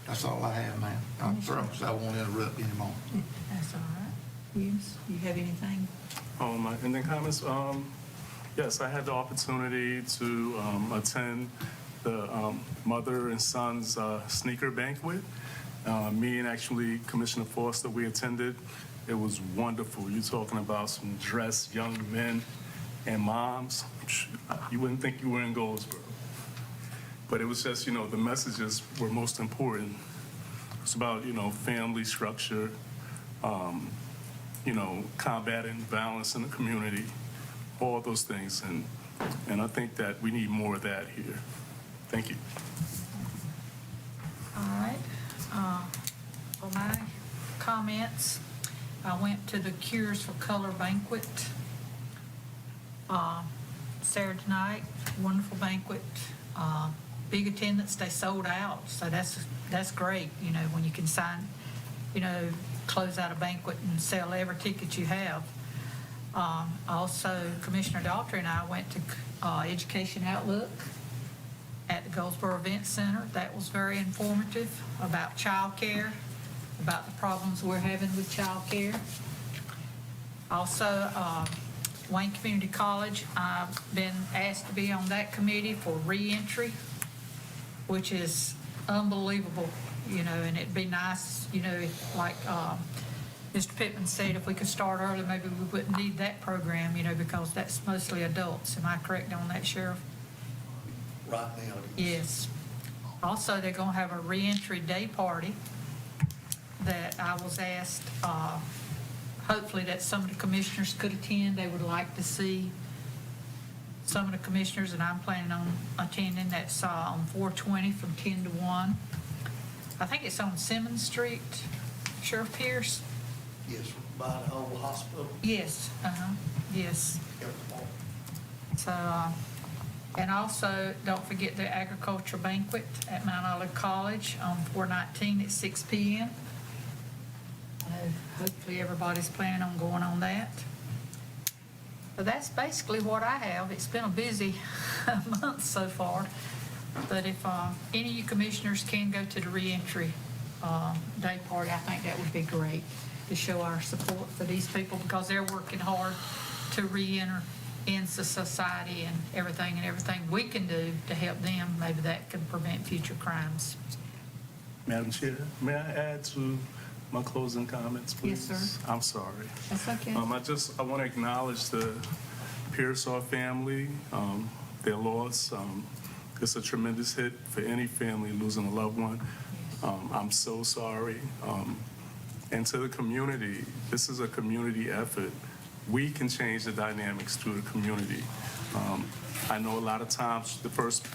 That's all I have, man. I'm through, because I won't interrupt anymore. That's all right. Williams, you have anything? My ending comments, yes, I had the opportunity to attend the mother and son's sneaker banquet. Me and actually Commissioner Foster, we attended. It was wonderful. You're talking about some dressed young men and moms. You wouldn't think you were in Goldsboro. But it was just, you know, the messages were most important. It's about, you know, family structure, you know, combating violence in the community, all those things. And I think that we need more of that here. Thank you. All right. For my comments, I went to the Cures for Color banquet Saturday night. Wonderful banquet. Big attendance. They sold out, so that's great. You know, when you can sign, you know, close out a banquet and sell every ticket you have. Also, Commissioner Daughtry and I went to Education Outlook at the Goldsboro Event Center. That was very informative about child care, about the problems we're having with child care. Also, Wayne Community College, I've been asked to be on that committee for reentry, which is unbelievable, you know, and it'd be nice, you know, if, like Mr. Pittman said, if we could start early, maybe we wouldn't need that program, you know, because that's mostly adults. Am I correct on that, Sheriff? Right now. Yes. Also, they're going to have a reentry day party that I was asked, hopefully that some of the commissioners could attend. They would like to see some of the commissioners, and I'm planning on attending. That's on 420 from 10 to 1. I think it's on Simmons Street. Sheriff Pierce? Yes, by the old hospital. Yes, yes. So, and also, don't forget the agriculture banquet at Mount Olive College on 4/19 at 6 p.m. Hopefully everybody's planning on going on that. So that's basically what I have. It's been a busy month so far. But if any of you commissioners can go to the reentry day party, I think that would be great to show our support for these people, because they're working hard to reenter into society, and everything we can do to help them, maybe that can prevent future crimes. Madam Chair, may I add to my closing comments, please? Yes, sir. I'm sorry. That's okay. I want to acknowledge the Pearsall family, their loss. It's a tremendous hit for any family losing a loved one. I'm so sorry. And to the community, this is a community effort. We can change the dynamics to the community. I know a lot of times the first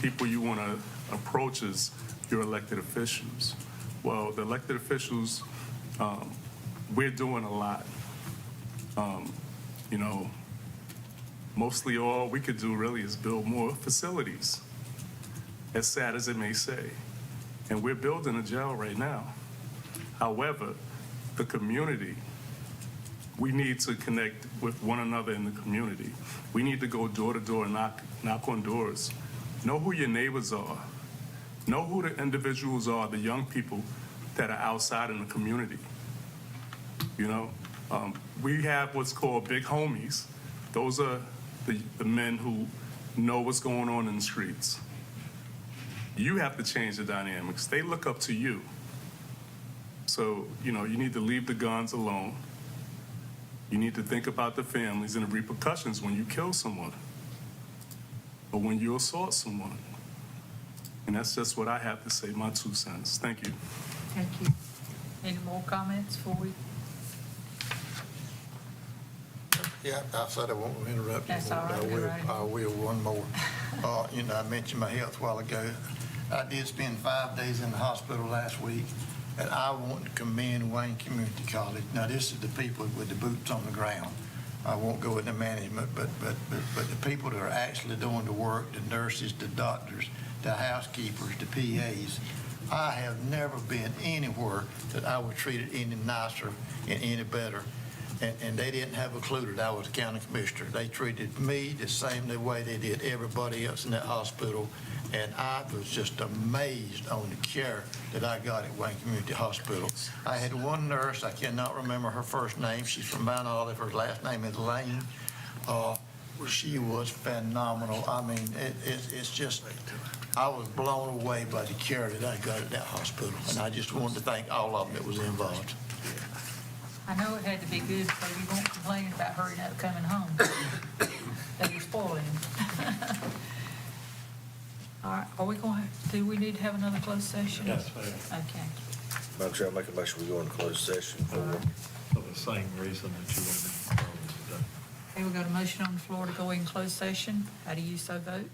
people you want to approach is your elected officials. Well, the elected officials, we're doing a lot. You know, mostly all we could do really is build more facilities, as sad as it may say. And we're building a jail right now. However, the community, we need to connect with one another in the community. We need to go door to door and knock on doors. Know who your neighbors are. Know who the individuals are, the young people that are outside in the community. You know, we have what's called big homies. Those are the men who know what's going on in the streets. You have to change the dynamics. They look up to you. So, you know, you need to leave the guns alone. You need to think about the families and the repercussions when you kill someone or when you assault someone. And that's just what I have to say, my 2 cents. Thank you. Thank you. Any more comments before we? Yeah, I said I won't interrupt you. That's all right, go right ahead. I will one more. You know, I mentioned my health a while ago. I did spend 5 days in the hospital last week, and I want to commend Wayne Community College. Now, this is the people with the boots on the ground. I won't go into management, but the people that are actually doing the work, the nurses, the doctors, the housekeepers, the PAs. I have never been anywhere that I was treated any nicer and any better. And they didn't have a clue that I was a county commissioner. They treated me the same way they did everybody else in that hospital. And I was just amazed on the care that I got at Wayne Community Hospital. I had one nurse, I cannot remember her first name. She's from Mount Olive. Her last name is Lane. She was phenomenal. I mean, it's just, I was blown away by the care that I got at that hospital. And I just wanted to thank all of them that was involved. I know it had to be good so you won't complain about hurrying up coming home. They were spoiling him. All right, are we going to, do we need to have another closed session? Yes, ma'am. Okay. Madam Chair, I make a motion we go into closed session for For the same reason that you want to be today. Okay, we got a motion on the floor to go in closed session. How do you so vote?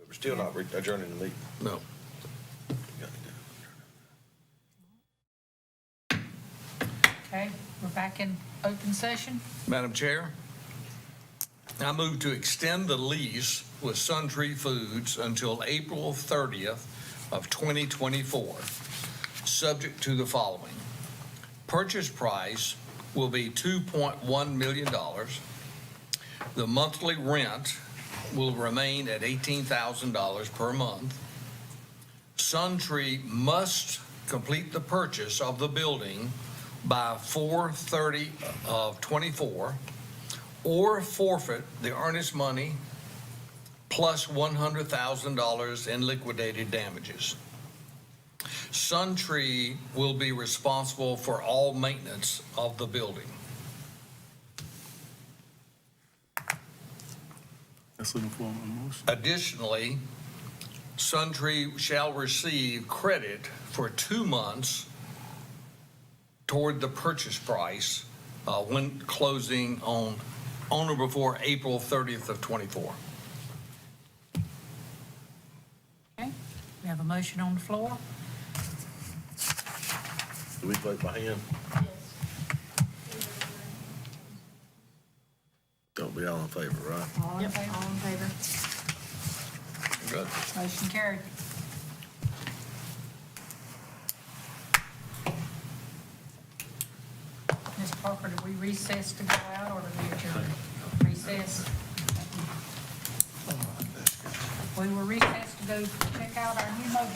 We're still not adjourning the meeting. No. Okay, we're back in open session. Madam Chair, I move to extend the lease with SunTree Foods until April 30th of 2024, subject to the following. Purchase price will be $2.1 million. The monthly rent will remain at $18,000 per month. SunTree must complete the purchase of the building by 4/30 of '24 or forfeit the earnest money plus $100,000 in liquidated damages. SunTree will be responsible for all maintenance of the building. That's looking for a motion. Additionally, SunTree shall receive credit for 2 months toward the purchase price when closing on or before April 30th of '24. Okay, we have a motion on the floor. Do we vote by hand? Don't be all in favor, right? All in favor? All in favor? Good. Motion carried. Ms. Parker, do we recess to go out or do we adjourn? Recess. We were recessed to go check out our new motor.